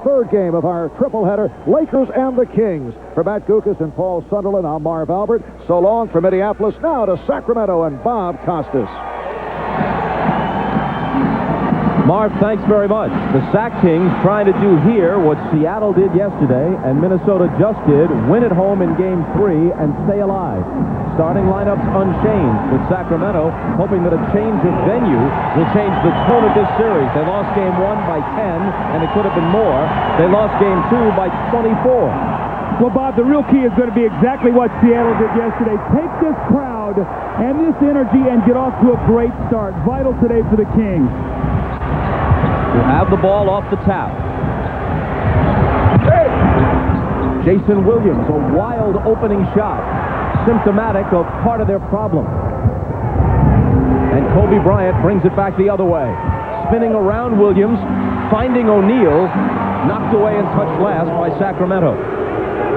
third game of our triple-header, Lakers and the Kings. For Matt Gukas and Paul Sunderland, I'm Marv Albert. So long from Minneapolis, now to Sacramento and Bob Costas. Marv, thanks very much. The Sac Kings trying to do here what Seattle did yesterday and Minnesota just did, win at home in Game 3 and stay alive. Starting lineups unchanged, with Sacramento hoping that a change of venue will change the tone of this series. They lost Game 1 by 10, and it could have been more. They lost Game 2 by 24. Well, Bob, the real key is going to be exactly what Seattle did yesterday. Take this crowd and this energy and get off to a great start. Vital today for the Kings. Will have the ball off the tap. Jason Williams, a wild opening shot, symptomatic of part of their problem. And Kobe Bryant brings it back the other way. Spinning around Williams, finding O'Neal, knocked away and touched last by Sacramento.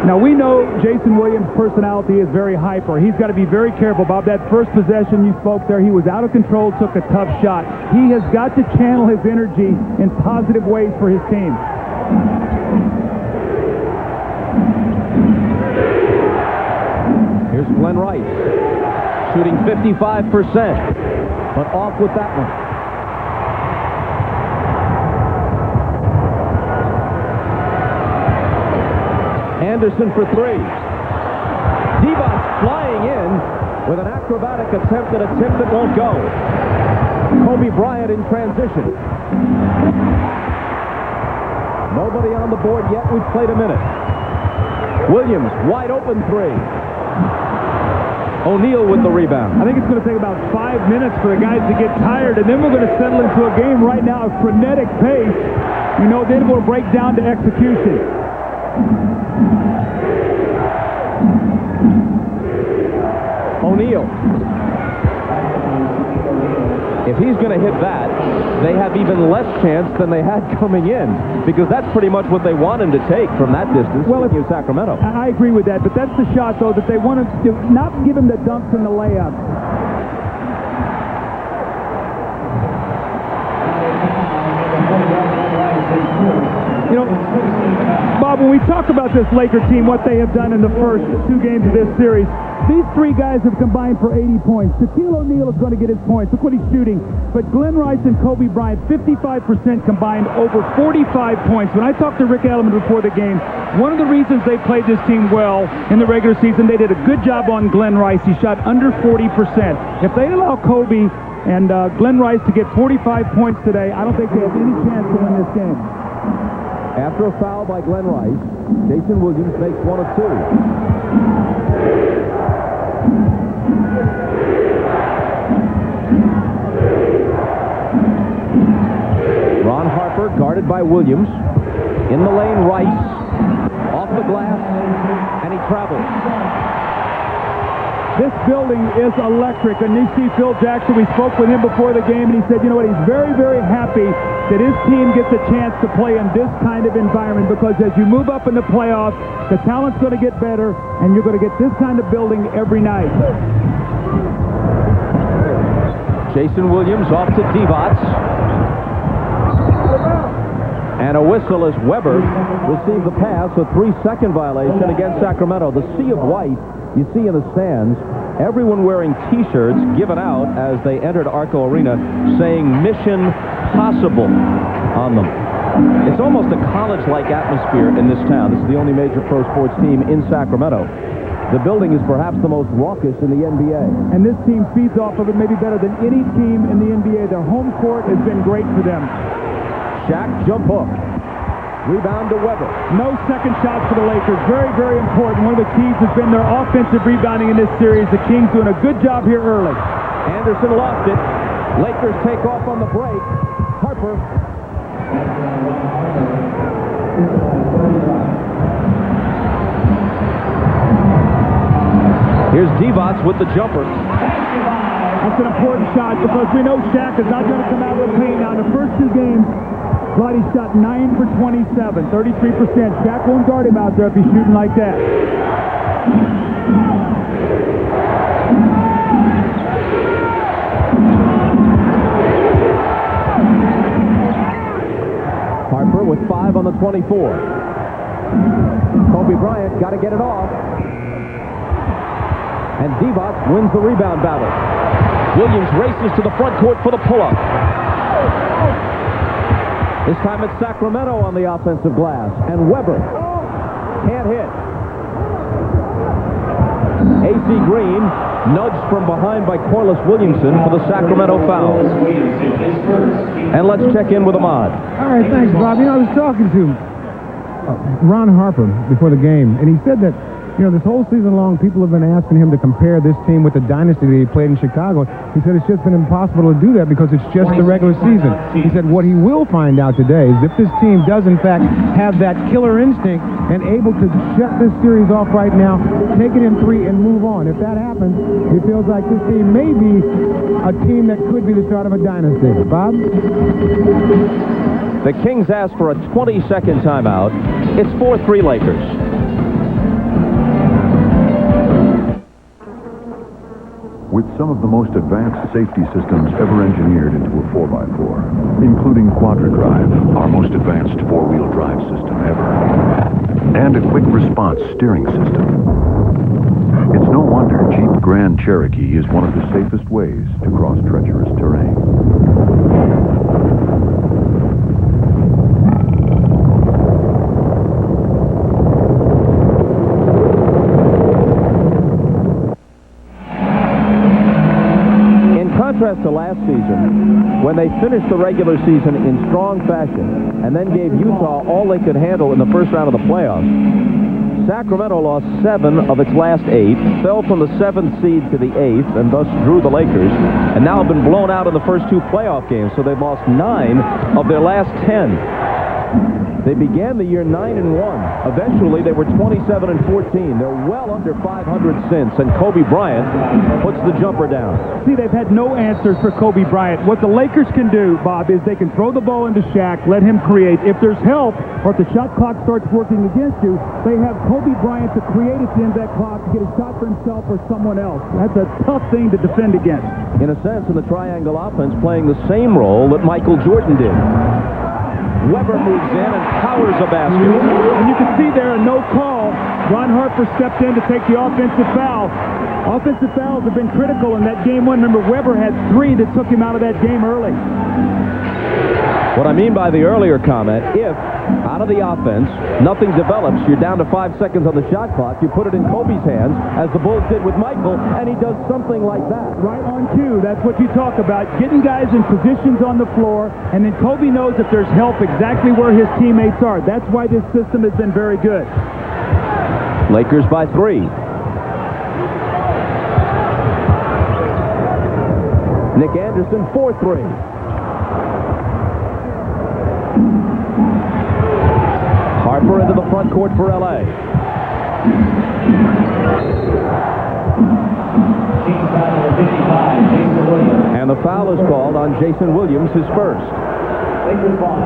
Now, we know Jason Williams' personality is very hyper. He's got to be very careful about that first possession you spoke there. He was out of control, took a tough shot. He has got to channel his energy in positive ways for his team. Here's Glenn Rice, shooting 55%, but off with that one. Anderson for three. Divac flying in with an acrobatic attempt at a tip that won't go. Kobe Bryant in transition. Nobody on the board yet. We've played a minute. Williams, wide open three. O'Neal with the rebound. I think it's going to take about 5 minutes for the guys to get tired, and then we're going to settle into a game right now of frenetic pace. You know, then we'll break down to execution. O'Neal. If he's going to hit that, they have even less chance than they had coming in, because that's pretty much what they want him to take from that distance. Well, it's Sacramento. I agree with that, but that's the shot, though, that they want to not give him the dunks and the layups. You know, Bob, when we talk about this Laker team, what they have done in the first 2 games of this series, these 3 guys have combined for 80 points. Shaquille O'Neal is going to get his points. Look what he's shooting. But Glenn Rice and Kobe Bryant, 55% combined, over 45 points. When I talked to Rick Edelman before the game, one of the reasons they played this team well in the regular season, they did a good job on Glenn Rice. He shot under 40%. If they allow Kobe and Glenn Rice to get 45 points today, I don't think they have any chance to win this game. After a foul by Glenn Rice, Jason Williams makes 1 of 2. Ron Harper guarded by Williams. In the lane, Rice. Off the glass, and he travels. This building is electric, and you see Phil Jackson, we spoke with him before the game, and he said, you know what, he's very, very happy that his team gets a chance to play in this kind of environment, because as you move up in the playoffs, the talent's going to get better, and you're going to get this kind of building every night. Jason Williams off to Divac. And a whistle as Weber received the pass, a 3-second violation against Sacramento. The sea of white you see in the stands, everyone wearing T-shirts given out as they entered Arco Arena saying Mission Possible on them. It's almost a college-like atmosphere in this town. This is the only major pro sports team in Sacramento. The building is perhaps the most raucous in the NBA. And this team feeds off of it maybe better than any team in the NBA. Their home court has been great for them. Shaq jump hook. Rebound to Weber. No second shots for the Lakers. Very, very important. One of the keys has been their offensive rebounding in this series. The Kings doing a good job here early. Anderson lost it. Lakers take off on the break. Harper. Here's Divac with the jumper. That's an important shot because we know Shaq is not going to come out of the paint. Now, in the first 2 games, Roddy shot 9 for 27, 33%. Shaq won't guard him out there if he's shooting like that. Harper with with 5 on the 24. Kobe Bryant got to get it off. And Divac wins the rebound battle. Williams races to the front court for the pull-up. This time it's Sacramento on the offensive glass. And Weber can't hit. A.C. Green nudged from behind by Corliss Williamson for the Sacramento foul. And let's check in with Ahmad. All right, thanks, Bob. I was talking to Ron Harper before the game, and he said that, this whole season long, people have been asking him to compare this team with the dynasty that he played in Chicago. He said it's just been impossible to do that because it's just the regular season. He said what he will find out today is if this team does, in fact, have that killer instinct and able to shut this series off right now, take it in 3 and move on. If that happens, he feels like this team may be a team that could be the start of a dynasty. Bob? The Kings ask for a 20-second timeout. It's 4-3 Lakers. With some of the most advanced safety systems ever engineered into a 4x4, including Quadra Drive, our most advanced four-wheel drive system ever, and a quick response steering system. It's no wonder Jeep Grand Cherokee is one of the safest ways to cross treacherous terrain. In contrast to last season, when they finished the regular season in strong fashion and then gave Utah all they could handle in the first round of the playoffs, Sacramento lost 7 of its last 8, fell from the 7th seed to the 8th, and thus drew the Lakers, and now have been blown out in the first 2 playoff games, so they've lost 9 of their last 10. They began the year 9-1. Eventually, they were 27-14. They're well under 500 since, and Kobe Bryant puts the jumper down. See, they've had no answers for Kobe Bryant. What the Lakers can do, Bob, is they can throw the ball into Shaq, let him create. If there's help, or if the shot clock starts working against you, they have Kobe Bryant to create at the end of that clock to get a shot for himself or someone else. That's a tough thing to defend against. In a sense, in the triangle offense, playing the same role that Michael Jordan did. Weber moves in and powers a basket. And you can see there a no call. Ron Harper stepped in to take the offensive foul. Offensive fouls have been critical in that game 1. Remember, Weber had 3 that took him out of that game early. What I mean by the earlier comment, if out of the offense nothing develops, you're down to 5 seconds on the shot clock, you put it in Kobe's hands, as the Bulls did with Michael, and he does something like that. Right on cue. That's what you talk about, getting guys in positions on the floor, and then Kobe knows if there's help exactly where his teammates are. That's why this system has been very good. Lakers by 3. Nick Anderson, 4-3. Harper into the front court for L.A. And the foul is called on Jason Williams, his first.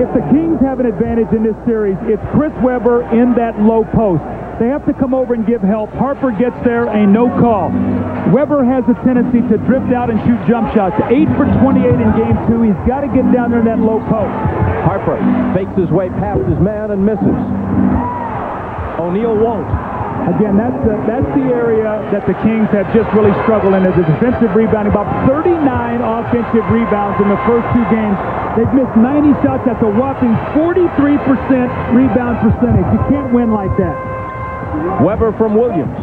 If the Kings have an advantage in this series, it's Chris Webber in that low post. They have to come over and give help. Harper gets there, a no call. Webber has a tendency to drift out and shoot jump shots. 8 for 28 in game 2. He's got to get down there in that low post. Harper fakes his way past his man and misses. O'Neal won't. Again, that's the area that the Kings have just really struggled in as a defensive rebounding. About 39 offensive rebounds in the first 2 games. They've missed 90 shots. That's a whopping 43% rebound percentage. You can't win like that. Weber from Williams.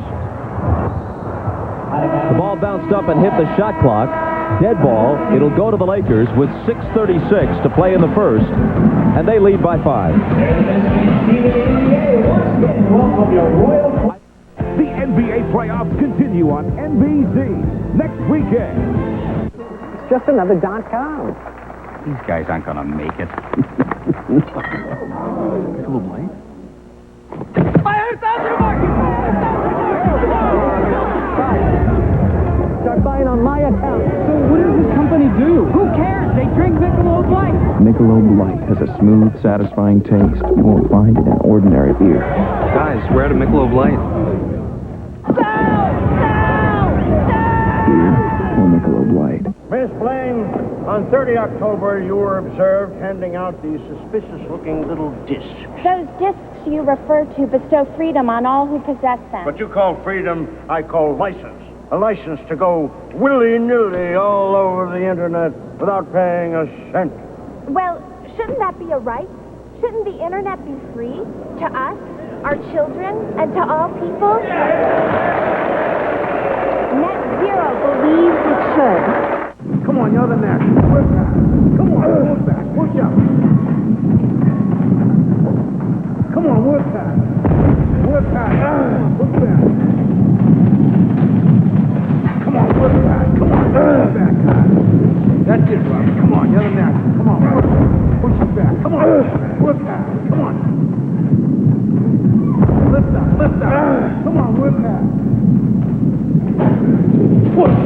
The ball bounced up and hit the shot clock. Dead ball. It'll go to the Lakers with 6:36 to play in the first, and they lead by 5. The NBA playoffs continue on NBC next weekend. It's just another .com. These guys aren't going to make it. Start buying on my account. So what does this company do? Who cares? They drink Michelob Light. Michelob Light has a smooth, satisfying taste you won't find in an ordinary beer. Guys, we're out of Michelob Light. Beer or Michelob Light. Miss Blaine, On 30 October, you were observed handing out these suspicious-looking little discs. Those discs you refer to bestow freedom on all who possess them. What you call freedom, I call license. A license to go willy-nilly all over the Internet without paying a cent. Well, shouldn't that be a right? Shouldn't the Internet be free to us, our children, and to all people? Net Zero believes it should. Come on, you're the next. Come on, move back. Push up. Come on, work hard. Work hard. Push back. Come on, work hard. Come on, push back hard. That's it, Rob. Come on, you're the next. Come on, push it back. Come on, work hard. Come on. Lift up, lift up. Come on, work hard. Push.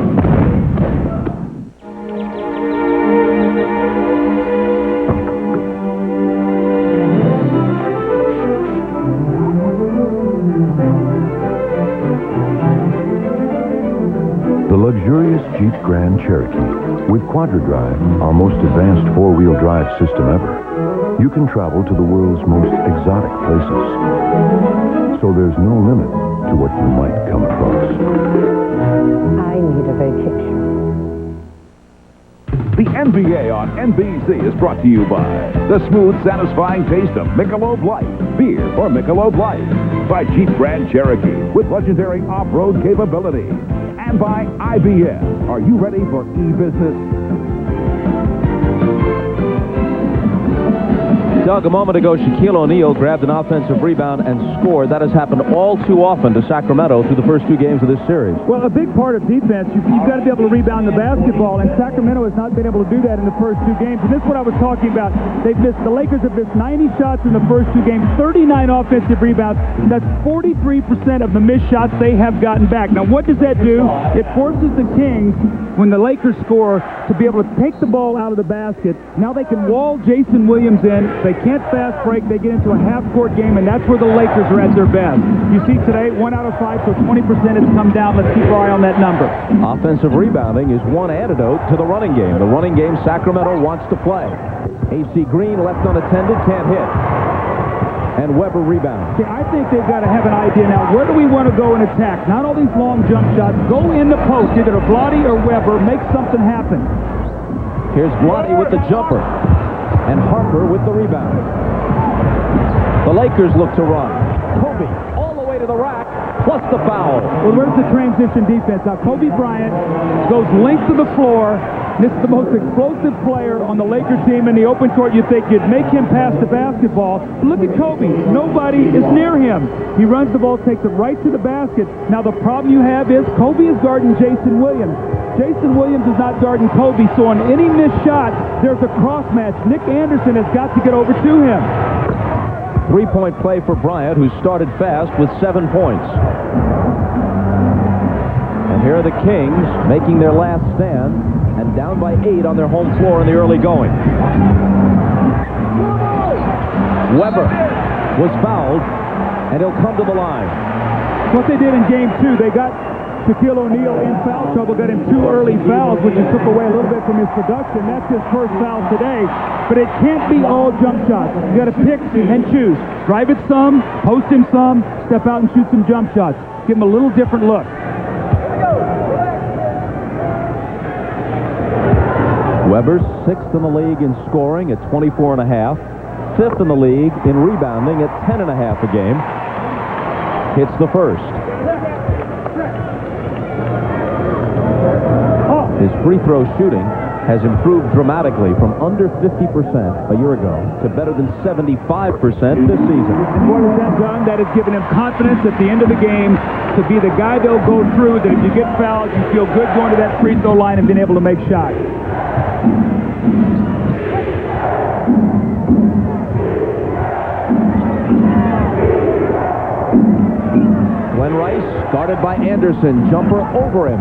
The luxurious Jeep Grand Cherokee with QuadraDrive, our most advanced four-wheel drive system ever. You can travel to the world's most exotic places. So there's no limit to what you might come across. I need a vacation. The NBA on NBC is brought to you by the smooth, satisfying taste of Michelob Light, beer or Michelob Light. By Jeep Grand Cherokee with legendary off-road capability. And by IBM. Are you ready for e-business? Doug, a moment ago, Shaquille O'Neal grabbed an offensive rebound and scored. That has happened all too often to Sacramento through the first two games of this series. Well, a big part of defense, you've got to be able to rebound the basketball, and Sacramento has not been able to do that in the first two games. And this is what I was talking about. The Lakers have missed 90 shots in the first two games, 39 offensive rebounds. That's 43% of the missed shots they have gotten back. Now, what does that do? It forces the Kings, when the Lakers score, to be able to take the ball out of the basket. Now they can wall Jason Williams in. They can't fast break. They get into a half-court game, and that's where the Lakers are at their best. You see today, 1 out of 5, so 20% has come down. Let's keep our eye on that number. Offensive rebounding is one antidote to the running game. The running game Sacramento wants to play. A.C. Green left unattended, can't hit. And Weber rebounds. See, I think they've got to have an idea now. Where do we want to go and attack? Not all these long jump shots. Go in the post, either to Vlade or Weber. Make something happen. Here's Vlade with the jumper. And Harper with the rebound. The Lakers look to run. Kobe all the way to the rack, plus the foul. Well, where's the transition defense? Now, Kobe Bryant goes length of the floor. This is the most explosive player on the Lakers team in the open court. You'd think you'd make him pass the basketball. Look at Kobe. Nobody is near him. He runs the ball, takes it right to the basket. Now, the problem you have is Kobe is guarding Jason Williams. Jason Williams is not guarding Kobe, so on any missed shot, there's a cross match. Nick Anderson has got to get over to him. Three-point play for Bryant, who started fast with 7 points. And here are the Kings making their last stand and down by 8 on their home floor in the early going. Weber was fouled, and he'll come to the line. What they did in game 2, they got Shaquille O'Neal in foul trouble, got him 2 early fouls, which just took away a little bit from his production. That's his first foul today. But it can't be all jump shots. You got to pick and choose. Drive it some, post him some, step out and shoot some jump shots. Give him a little different look. Weber's 6th in the league in scoring at 24.5, 5th in the league in rebounding at 10.5 a game. Hits the first. His free throw shooting has improved dramatically from under 50% a year ago to better than 75% this season. And what has that done? That has given him confidence at the end of the game to be the guy they'll go through, that if you get fouled, you feel good going to that free throw line and being able to make shots. Glenn Rice, guarded by Anderson, jumper over him.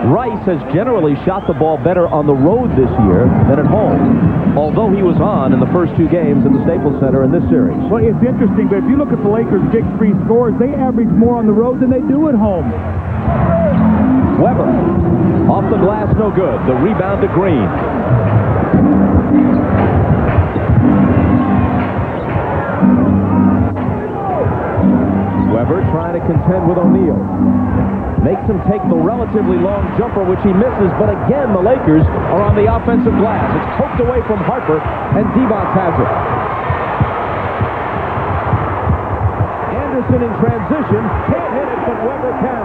Rice has generally shot the ball better on the road this year than at home, although he was on in the first 2 games at the Staples Center in this series. Well, it's interesting, but if you look at the Lakers' big free scores, they average more on the road than they do at home. Weber, off the glass, no good. The rebound to Green. Weber trying to contend with O'Neal. Makes him take the relatively long jumper, which he misses, but again, the Lakers are on the offensive glass. It's poked away from Harper, and Divac has it. Anderson in transition, can't hit it, but Weber can.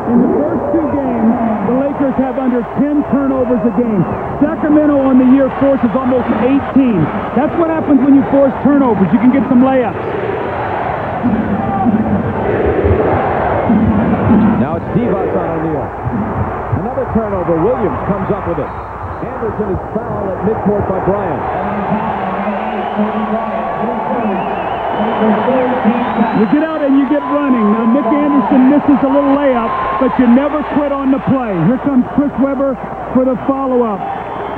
In the first two games, the Lakers have under 10 turnovers a game. Sacramento on the year forces almost 18. That's what happens when you force turnovers. You can get some layups. Now it's Divac on O'Neal. Another turnover. Williams comes up with it. Anderson is fouled at midcourt by Bryant. You get out and you get running. Now, Nick Anderson misses a little layup, but you never quit on the play. Here comes Chris Webber for the follow-up.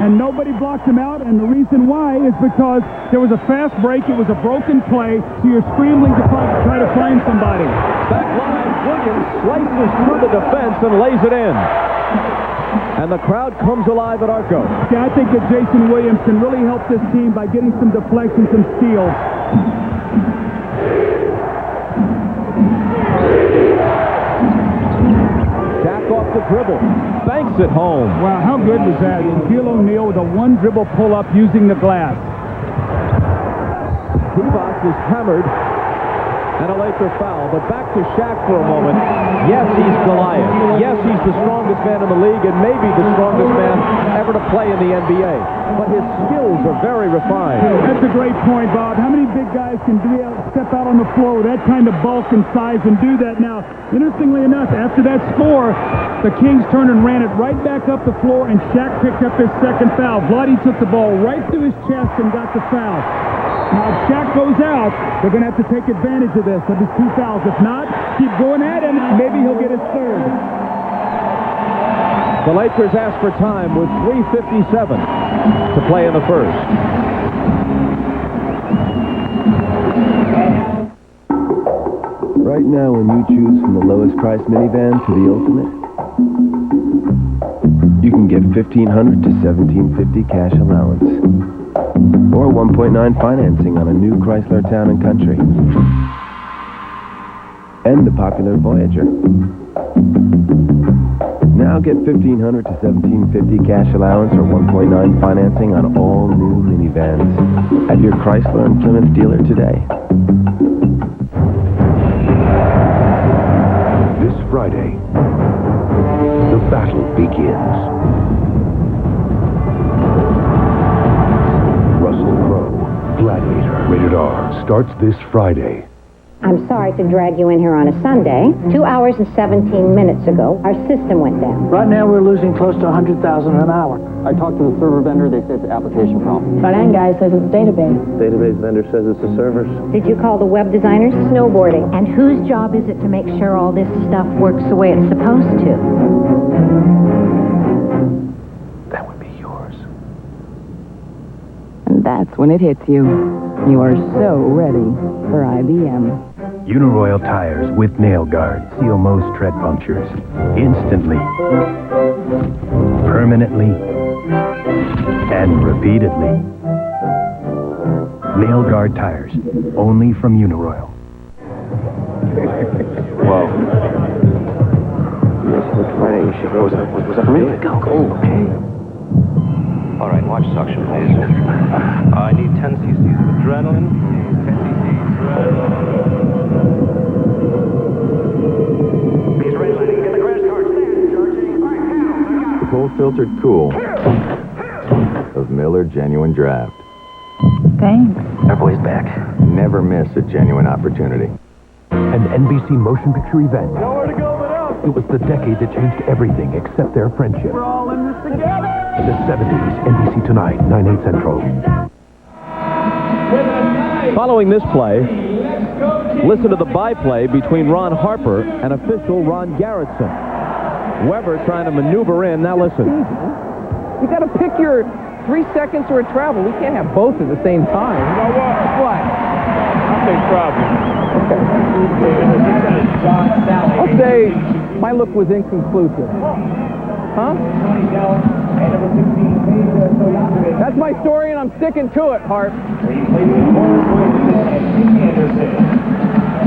And nobody blocked him out, and the reason why is because there was a fast break. It was a broken play, so you're scrambling to try to find somebody. Back line, Williams slices through the defense and lays it in. And the crowd comes alive at Arco. Yeah, I think that Jason Williams can really help this team by getting some deflections and steals. Shaq off the dribble. Banks it home. Wow, how good was that? Shaquille O'Neal with a one-dribble pull-up using the glass. Divac is hammered. And a Laker foul. But back to Shaq for a moment. Yes, he's Goliath. Yes, he's the strongest man in the league and maybe the strongest man ever to play in the NBA. But his skills are very refined. That's a great point, Bob. How many big guys can step out on the floor with that kind of bulk and size and do that now? Interestingly enough, after that score, the Kings turned and ran it right back up the floor, and Shaq picked up his second foul. Vlade took the ball right through his chest and got the foul. Now, if Shaq goes out, they're going to have to take advantage of this, of his two fouls. If not, keep going at him. Maybe he'll get his third. The Lakers ask for time with 3:57 to play in the first. Right now, when you choose from the lowest price minivan to the ultimate, you can get $1,500 to $1,750 cash allowance. Or 1.9 financing on a new Chrysler Town & Country. And the popular Voyager. Now get $1,500 to $1,750 cash allowance or 1.9 financing on all new minivans at your Chrysler and Plymouth dealer today. This Friday, the battle begins. Gladiator, rated R, starts this Friday. I'm sorry to drag you in here on a Sunday. 2 hours and 17 minutes ago, our system went down. Right now, we're losing close to 100,000 an hour. I talked to the server vendor. They said it's an application problem. Front end guy says it's a database. Database vendor says it's the servers. Did you call the web designers? Snowboarding. And whose job is it to make sure all this stuff works the way it's supposed to? That would be yours. And that's when it hits you. You are so ready for IBM. Uniroyal tires with nail guard seal most tread punctures. Instantly. Permanently. And repeatedly. Nail guard tires. Only from Uniroyal. Whoa. Look Friday, you should go. Was that for me? Go. Okay. All right, watch suction, please. I need 10 cc's of adrenaline. 10 cc's. He's redlining. Get the crash card. Stand, charging. Full-filtered cool of Miller Genuine Draft. Thanks. Our boy's back. Never miss a genuine opportunity. An NBC motion picture event. Nowhere to go but up. It was the decade that changed everything except their friendship. We're all in this together. The 70s, NBC Tonight, 9/8 Central. Following this play, listen to the byplay between Ron Harper and official Ron Garrettson. Weber trying to maneuver in. Now listen. You got to pick your 3 seconds or a travel. We can't have both at the same time. You know what? What? I'll take travel. Okay. I'll say my look was inconclusive. Huh? That's my story, and I'm sticking to it, Hart.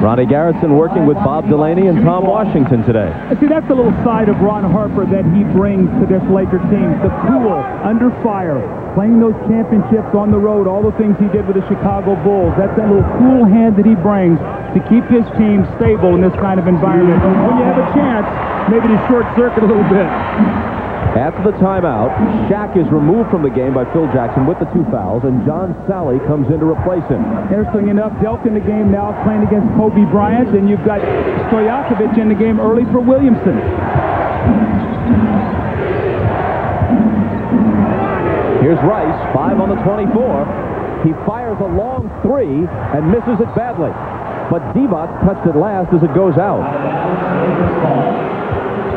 Ronnie Garrettson working with Bob Delaney and Tom Washington today. See, that's a little side of Ron Harper that he brings to this Laker team. The cool, under fire, playing those championships on the road, all the things he did with the Chicago Bulls. That's that little cool hand that he brings to keep his team stable in this kind of environment. When you have a chance, maybe to short circuit a little bit. After the timeout, Shaq is removed from the game by Phil Jackson with the 2 fouls, and John Sally comes in to replace him. Interesting enough, Delk in the game now playing against Kobe Bryant, and you've got Stojaković in the game early for Williamson. Here's Rice, 5 on the 24. He fires a long 3 and misses it badly. But Divac touched it last as it goes out.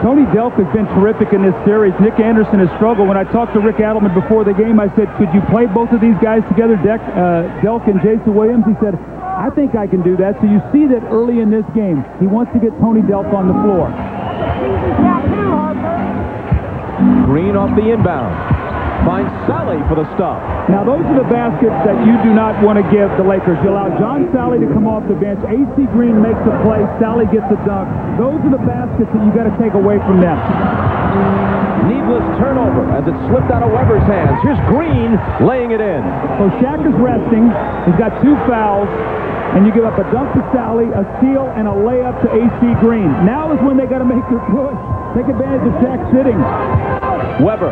Tony Delk has been terrific in this series. Nick Anderson has struggled. When I talked to Rick Adelman before the game, I said, could you play both of these guys together, Delk and Jason Williams? He said, I think I can do that. So you see that early in this game. He wants to get Tony Delk on the floor. Green off the inbound. Finds Sally for the stop. Now, those are the baskets that you do not want to give the Lakers. You allow John Sally to come off the bench. A.C. Green makes a play. Sally gets a dunk. Those are the baskets that you got to take away from them. Needless turnover as it slipped out of Weber's hands. Here's Green laying it in. So Shaq is resting. He's got 2 fouls. And you give up a dunk to Sally, a steal, and a layup to A.C. Green. Now is when they got to make their push. Take advantage of Shaq sitting. Weber.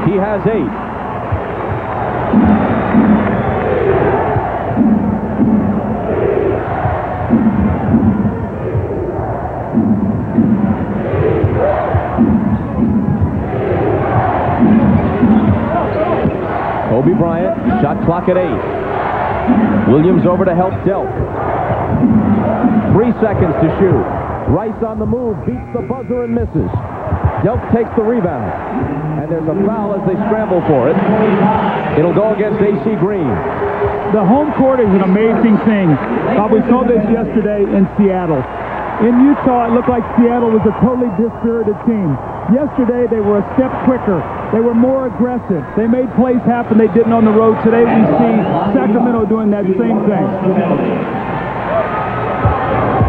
He has 8. Kobe Bryant, shot clock at 8. Williams over to help Delk. 3 seconds to shoot. Rice on the move, beats the buzzer and misses. Delk takes the rebound. And there's a foul as they scramble for it. It'll go against A.C. Green. The home court is an amazing thing. We saw this yesterday in Seattle. In Utah, it looked like Seattle was a totally dispirited team. Yesterday, they were a step quicker. They were more aggressive. They made plays happen they didn't on the road. Today, we see Sacramento doing that same thing.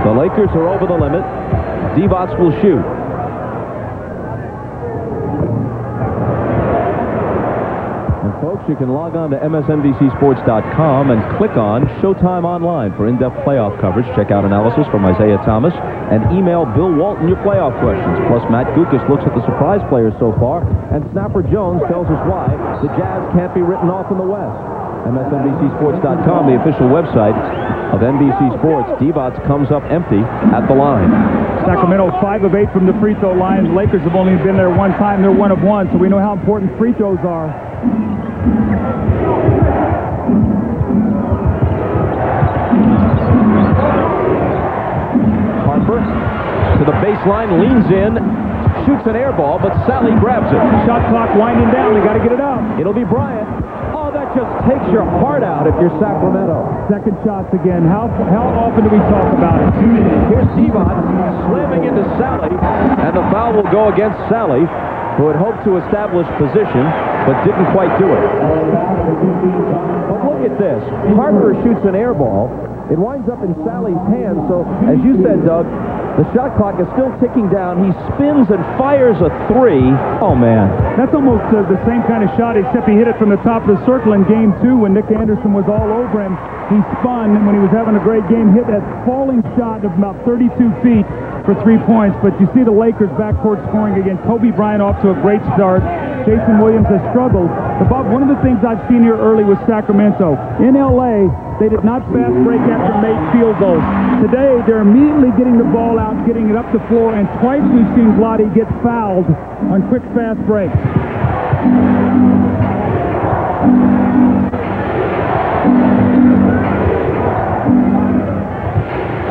The Lakers are over the limit. Divac will shoot. And folks, you can log on to MSNBCSports.com and click on Showtime Online for in-depth playoff coverage. Check out analysis from Isaiah Thomas and email Bill Walton your playoff questions. Plus, Matt Gukas looks at the surprise players so far, and Snapper Jones tells us why the Jazz can't be written off in the West. MSNBCSports.com, the official website of NBC Sports. Divac comes up empty at the line. Sacramento 5 of 8 from the free throw line. The Lakers have only been there 1 time. They're 1 of 1, so we know how important free throws are. Harper to the baseline, leans in, shoots an air ball, but Sally grabs it. Shot clock winding down. They got to get it out. It'll be Bryant. Oh, that just takes your heart out if you're Sacramento. Second shots again. How often do we talk about it? Here's Divac slamming into Sally, and the foul will go against Sally, who had hoped to establish position, but didn't quite do it. But look at this. Harper shoots an air ball. It winds up in Sally's hands, so as you said, Doug, the shot clock is still ticking down. He spins and fires a 3. Oh, man. That's almost the same kind of shot, except he hit it from the top of the circle in Game 2 when Nick Anderson was all over him. He spun when he was having a great game, hit that falling shot of about 32 feet for 3 points. But you see the Lakers backcourt scoring again. Kobe Bryant off to a great start. Jason Williams has struggled. But Bob, one of the things I've seen here early was Sacramento. In L.A., they did not fast break after made field goals. Today, they're immediately getting the ball out, getting it up the floor, and twice we've seen Vlade get fouled on quick fast breaks.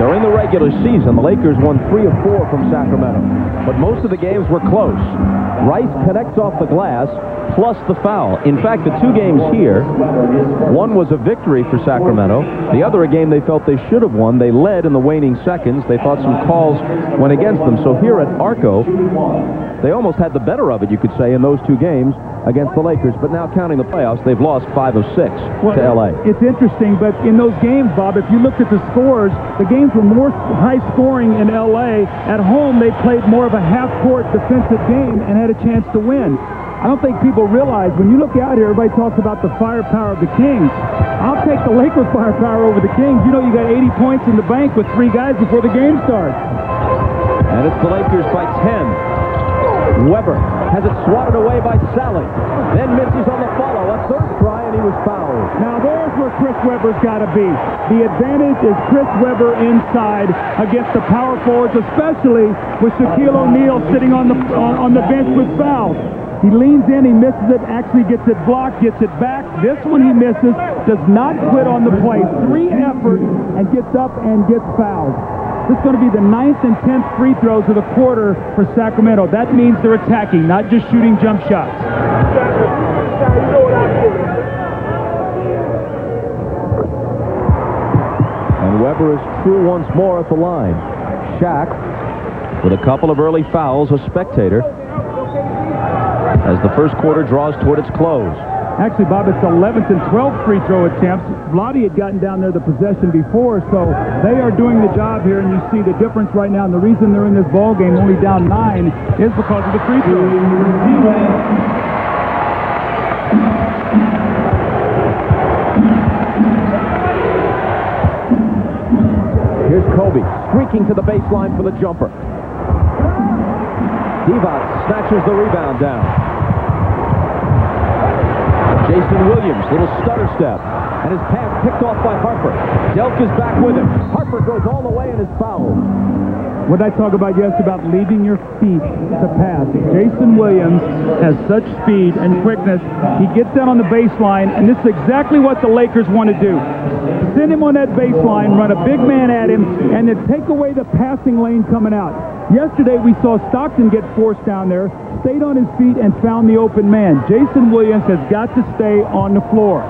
During the regular season, the Lakers won 3 of 4 from Sacramento, but most of the games were close. Rice connects off the glass, plus the foul. In fact, the two games here, one was a victory for Sacramento. The other a game they felt they should have won. They led in the waning seconds. They thought some calls went against them. So here at Arco, they almost had the better of it, you could say, in those two games against the Lakers. But now counting the playoffs, they've lost 5 of 6 to L.A. It's interesting, but in those games, Bob, if you looked at the scores, the games were more high-scoring in L.A. At home, they played more of a half-court defensive game and had a chance to win. I don't think people realize, when you look out here, everybody talks about the firepower of the Kings. I'll take the Lakers' firepower over the Kings. You know you got 80 points in the bank with 3 guys before the game starts. And it's the Lakers by 10. Weber has it swatted away by Sally. Then misses on the follow. A third try, and he was fouled. Now there's where Chris Webber's got to be. The advantage is Chris Webber inside against the power forwards, especially with Shaquille O'Neal sitting on the bench with fouls. He leans in, he misses it, actually gets it blocked, gets it back. This one he misses, does not quit on the play. 3 efforts, and gets up and gets fouled. This is going to be the 9th and 10th free throws of the quarter for Sacramento. That means they're attacking, not just shooting jump shots. And Weber is true once more at the line. Shaq, with a couple of early fouls, a spectator, as the first quarter draws toward its close. Actually, Bob, it's 11th and 12th free throw attempts. Vlade had gotten down there the possession before, so they are doing the job here, and you see the difference right now. And the reason they're in this ball game only down 9 is because of the free throw. Here's Kobe, streaking to the baseline for the jumper. Divac snatches the rebound down. Jason Williams, little stutter step, and his pass picked off by Harper. Delk is back with him. Harper goes all the way and is fouled. What I talk about yesterday about leaving your feet to pass. Jason Williams has such speed and quickness. He gets down on the baseline, and this is exactly what the Lakers want to do. Send him on that baseline, run a big man at him, and then take away the passing lane coming out. Yesterday, we saw Stockton get forced down there, stayed on his feet, and found the open man. Jason Williams has got to stay on the floor.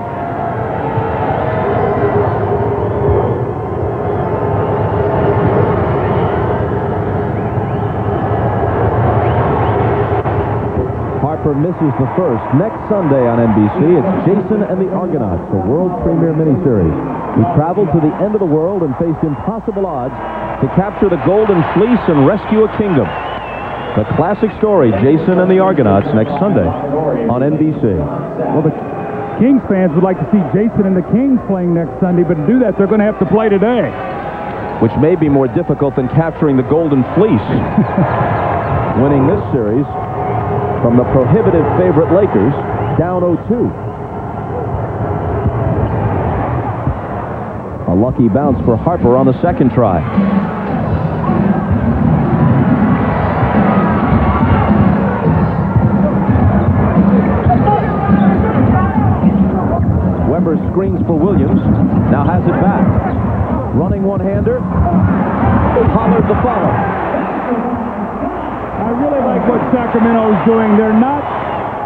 Harper misses the first. Next Sunday on NBC, it's Jason and the Argonauts, the world premiere miniseries. He traveled to the end of the world and faced impossible odds to capture the Golden Fleece and rescue a kingdom. The classic story, Jason and the Argonauts, next Sunday on NBC. Well, the Kings fans would like to see Jason and the Kings playing next Sunday, but to do that, they're going to have to play today. Which may be more difficult than capturing the Golden Fleece. Winning this series from the prohibitive favorite Lakers, down 0-2. A lucky bounce for Harper on the second try. Weber screens for Williams. Now has it back. Running one-hander. Pollard the follow. I really like what Sacramento is doing. They're not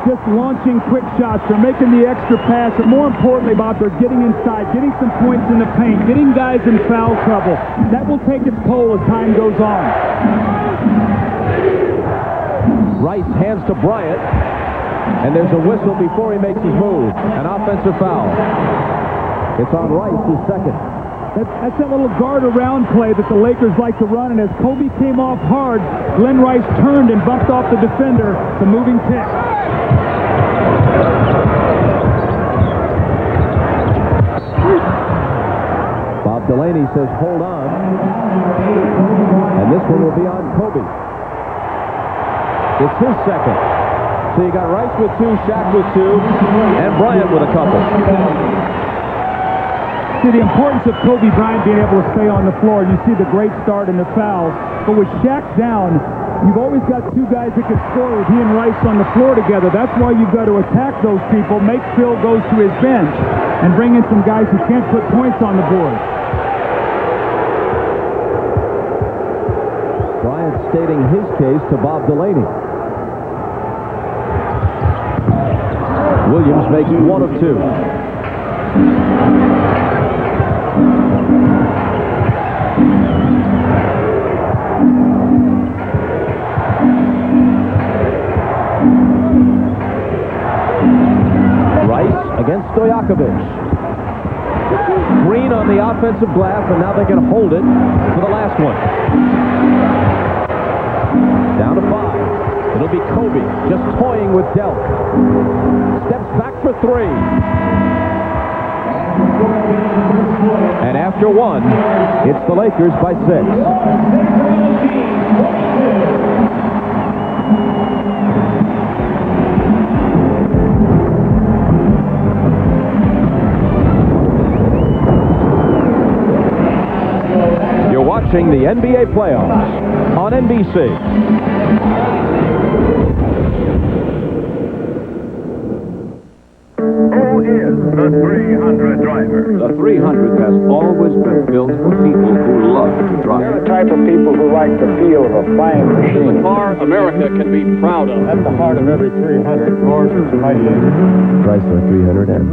just launching quick shots. They're making the extra pass. And more importantly, Bob, they're getting inside, getting some points in the paint, getting guys in foul trouble. That will take its toll as time goes on. Rice hands to Bryant. And there's a whistle before he makes his move. An offensive foul. It's on Rice, his second. That's that little guard-around play that the Lakers like to run, and as Kobe came off hard, Glenn Rice turned and bumped off the defender, the moving pick. Bob Delaney says, hold on. And this one will be on Kobe. It's his second. So you got Rice with 2, Shaq with 2, and Bryant with a couple. See the importance of Kobe Bryant being able to stay on the floor. You see the great start in the fouls. But with Shaq down, you've always got 2 guys that can score with he and Rice on the floor together. That's why you've got to attack those people, make Phil goes to his bench, and bring in some guys who can't put points on the board. Bryant stating his case to Bob Delaney. Williams makes one of two. Rice against Stojaković. Green on the offensive glass, and now they can hold it for the last one. Down to 5. It'll be Kobe just toying with Delk. Steps back for 3. And after 1, it's the Lakers by 6. You're watching the NBA playoffs on NBC. Who is the 300 driver? The 300 has always been built for people who love to drive. They're the type of people who like the feel of a flying machine. It's a car America can be proud of. At the heart of every 300 roars its mighty engine. Chrysler 300M,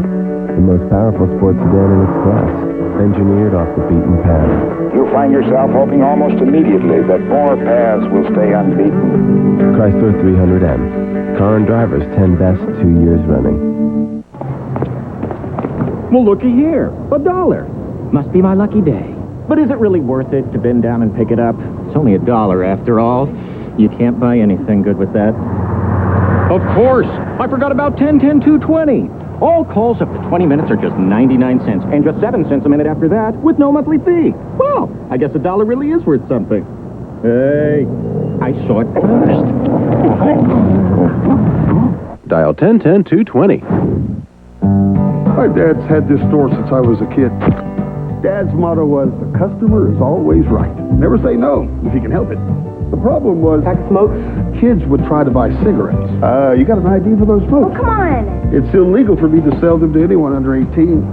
the most powerful sports sedan in its class, engineered off the beaten path. You'll find yourself hoping almost immediately that more paths will stay unbeaten. Chrysler 300M, car and driver's 10 best 2 years running. Well, looky here. $1. Must be my lucky day. But is it really worth it to bend down and pick it up? It's only $1 after all. You can't buy anything good with that. Of course. I forgot about 10, 10, 220. All calls up to 20 minutes are just 99 cents, and just 7 cents a minute after that with no monthly fee. Well, I guess $1 really is worth something. Hey, I saw it first. Dial 10-10-220. My dad's had this store since I was a kid. Dad's motto was, the customer is always right. Never say no, if you can help it. The problem was, kids would try to buy cigarettes. You got an ID for those folks? Oh, come on. It's illegal for me to sell them to anyone under 18.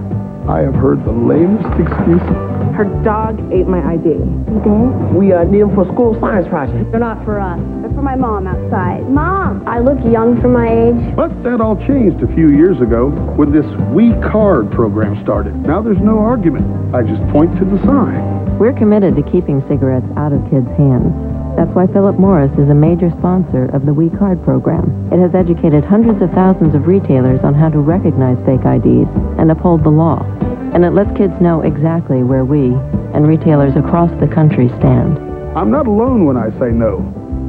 I have heard the lamest excuses. Her dog ate my ID. You did? We need them for school science project. They're not for us. They're for my mom outside. Mom, I look young for my age. But that all changed a few years ago when this We Card program started. Now there's no argument. I just point to the sign. We're committed to keeping cigarettes out of kids' hands. That's why Philip Morris is a major sponsor of the We Card program. It has educated hundreds of thousands of retailers on how to recognize fake IDs and uphold the law. And it lets kids know exactly where we and retailers across the country stand. I'm not alone when I say no,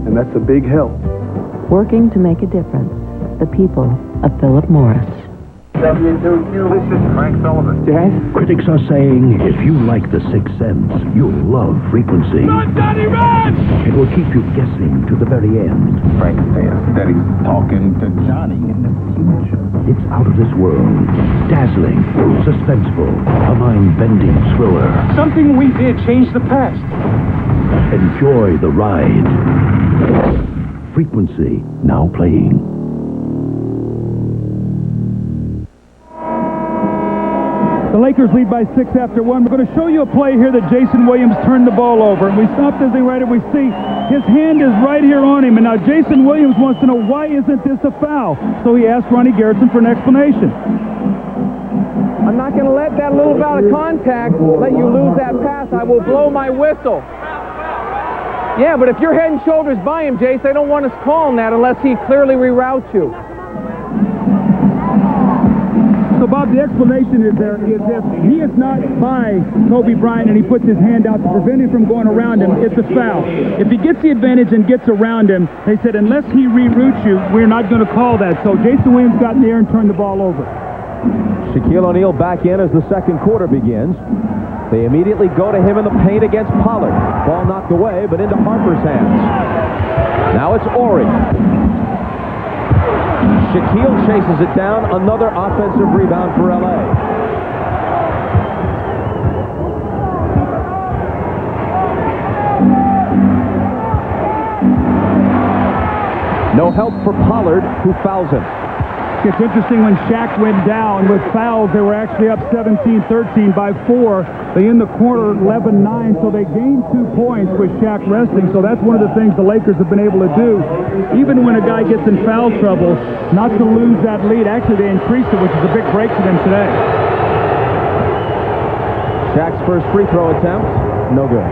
and that's a big help. Working to make a difference. The people of Philip Morris. W2Q, this is Frank Sullivan. Dad? Critics are saying if you like The Sixth Sense, you'll love Frequency. Run, Daddy, run! It will keep you guessing to the very end. Frank says that he's talking to Johnny in the future. It's out of this world. Dazzling, suspenseful, a mind-bending thriller. Something we did changed the past. Enjoy the ride. Frequency, now playing. The Lakers lead by 6 after 1. We're going to show you a play here that Jason Williams turned the ball over. And we stop this thing right and we see his hand is right here on him. And now Jason Williams wants to know, why isn't this a foul? So he asked Ronnie Garrison for an explanation. I'm not going to let that little bout of contact let you lose that pass. I will blow my whistle. Yeah, but if you're head and shoulders by him, Jace, they don't want us calling that unless he clearly reroutes you. So, Bob, the explanation is there is if he is not by Kobe Bryant and he puts his hand out to prevent him from going around him, it's a foul. If he gets the advantage and gets around him, they said, unless he reroutes you, we're not going to call that. So Jason Williams got in the air and turned the ball over. Shaquille O'Neal back in as the second quarter begins. They immediately go to him in the paint against Pollard. Ball knocked away, but into Harper's hands. Now it's Ori. Shaquille chases it down. Another offensive rebound for L.A. No help for Pollard, who fouls him. baskets. Interesting, when Shaq went down with fouls, they were actually up 17-13 by 4. They in the corner 11-9, so they gained 2 points with Shaq resting. So that's one of the things the Lakers have been able to do, even when a guy gets in foul trouble, not to lose that lead. Actually, they increased it, which is a big break for them today. Shaq's first free throw attempt, no good.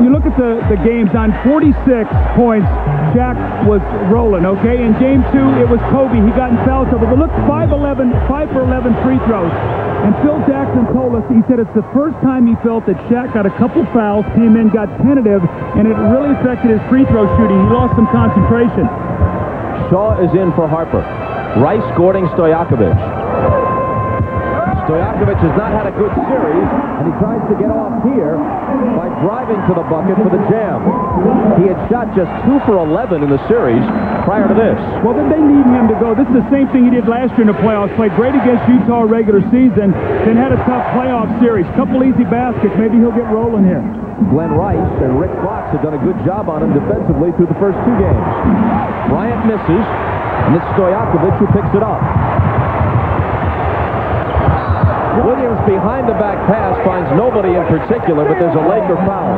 You look at the games, on 46 points, Shaq was rolling, okay? In game 2, it was Kobe. He got in foul trouble. But look, 5 for 11 free throws. And Phil Jackson told us, he said it's the first time he felt that Shaq got a couple fouls, came in, got tentative, and it really affected his free throw shooting. He lost some concentration. Shaw is in for Harper. Rice guarding Stojaković. Stojaković has not had a good series, and he tries to get off here by driving to the bucket for the jam. He had shot just 2 for 11 in the series prior to this. Well, then they need him to go. This is the same thing he did last year in the playoffs. Played great against Utah regular season, then had a tough playoff series. Couple easy baskets. Maybe he'll get rolling here. Glenn Rice and Rick Fox have done a good job on him defensively through the first 2 games. Bryant misses, and it's Stojaković who picks it up. Williams behind the back pass finds nobody in particular, but there's a Laker foul.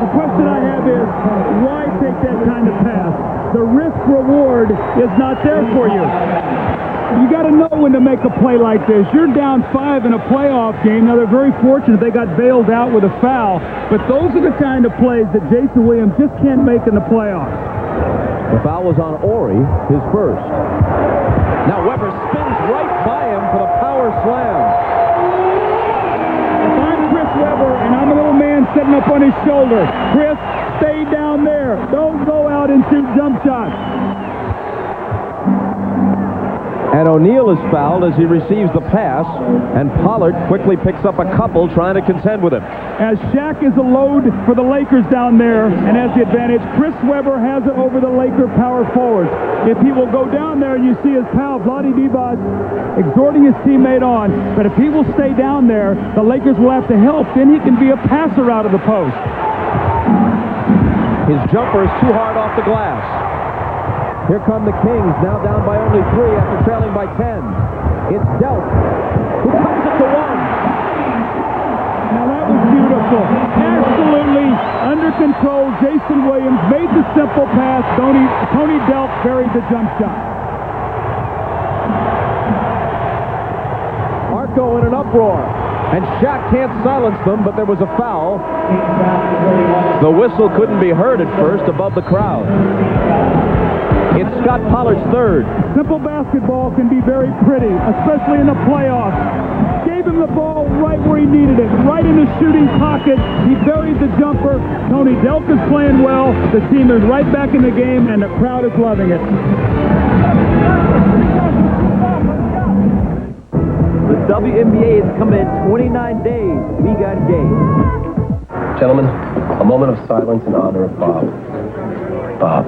The question I have is, why take that kind of pass? The risk reward is not there for you. You got to know when to make a play like this. You're down 5 in a playoff game. Now, they're very fortunate they got bailed out with a foul, but those are the kind of plays that Jason Williams just can't make in the playoffs. The foul was on Ori, his first. Now Weber spins right by him for the power slam. If I'm Chris Weber and I'm a little man sitting up on his shoulder, Chris, stay down there. Don't go out and shoot jump shots. And O'Neal is fouled as he receives the pass, and Pollard quickly picks up a couple trying to contend with him. As Shaq is a load for the Lakers down there and has the advantage, Chris Weber has it over the Laker power forwards. If he will go down there and you see his pal, Vlade Divac, exhorting his teammate on, but if he will stay down there, the Lakers will have to help. Then he can be a passer out of the post. His jumper is too hard off the glass. Here come the Kings, now down by only 3 after trailing by 10. It's Delk, who cuts it to 1. Now that was beautiful. Absolutely under control. Jason Williams made the simple pass. Tony Delk buried the jump shot. Arco in an uproar, and Shaq can't silence them, but there was a foul. The whistle couldn't be heard at first above the crowd. It's Scott Pollard's third. Simple basketball can be very pretty, especially in the playoffs. Gave him the ball right where he needed it, right in the shooting pocket. He buried the jumper. Tony Delk is playing well. The team is right back in the game, and the crowd is loving it. The WNBA is coming in 29 days. We got game. Gentlemen, a moment of silence in honor of Bob. Bob,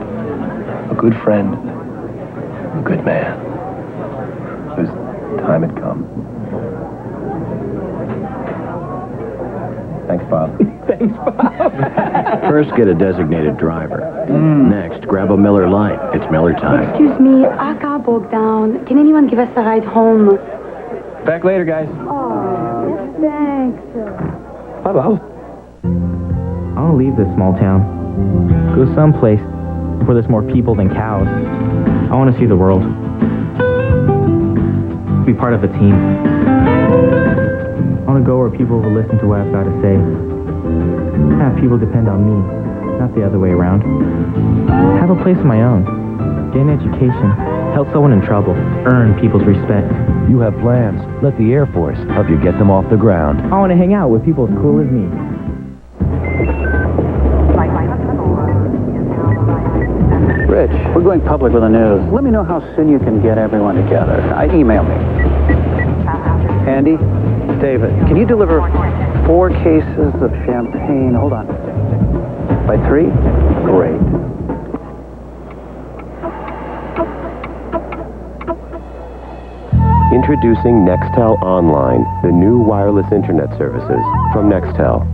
a good friend, a good man, whose time had come. Thanks, Bob. Thanks, Bob. First, get a designated driver. Next, grab a Miller Lite. It's Miller time. Excuse me, our car broke down. Can anyone give us a ride home? Back later, guys. Oh, thanks. Bye, Bob. I want to leave this small town. Go someplace where there's more people than cows. I want to see the world. Be part of a team. I want to go where people will listen to what I've got to say. Have people depend on me, not the other way around. Have a place of my own. Get an education. Help someone in trouble. Earn people's respect. You have plans. Let the Air Force help you get them off the ground. I want to hang out with people as cool as me. Rich, we're going public with the news. Let me know how soon you can get everyone together. Email me. Andy, David, can you deliver 4 cases of champagne? Hold on. By 3? Great. Introducing Nextel Online, the new wireless internet services from Nextel.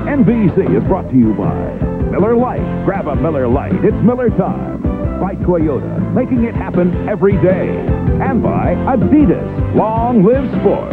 on NBC is brought to you by Miller Lite. Grab a Miller Lite. It's Miller time. By Toyota, making it happen every day. And by Adidas. Long live sport.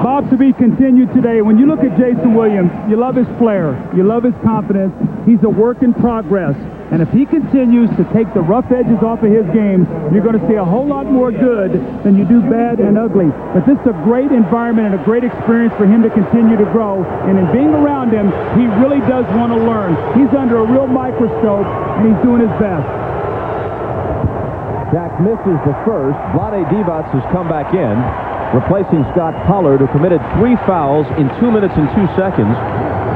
Bob, to be continued today. When you look at Jason Williams, you love his flair, you love his confidence. He's a work in progress. And if he continues to take the rough edges off of his game, you're going to see a whole lot more good than you do bad and ugly. But this is a great environment and a great experience for him to continue to grow. And in being around him, he really does want to learn. He's under a real microscope, and he's doing his best. Jack misses the first. Vlade Divac has come back in, replacing Scott Pollard, who committed 3 fouls in 2 minutes and 2 seconds,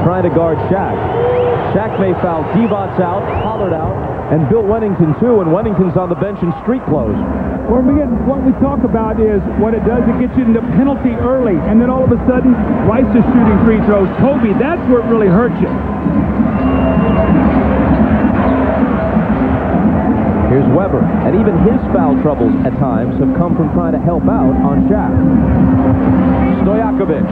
trying to guard Shaq. Shaq may foul Divac out, Pollard out, and Bill Wennington too, and Wennington's on the bench in street clothes. What we talk about is what it does. It gets you into penalty early, and then all of a sudden, Rice is shooting free throws. Kobe, that's where it really hurts you. Here's Weber, and even his foul troubles at times have come from trying to help out on Shaq. Stojaković.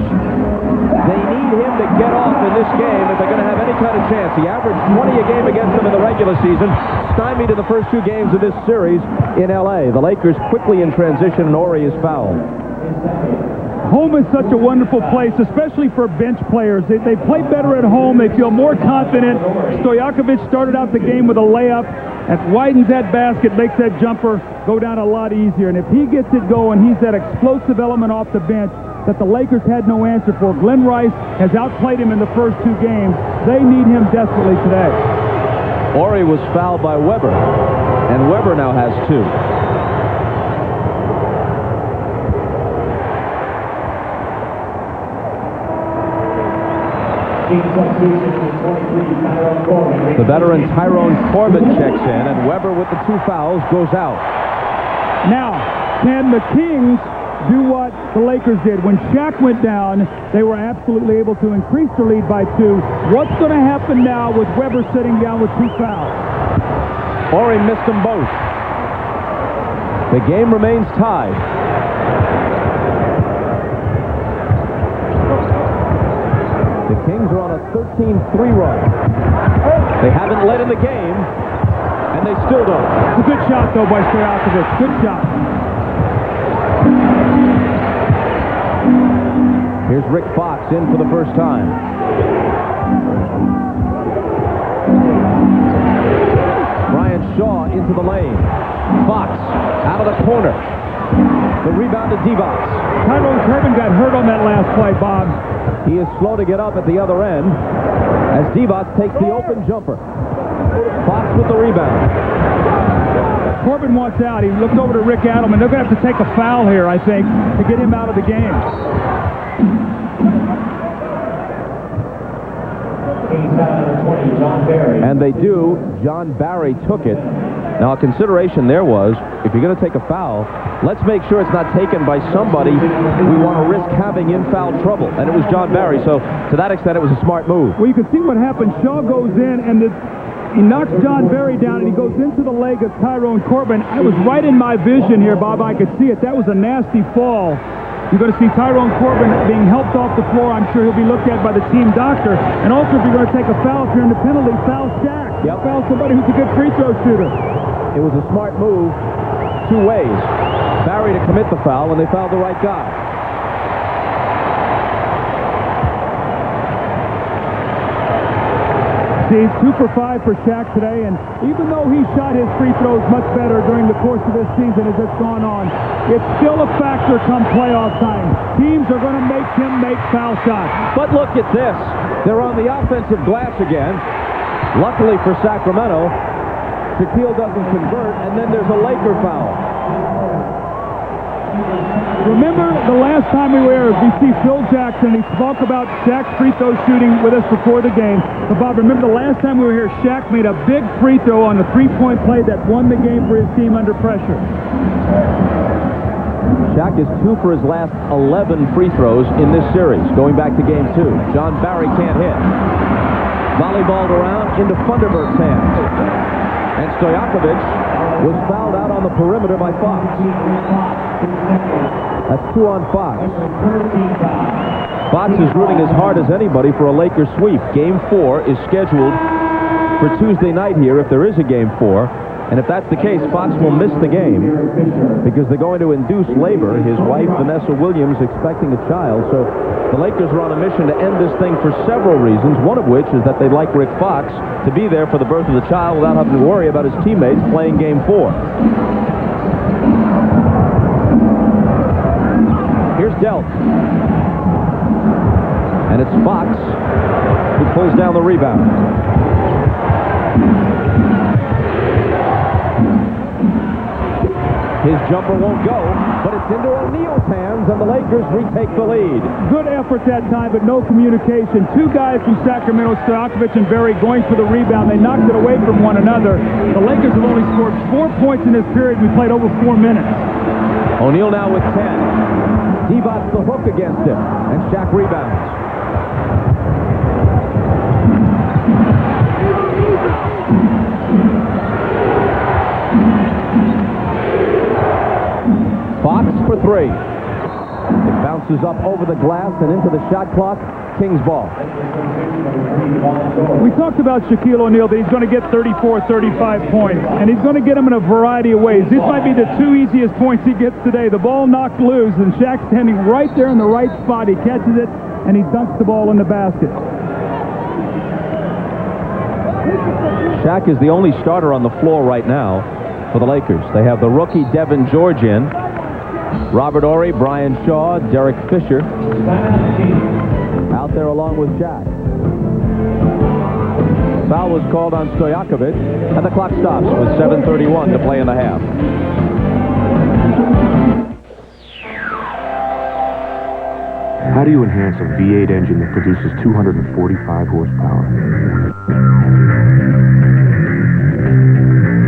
They need him to get off in this game if they're going to have any kind of chance. He averaged 20 a game against them in the regular season, stymied in the first 2 games of this series in L.A. The Lakers quickly in transition, and Ori is fouled. Home is such a wonderful place, especially for bench players. They play better at home. They feel more confident. Stojaković started out the game with a layup and widens that basket, makes that jumper go down a lot easier. And if he gets it going, he's that explosive element off the bench that the Lakers had no answer for. Glenn Rice has outplayed him in the first 2 games. They need him desperately today. Ori was fouled by Weber, and Weber now has 2. The veteran Tyrone Corbin checks in, and Weber with the 2 fouls goes out. Now, can the Kings do what the Lakers did? When Shaq went down, they were absolutely able to increase their lead by 2. What's going to happen now with Weber sitting down with 2 fouls? Ori missed them both. The game remains tied. The Kings are on a 13-3 run. They haven't led in the game, and they still don't. It's a good shot, though, by Stojaković. Good shot. Here's Rick Fox in for the first time. Bryant Shaw into the lane. Fox out of the corner. The rebound to Divac. Tyrone Corbin got hurt on that last play, Bob. He is slow to get up at the other end as Divac takes the open jumper. Fox with the rebound. Corbin wants out. He looked over to Rick Adelman. They're going to have to take a foul here, I think, to get him out of the game. And they do. John Barry took it. Now, a consideration there was, if you're going to take a foul, let's make sure it's not taken by somebody we want to risk having in foul trouble. And it was John Barry, so to that extent, it was a smart move. Well, you can see what happened. Shaw goes in, and he knocks John Barry down, and he goes into the leg of Tyrone Corbin. I was right in my vision here, Bob. I could see it. That was a nasty fall. You're going to see Tyrone Corbin being helped off the floor. I'm sure he'll be looked at by the team doctor. And also, if you're going to take a foul, if you're in the penalty, foul Shaq. Yep. Foul somebody who's a good free throw shooter. It was a smart move 2 ways. Barry to commit the foul when they fouled the right guy. See, 2 for 5 for Shaq today, and even though he shot his free throws much better during the course of this season as it's gone on, it's still a factor come playoff time. Teams are going to make him make foul shots. But look at this. They're on the offensive glass again. Luckily for Sacramento, Shaquille doesn't convert, and then there's a Laker foul. Remember the last time we were here, we see Phil Jackson. He spoke about Shaq's free throw shooting with us before the game. But Bob, remember the last time we were here, Shaq made a big free throw on a three-point play that won the game for his team under pressure. Shaq is 2 for his last 11 free throws in this series, going back to game 2. John Barry can't hit. Volleyballed around into Funderburg's hands. And Stojaković was fouled out on the perimeter by Fox. That's 2 on Fox. Fox is rooting as hard as anybody for a Lakers sweep. Game 4 is scheduled for Tuesday night here if there is a Game 4. And if that's the case, Fox will miss the game because they're going to induce labor. His wife, Vanessa Williams, expecting a child. So the Lakers are on a mission to end this thing for several reasons, one of which is that they'd like Rick Fox to be there for the birth of the child without having to worry about his teammates playing Game 4. Here's Delk. And it's Fox who pulls down the rebound. His jumper won't go, but it's into O'Neal's hands, and the Lakers retake the lead. Good effort that time, but no communication. 2 guys from Sacramento, Stojaković and Barry, going for the rebound. They knocked it away from one another. The Lakers have only scored 4 points in this period. We played over 4 minutes. O'Neal now with 10. Divac the hook against him, and Shaq rebounds. Fox for 3. It bounces up over the glass and into the shot clock. Kings ball. We talked about Shaquille O'Neal, that he's going to get 34, 35 points, and he's going to get them in a variety of ways. This might be the 2 easiest points he gets today. The ball knocked loose, and Shaq's standing right there in the right spot. He catches it, and he dunks the ball in the basket. Shaq is the only starter on the floor right now for the Lakers. They have the rookie Devin George in, Robert Horry, Brian Shaw, Derek Fisher out there along with Shaq. Foul was called on Stojaković, and the clock stops with 7:31 to play in the half. How do you enhance a V8 engine that produces 245 horsepower?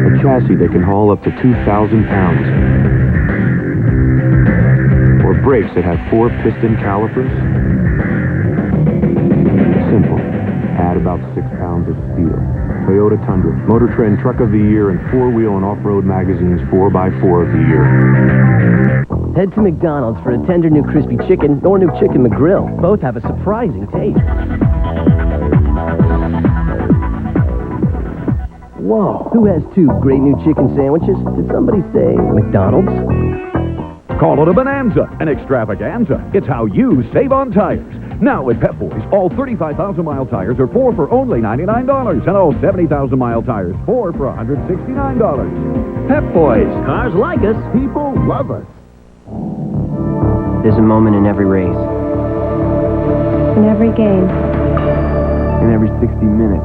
A chassis that can haul up to 2,000 pounds. Or brakes that have 4 piston calipers? Simple. Add about 6 pounds of steel. Toyota Tundra, Motor Trend Truck of the Year, and 4-Wheel and Off-Road Magazine's 4x4 of the Year. Head to McDonald's for a tender new crispy chicken or new chicken McGrill. Both have a surprising taste. Whoa, who has 2 great new chicken sandwiches? Did somebody say McDonald's? Call it a bonanza, an extravaganza. It's how you save on tires. Now at Pep Boys, all 35,000-mile tires are 4 for only $99, and all 70,000-mile tires 4 for $169. Pep Boys. Cars like us. People love us. There's a moment in every race. In every game. In every 60 minutes.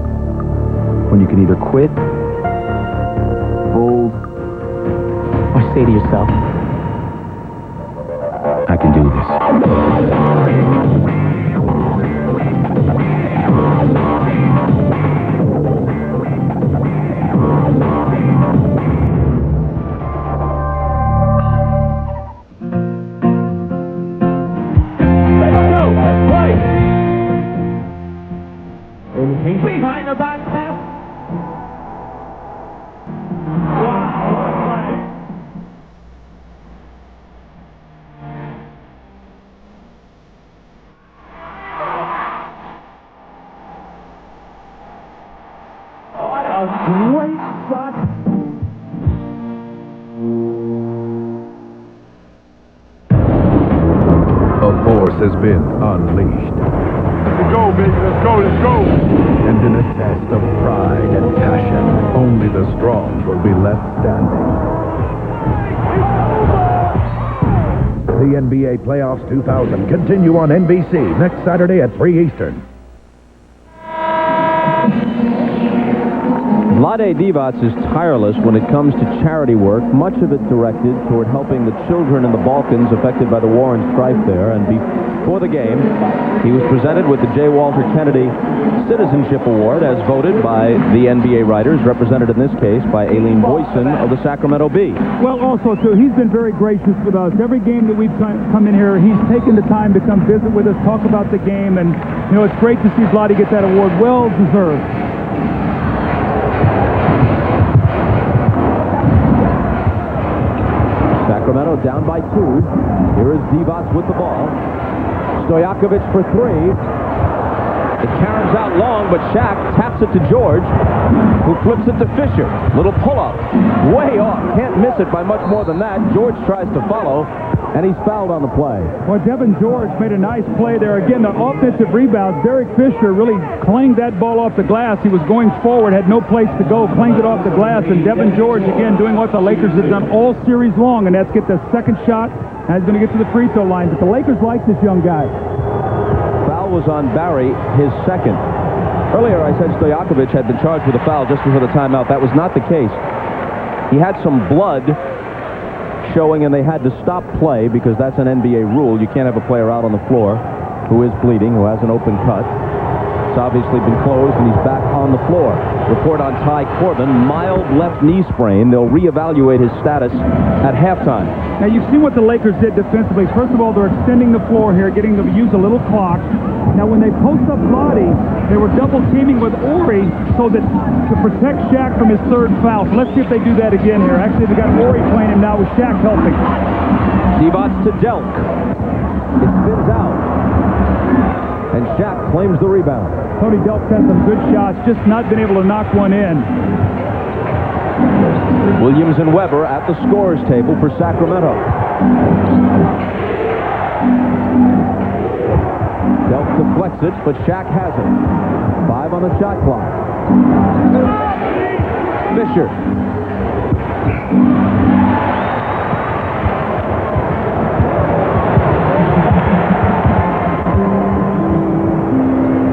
When you can either quit, fold, or say to yourself, I can do this. Behind the back pass. Great shot. A force has been unleashed. Let's go, baby. Let's go. Let's go. And in a test of pride and passion, only the strong will be left standing. The NBA Playoffs 2000 continue on NBC next Saturday at 3 Eastern. Vlade Divac is tireless when it comes to charity work, much of it directed toward helping the children in the Balkans affected by the war and strife there. And before the game, he was presented with the J. Walter Kennedy Citizenship Award, as voted by the NBA writers, represented in this case by Aileen Boyson of the Sacramento Bee. Well, also, too, he's been very gracious with us. Every game that we've come in here, he's taken the time to come visit with us, talk about the game, and, you know, it's great to see Vlade get that award. Well deserved. Sacramento down by 2. Here is Divac with the ball. Stojaković for 3. It caroms out long, but Shaq taps it to George, who flips it to Fisher. Little pull-up. Way off. Can't miss it by much more than that. George tries to follow, and he's fouled on the play. Well, Devin George made a nice play there. Again, the offensive rebound. Derek Fisher really clanged that ball off the glass. He was going forward, had no place to go, clanged it off the glass, and Devin George, again, doing what the Lakers have done all series long, and that's get the second shot, and he's going to get to the free throw line. But the Lakers like this young guy. Foul was on Barry, his second. Earlier, I said Stojaković had been charged with a foul just before the timeout. That was not the case. He had some blood showing, and they had to stop play because that's an NBA rule. You can't have a player out on the floor who is bleeding, who has an open cut. It's obviously been closed, and he's back on the floor. Report on Ty Corbin, mild left knee sprain. They'll reevaluate his status at halftime. Now, you've seen what the Lakers did defensively. First of all, they're extending the floor here, getting them to use a little clock. Now, when they post up Vlade, they were double teaming with Ori so that to protect Shaq from his third foul. So let's see if they do that again here. Actually, they got Ori playing him now with Shaq helping. Divac to Delk. It spins out. And Shaq claims the rebound. Tony Delk had some good shots, just not been able to knock one in. Williams and Weber at the scorer's table for Sacramento. Delk deflects it, but Shaq has it. 5 on the shot clock. Fisher.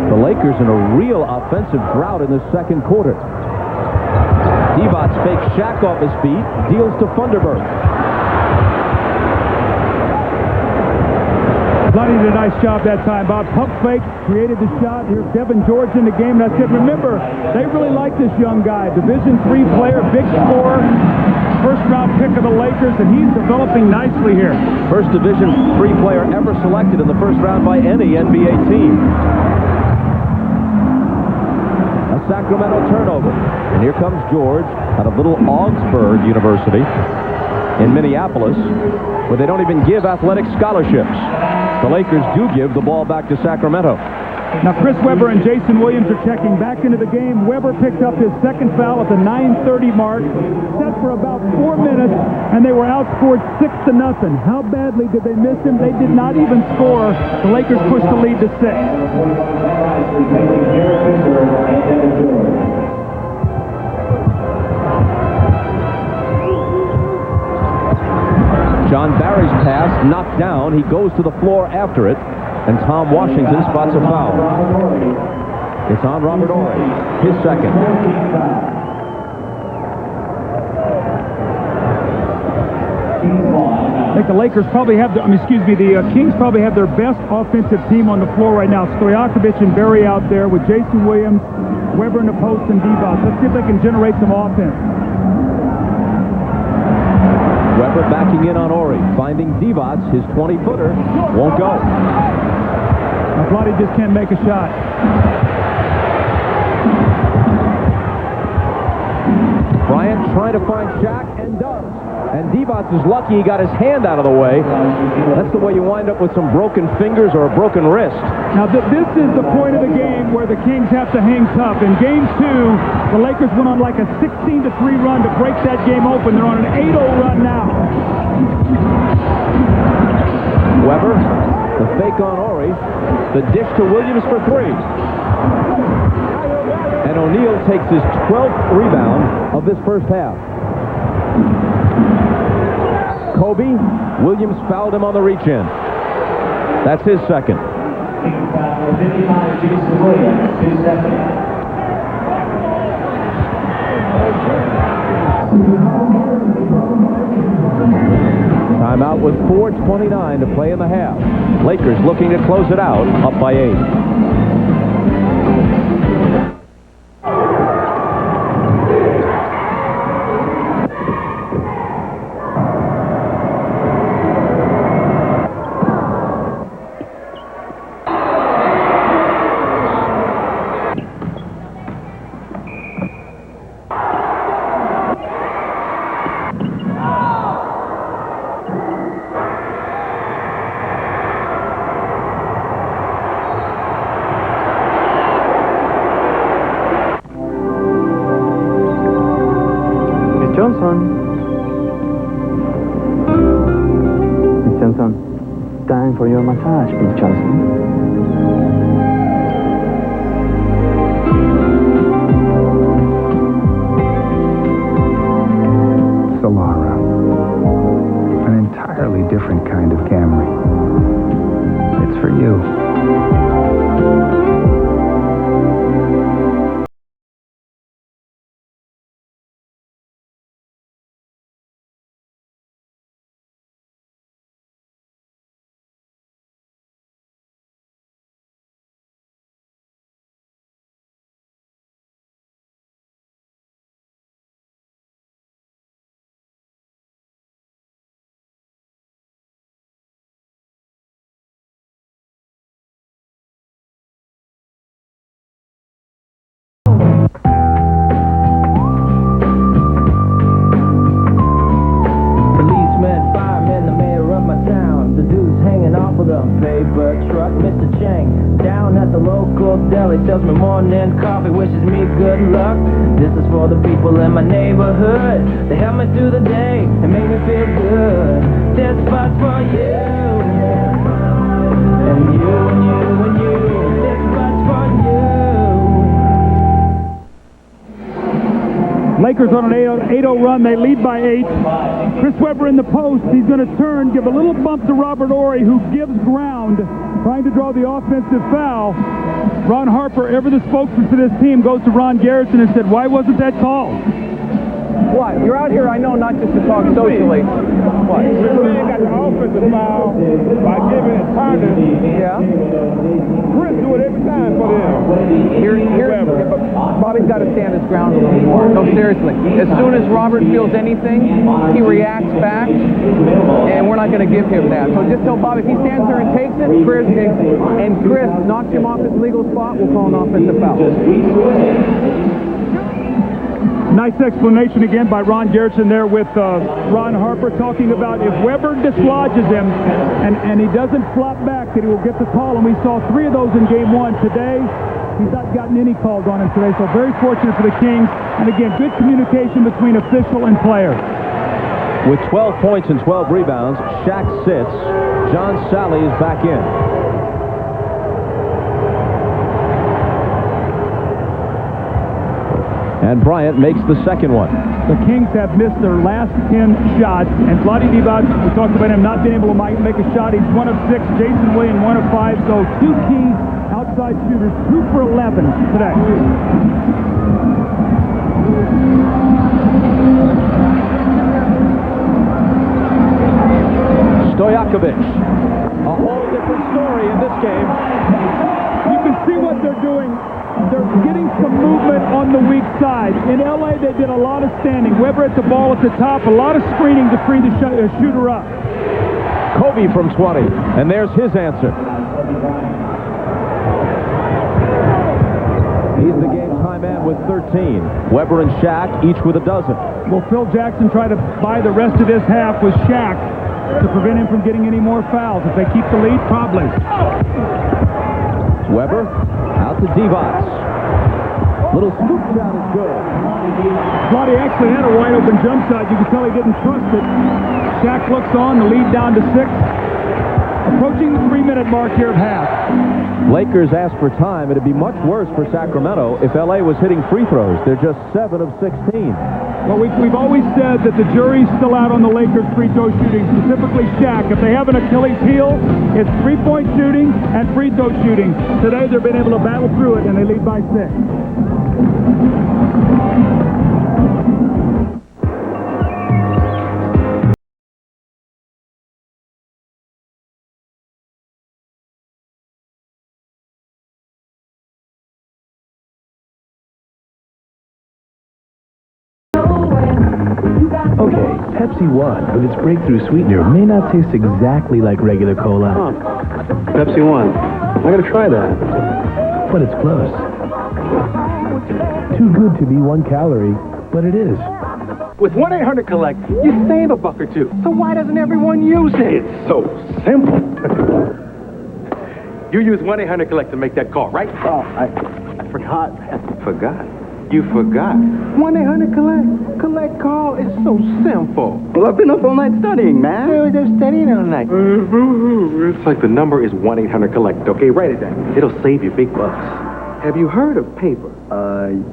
The Lakers in a real offensive drought in the second quarter. Divac fakes Shaq off his feet, deals to Funderburg. Vlade did a nice job that time, Bob. Pump fake, created the shot. Here's Devin George in the game. And I said, remember, they really like this young guy. Division III player, big scorer, first-round pick of the Lakers, and he's developing nicely here. First Division III player ever selected in the first round by any NBA team. A Sacramento turnover. And here comes George out of Little Augsburg University in Minneapolis, where they don't even give athletic scholarships. The Lakers do give the ball back to Sacramento. Now, Chris Webber and Jason Williams are checking back into the game. Webber picked up his second foul at the 9:30 mark, set for about 4 minutes, and they were outscored 6-0. How badly did they miss him? They did not even score. The Lakers pushed the lead to 6. John Barry's pass knocked down. He goes to the floor after it, and Tom Washington spots a foul. It's on Robert Horry, his second. I think the Lakers probably have, the Kings probably have their best offensive team on the floor right now. Stojaković and Barry out there with Jason Williams, Weber in the post, and Divac. Let's see if they can generate some offense. Weber backing in on Horry, finding Divac, his 20-footer, won't go. Now, Vlade just can't make a shot. Bryant trying to find Shaq, and does. And Divac is lucky he got his hand out of the way. That's the way you wind up with some broken fingers or a broken wrist. Now, this is the point of the game where the Kings have to hang tough. In Game 2, the Lakers went on like a 16-3 run to break that game open. They're on an 8-0 run now. Weber, the fake on Horry, the dish to Williams for 3. And O'Neal takes his 12th rebound of this first half. Kobe, Williams fouled him on the reach-in. That's his second. Timeout with 4:29 to play in the half. Lakers looking to close it out, up by 8. Miss Johnson, time for your massage, Miss Johnson. Solara. An entirely different kind of Camry. It's for you. Sells me morning coffee, wishes me good luck. This is for the people in my neighborhood. They help me through the day and make me feel good. This spot's for you. And you and you and you. This spot's for you. Lakers on an 8-0 run. They lead by 8. Chris Webber in the post. He's going to turn, give a little bump to Robert Horry, who gives ground, trying to draw the offensive foul. Ron Harper, ever the spokesman for this team, goes to Ron Garrison and said, why wasn't that called? What? You're out here, I know, not just to talk socially. What? They got the offensive foul by giving it partner. Yeah. Chris do it every time for them. Bobby's got to stand his ground a little more. No, seriously. As soon as Robert feels anything, he reacts back, and we're not going to give him that. So just tell Bobby, if he stands there and takes it, Chris knocks him off his legal spot, we'll call an offensive foul. Nice explanation again by Ron Garrison there with Ron Harper talking about if Webber dislodges him and he doesn't flop back, that he will get the call. And we saw 3 of those in game 1 today. He's not gotten any calls on him today, so very fortunate for the Kings. And again, good communication between official and player. With 12 points and 12 rebounds, Shaq sits. John Sally is back in. And Bryant makes the second one. The Kings have missed their last 10 shots, and Vlade Divac, we talked about him not being able to make a shot. He's 1 of 6. Jason Williams 1 of 5. So 2 key outside shooters, 2 for 11 today. Stojaković. A whole different story in this game. You can see what they're doing. They're getting some movement on the weak side. In L.A., they did a lot of standing. Webber at the ball at the top, a lot of screening to free the shooter up. Kobe from 20, and there's his answer. He's the game's high man with 13. Webber and Shaq each with a dozen. Will Phil Jackson try to buy the rest of this half with Shaq to prevent him from getting any more fouls? If they keep the lead, probably. Webber out to Divac. Little scoop shot is good. Vlade actually had a wide open jump shot. You can tell he didn't trust it. Shaq looks on, the lead down to 6. Approaching the 3-minute mark here at half. Lakers asked for time. It'd be much worse for Sacramento if L.A. was hitting free throws. They're just 7 of 16. Well, we've always said that the jury's still out on the Lakers' free throw shooting, specifically Shaq. If they have an Achilles heel, it's three-point shooting and free throw shooting. Today, they've been able to battle through it, and they lead by 6. Okay, Pepsi One, with its breakthrough sweetener, may not taste exactly like regular cola. Pepsi One. I gotta try that. But it's close. Too good to be 1 calorie, but it is. With 1-800-COLLECT, you save $1 or $2. So why doesn't everyone use it? It's so simple. You use 1-800-COLLECT to make that call, right? Oh, I forgot. Forgot? You forgot. 1-800-COLLECT. Collect call is so simple. Well, I've been up all night studying, man. Well, they're studying all night. It's like the number is 1-800-COLLECT, okay? Write it down. It'll save you big bucks. Have you heard of paper?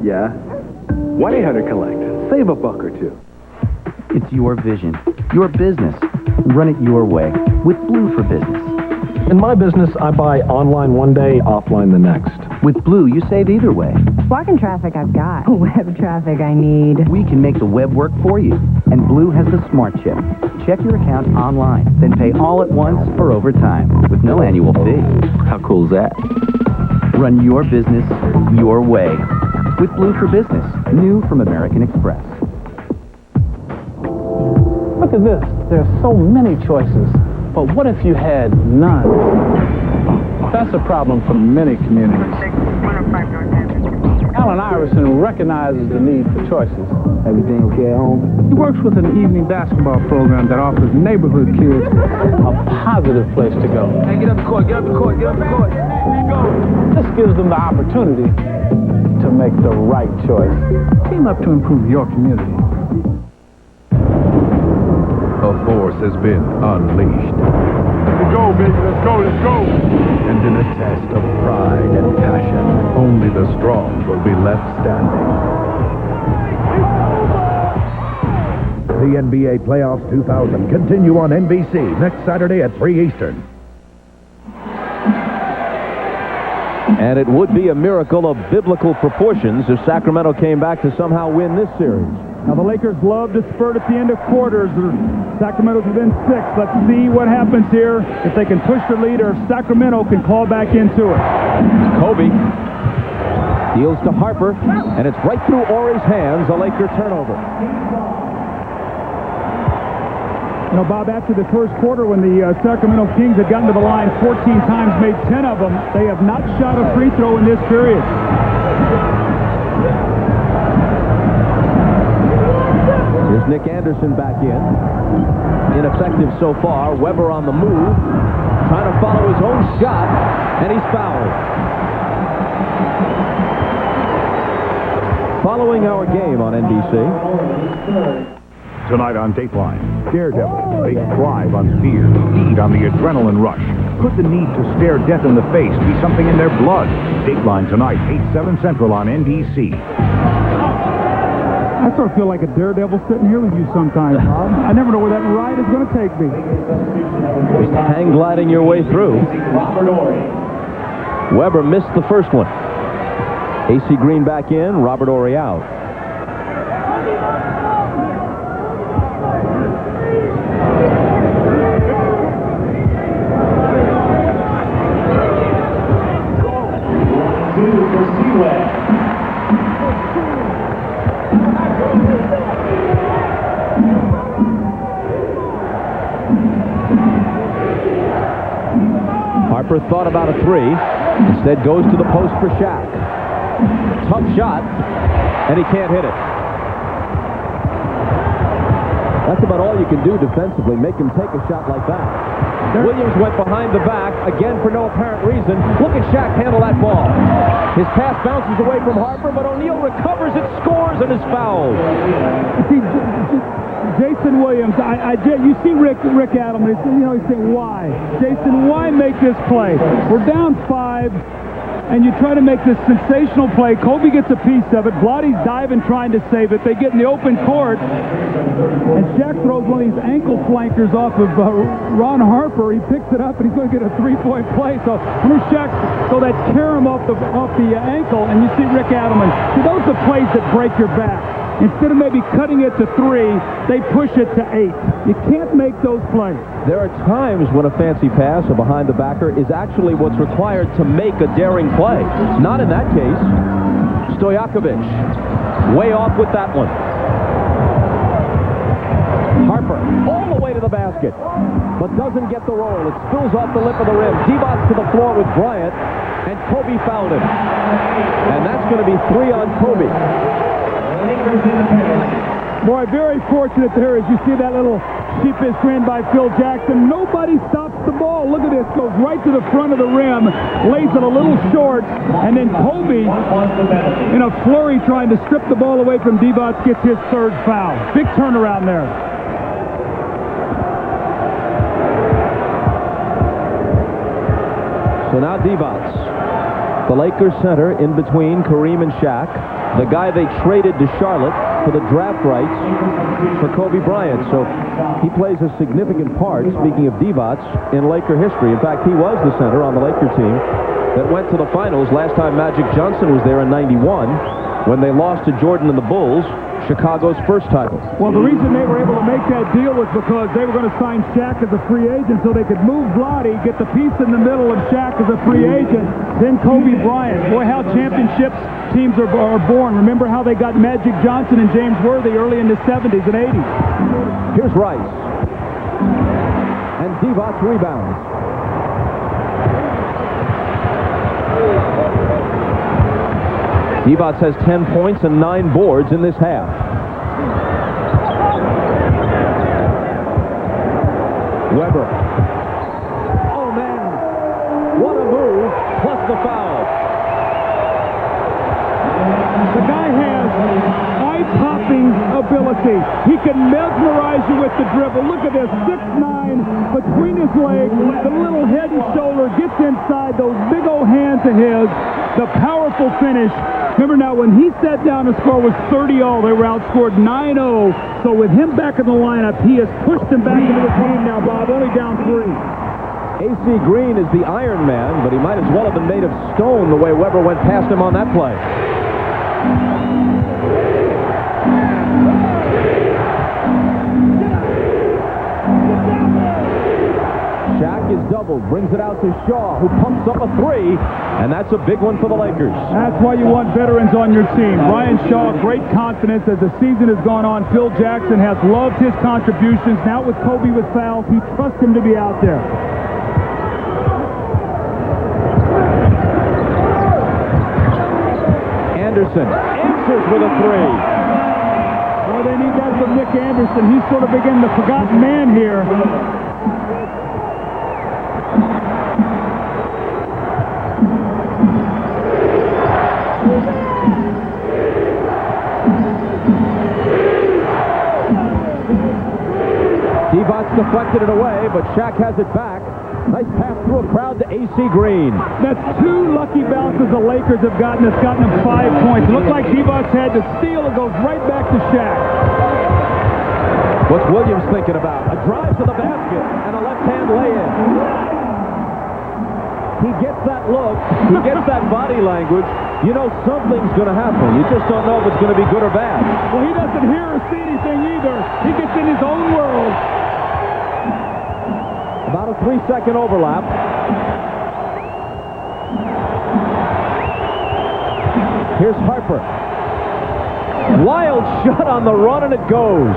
Yeah. 1-800-COLLECT. Save $1 or $2. It's your vision, your business. Run it your way with Blue for Business. In my business, I buy online one day, offline the next. With Blue, you save either way. Walk-in traffic I've got. Web traffic I need. We can make the web work for you. And Blue has the Smart Chip. Check your account online, then pay all at once or over time with no annual fee. How cool is that? Run your business your way with Blue for Business. New from American Express. Look at this. There's so many choices. But what if you had none? That's a problem for many communities. Alan Iverson recognizes the need for choices. Everything okay at home? He works with an evening basketball program that offers neighborhood kids a positive place to go. Hey, get up the court, get up the court, get up the court. This gives them the opportunity to make the right choice. Team up to improve your community. A force has been unleashed. Let's go, baby, let's go, let's go. And in a test of pride and passion, only the strong will be left standing. The NBA Playoffs 2000 continue on NBC next Saturday at 3 Eastern. And it would be a miracle of biblical proportions if Sacramento came back to somehow win this series. Now, the Lakers love to spurt at the end of quarters. Sacramento's within 6. Let's see what happens here, if they can push the lead or if Sacramento can claw back into it. Kobe deals to Harper, and it's right through Ori's hands, a Laker turnover. You know, Bob, after the first quarter, when the Sacramento Kings had gotten to the line 14 times, made 10 of them, they have not shot a free throw in this period. Here's Nick Anderson back in. Ineffective so far. Weber on the move, trying to follow his own shot, and he's fouled. Following our game on NBC. Tonight on Dateline, Daredevil, they thrive on fear, feed on the adrenaline rush. Could the need to stare death in the face be something in their blood? Dateline tonight, 8/7 Central on NBC. I sort of feel like a daredevil sitting here with you sometimes, Bob. I never know where that ride is going to take me. Just hang gliding your way through. Weber missed the first one. AC Green back in, Robert Horry out. Harper thought about a three, instead goes to the post for Shaq. Tough shot, and he can't hit it. That's about all you can do defensively, make him take a shot like that. Williams went behind the back, again for no apparent reason. Look at Shaq handle that ball. His pass bounces away from Harper, but O'Neal recovers it, scores, and is fouled. See, Jason Williams, you see Rick Adelman, he's saying, why? Jason, why make this play? We're down 5, and you try to make this sensational play. Kobe gets a piece of it. Blotty's diving, trying to save it. They get in the open court, and Shaq throws one of these ankle flankers off of Ron Harper. He picks it up, and he's going to get a three-point play. So here's Shaq throw that carom off the ankle, and you see Rick Adelman. See, those are plays that break your back. Instead of maybe cutting it to 3, they push it to 8. You can't make those plays. There are times when a fancy pass, a behind the backer, is actually what's required to make a daring play. Not in that case. Stojaković way off with that one. Harper all the way to the basket, but doesn't get the roll. It spills off the lip of the rim. Divac to the floor with Bryant, and Kobe fouled him. And that's going to be 3 on Kobe. Boy, very fortunate there as you see that little sheepish grin by Phil Jackson. Nobody stops the ball. Look at this. Goes right to the front of the rim. Lays it a little short. And then Kobe, in a flurry trying to strip the ball away from Divac, gets his 3rd foul. Big turnaround there. So now Divac, the Lakers center in between Kareem and Shaq, the guy they traded to Charlotte for the draft rights for Kobe Bryant. So he plays a significant part, speaking of Divac, in Laker history. In fact, he was the center on the Laker team that went to the finals last time Magic Johnson was there in '91 when they lost to Jordan and the Bulls, Chicago's first title. Well, the reason they were able to make that deal was because they were going to sign Shaq as a free agent so they could move Vlade, get the piece in the middle of Shaq as a free agent, then Kobe Bryant. Boy, how championships teams are born. Remember how they got Magic Johnson and James Worthy early in the 70s and 80s. Here's Rice. And Divac rebounds. Divac has 10 points and 9 boards in this half. Weber. Oh, man. What a move, plus the foul. The guy has eye-popping ability. He can mesmerize you with the dribble. Look at this, 6'9", between his legs, the little head and shoulder, gets inside those big old hands of his, the powerful finish. Remember now, when he sat down, the score was 30-all. They were outscored 9-0. So with him back in the lineup, he has pushed them back into the game now, Bob, only down 3. A.C. Green is the Iron Man, but he might as well have been made of stone the way Weber went past him on that play. Shaq is doubled, brings it out to Shaw, who pumps up a 3, and that's a big one for the Lakers. That's why you want veterans on your team. Brian Shaw, great confidence as the season has gone on. Phil Jackson has loved his contributions. Now with Kobe with fouls, he trusts him to be out there. Anderson answers with a 3. Boy, they need that from Nick Anderson. He's sort of again the forgotten man here. Divac deflected it away, but Shaq has it back. Nice pass through a crowd to A.C. Green. That's 2 lucky bounces the Lakers have gotten. It's gotten them 5 points. It looks like Divac had to steal. It goes right back to Shaq. What's Williams thinking about? A drive to the basket and a left-hand lay-in. He gets that look. He gets that body language. You know something's going to happen. You just don't know if it's going to be good or bad. Well, he doesn't hear or see anything either. He gets in his own world. About a 3-second overlap. Here's Harper. Wild shot on the run, and it goes.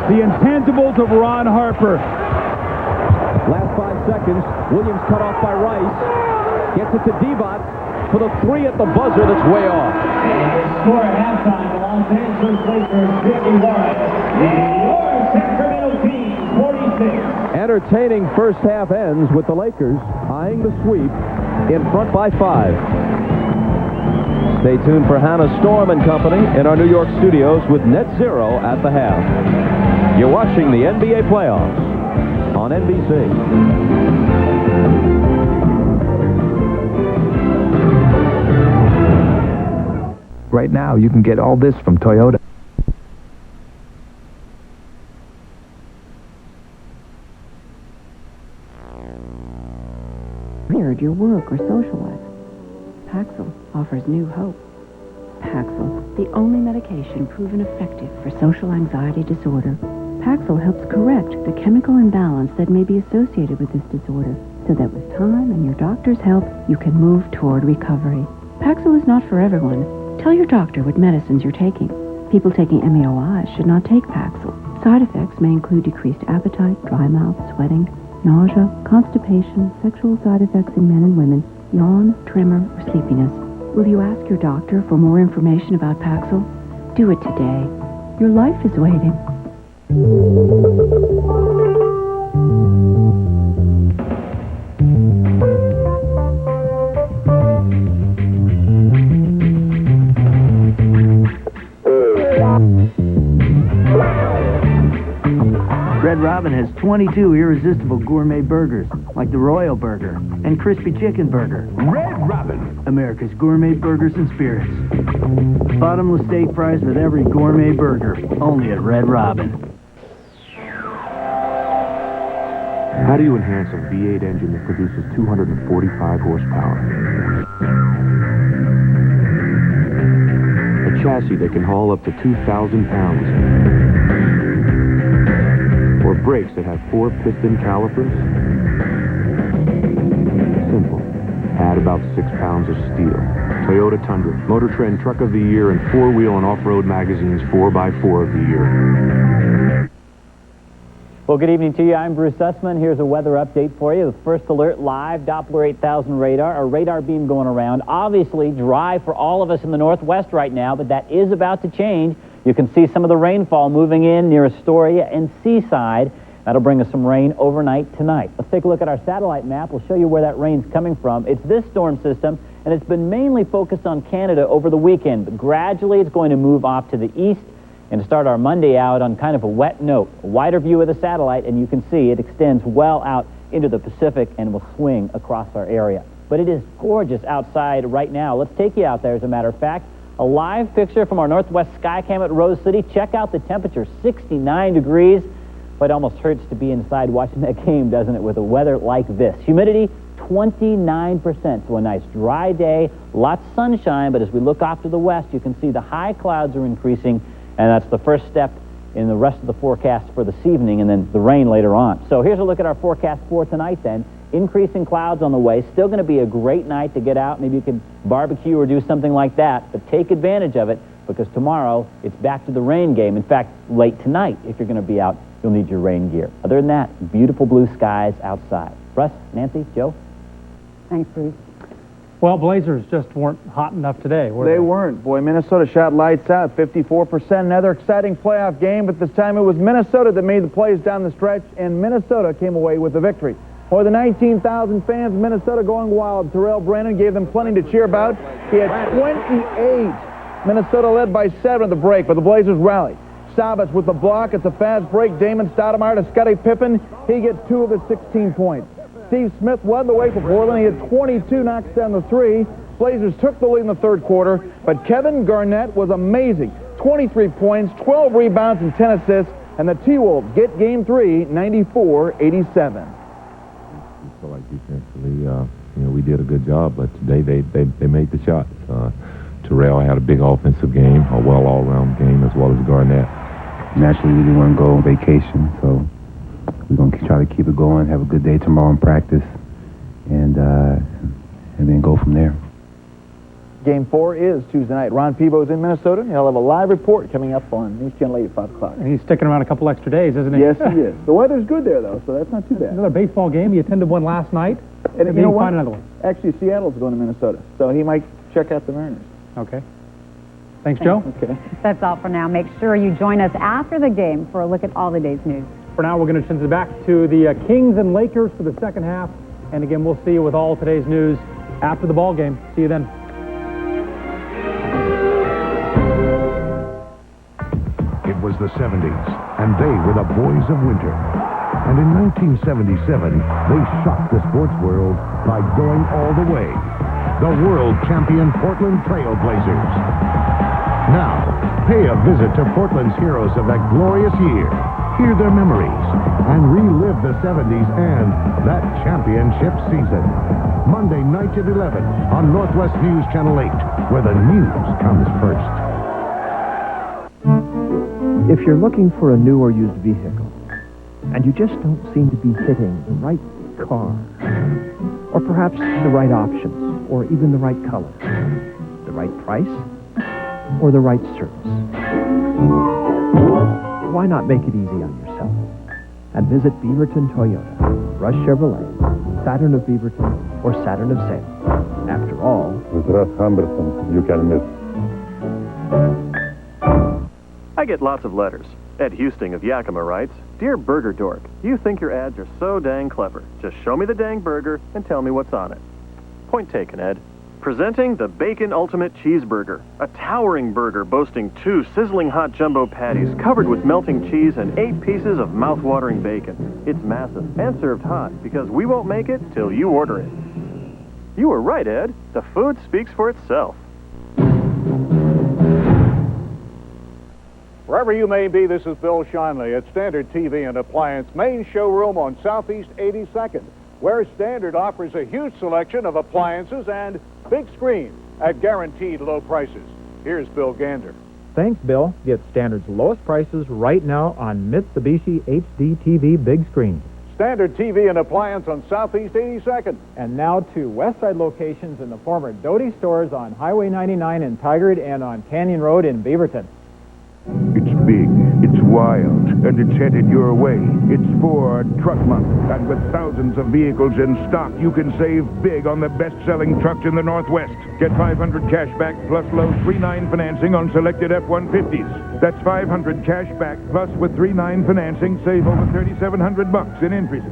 The intangibles of Ron Harper. Last 5 seconds. Williams cut off by Rice. Gets it to Divac for the 3 at the buzzer that's way off. Score at halftime, the Los Angeles Lakers 51. Your Sacramento team 46. Entertaining first half ends with the Lakers eyeing the sweep in front by 5. Stay tuned for Hannah Storm and Company in our New York studios with Net Zero at the half. You're watching the NBA playoffs on NBC. Right now, you can get all this from Toyota. Your work or social life. Paxil offers new hope. Paxil, the only medication proven effective for social anxiety disorder. Paxil helps correct the chemical imbalance that may be associated with this disorder, so that with time and your doctor's help, you can move toward recovery. Paxil is not for everyone. Tell your doctor what medicines you're taking. People taking MAOIs should not take Paxil. Side effects may include decreased appetite, dry mouth, sweating, nausea, constipation, sexual side effects in men and women, yawn, tremor, or sleepiness. Will you ask your doctor for more information about Paxil? Do it today. Your life is waiting. Red Robin has 22 irresistible gourmet burgers, like the Royal Burger and Crispy Chicken Burger. Red Robin, America's gourmet burgers and spirits. Bottomless steak fries with every gourmet burger, only at Red Robin. How do you enhance a V8 engine that produces 245 horsepower? A chassis that can haul up to 2,000 pounds? Or brakes that have 4 piston calipers? Simple. Add about 6 pounds of steel. Toyota Tundra, Motor Trend Truck of the Year, and 4-Wheel and Off-Road Magazine's 4x4 of the Year. Well, good evening to you. I'm Bruce Sussman. Here's a weather update for you. The first alert live, Doppler 8000 radar, a radar beam going around. Obviously dry for all of us in the northwest right now, but that is about to change. You can see some of the rainfall moving in near Astoria and Seaside. That'll bring us some rain overnight tonight. Let's take a look at our satellite map. We'll show you where that rain's coming from. It's this storm system, and it's been mainly focused on Canada over the weekend, but gradually it's going to move off to the east and start our Monday out on kind of a wet note. A wider view of the satellite, and you can see it extends well out into the Pacific and will swing across our area. But it is gorgeous outside right now. Let's take you out there, as a matter of fact. A live picture from our northwest sky cam at Rose City. Check out the temperature, 69 degrees. But it almost hurts to be inside watching that game, doesn't it, with the weather like this. Humidity, 29%, so a nice dry day, lots of sunshine, but as we look off to the west, you can see the high clouds are increasing, and that's the first step in the rest of the forecast for this evening, and then the rain later on. So here's a look at our forecast for tonight then. Increasing clouds on the way. Still going to be a great night to get out. Maybe you can barbecue or do something like that, but take advantage of it, because tomorrow it's back to the rain game. In fact, late tonight, if you're going to be out, you'll need your rain gear. Other than that, beautiful blue skies outside. Russ, Nancy, Joe? Thanks, Bruce. Well, Blazers just weren't hot enough today, were they? They weren't. Boy, Minnesota shot lights out, 54%. Another exciting playoff game, but this time it was Minnesota that made the plays down the stretch, and Minnesota came away with the victory. More than 19,000 fans in Minnesota going wild. Terrell Brandon gave them plenty to cheer about. He had 28. Minnesota led by 7 at the break, but the Blazers rallied. Sabas with the block. It's a fast break. Damon Stoudemire to Scottie Pippen. He gets 2 of his 16 points. Steve Smith led the way for Portland. He had 22, knocks down the 3. Blazers took the lead in the third quarter, but Kevin Garnett was amazing. 23 points, 12 rebounds, and 10 assists, and the T-Wolves get Game 3, 94-87. We feel like defensively, we did a good job, but today they made the shots. Terrell had a big offensive game, a well all-around game, as well as Garnett. Naturally, we didn't want to go on vacation, so we're going to try to keep it going, have a good day tomorrow in practice, and then go from there. Game 4 is Tuesday night. Ron Peebo's in Minnesota. He'll have a live report coming up on News Channel 8 at 5 o'clock. And he's sticking around a couple extra days, isn't he? Yes, he is. The weather's good there, though, so that's not too bad. Another baseball game. He attended one last night. And you know what? Find another one. Actually, Seattle's going to Minnesota, so he might check out the Mariners. Okay. Thanks, Joe. Okay. That's all for now. Make sure you join us after the game for a look at all the day's news. For now, we're going to send it back to the Kings and Lakers for the second half. And again, we'll see you with all today's news after the ball game. See you then. It was the 70s, and they were the boys of winter. And in 1977, they shocked the sports world by going all the way. The world champion Portland Trail Blazers. Now, pay a visit to Portland's heroes of that glorious year. Hear their memories and relive the 70s and that championship season. Monday night at 11 on Northwest News Channel 8, where the news comes first. If you're looking for a new or used vehicle, and you just don't seem to be hitting the right car, or perhaps the right options, or even the right color, the right price, or the right service, why not make it easy on yourself? And visit Beaverton Toyota, Rush Chevrolet, Saturn of Beaverton, or Saturn of Salem. After all, with Russ Humberson, you can miss. I get lots of letters. Ed Husting of Yakima writes, Dear Burger Dork, you think your ads are so dang clever. Just show me the dang burger and tell me what's on it. Point taken, Ed. Presenting the Bacon Ultimate Cheeseburger, a towering burger boasting 2 sizzling hot jumbo patties covered with melting cheese and 8 pieces of mouth-watering bacon. It's massive and served hot because we won't make it till you order it. You were right, Ed. The food speaks for itself. Wherever you may be, this is Bill Shinley at Standard TV and Appliance main showroom on Southeast 82nd, where Standard offers a huge selection of appliances and big screens at guaranteed low prices. Here's Bill Gander. Thanks, Bill. Get Standard's lowest prices right now on Mitsubishi HD TV big screens. Standard TV and Appliance on Southeast 82nd. And now 2 Westside locations in the former Doty stores on Highway 99 in Tigard and on Canyon Road in Beaverton. It's big, it's wild, and it's headed your way. It's Ford Truck Month, and with thousands of vehicles in stock, you can save big on the best-selling trucks in the Northwest. Get $500 cash back plus low 3.9 financing on selected F-150s. That's $500 cash back plus with 3.9 financing, save over $3,700 in interest.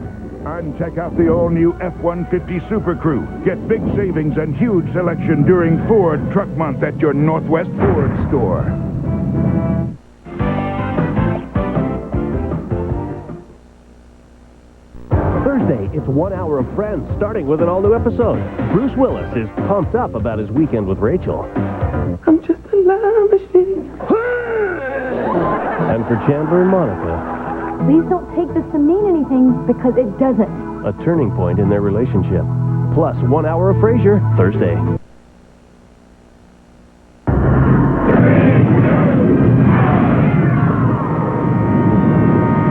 And check out the all-new F-150 Super Crew. Get big savings and huge selection during Ford Truck Month at your Northwest Ford store. Thursday, it's 1 hour of Friends, starting with an all-new episode. Bruce Willis is pumped up about his weekend with Rachel. I'm just a love machine. And for Chandler and Monica, Please don't take this to mean anything, because it doesn't. a turning point in their relationship. Plus, 1 hour of Frasier, Thursday.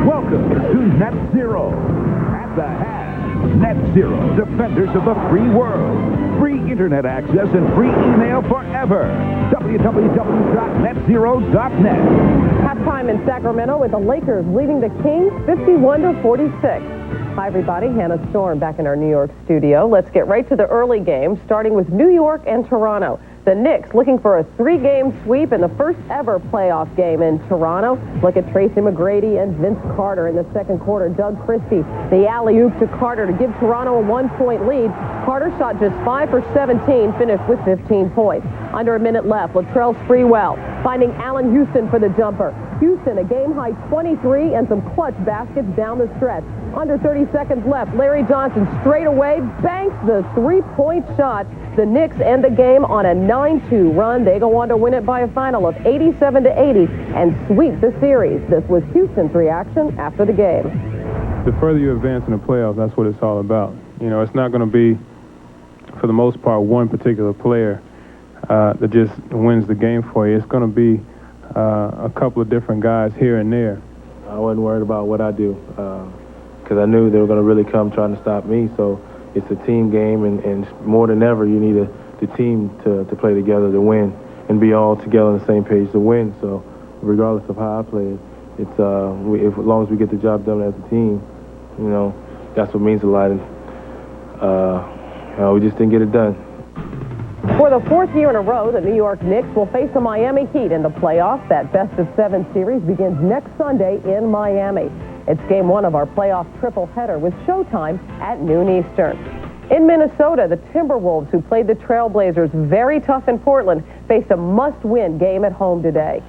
Welcome to Net Zero. At the hash, Net Zero, defenders of the free world. Free internet access and free email forever. www.netzero.net. Halftime in Sacramento with the Lakers leading the Kings 51-46. Hi, everybody. Hannah Storm back in our New York studio. Let's get right to the early game, starting with New York and Toronto. The Knicks looking for a 3-game sweep in the first ever playoff game in Toronto. Look at Tracy McGrady and Vince Carter in the second quarter. Doug Christie, the alley-oop to Carter to give Toronto a 1-point lead. Carter shot just 5 for 17, finished with 15 points. Under a minute left, Latrell Sprewell finding Allen Houston for the jumper. Houston, a game-high 23 and some clutch baskets down the stretch. Under 30 seconds left, Larry Johnson straight away banks the 3-point shot. The Knicks end the game on a 9-2 run. They go on to win it by a final of 87-80 and sweep the series. This was Houston's reaction after the game. The further you advance in the playoffs, that's what it's all about. You know, it's not going to be, for the most part, one particular player that just wins the game for you. It's going to be a couple of different guys here and there. I wasn't worried about what I do because I knew they were going to really come trying to stop me. So it's a team game, and more than ever, you need the team to play together to win and be all together on the same page to win. So regardless of how I play, it's as long as we get the job done as a team, you know, that's what means a lot. And we just didn't get it done. For the 4th year in a row, the New York Knicks will face the Miami Heat in the playoffs. That best-of-7 series begins next Sunday in Miami. It's game 1 of our playoff triple-header with showtime at noon Eastern. In Minnesota, the Timberwolves, who played the Trailblazers very tough in Portland, faced a must-win game at home today.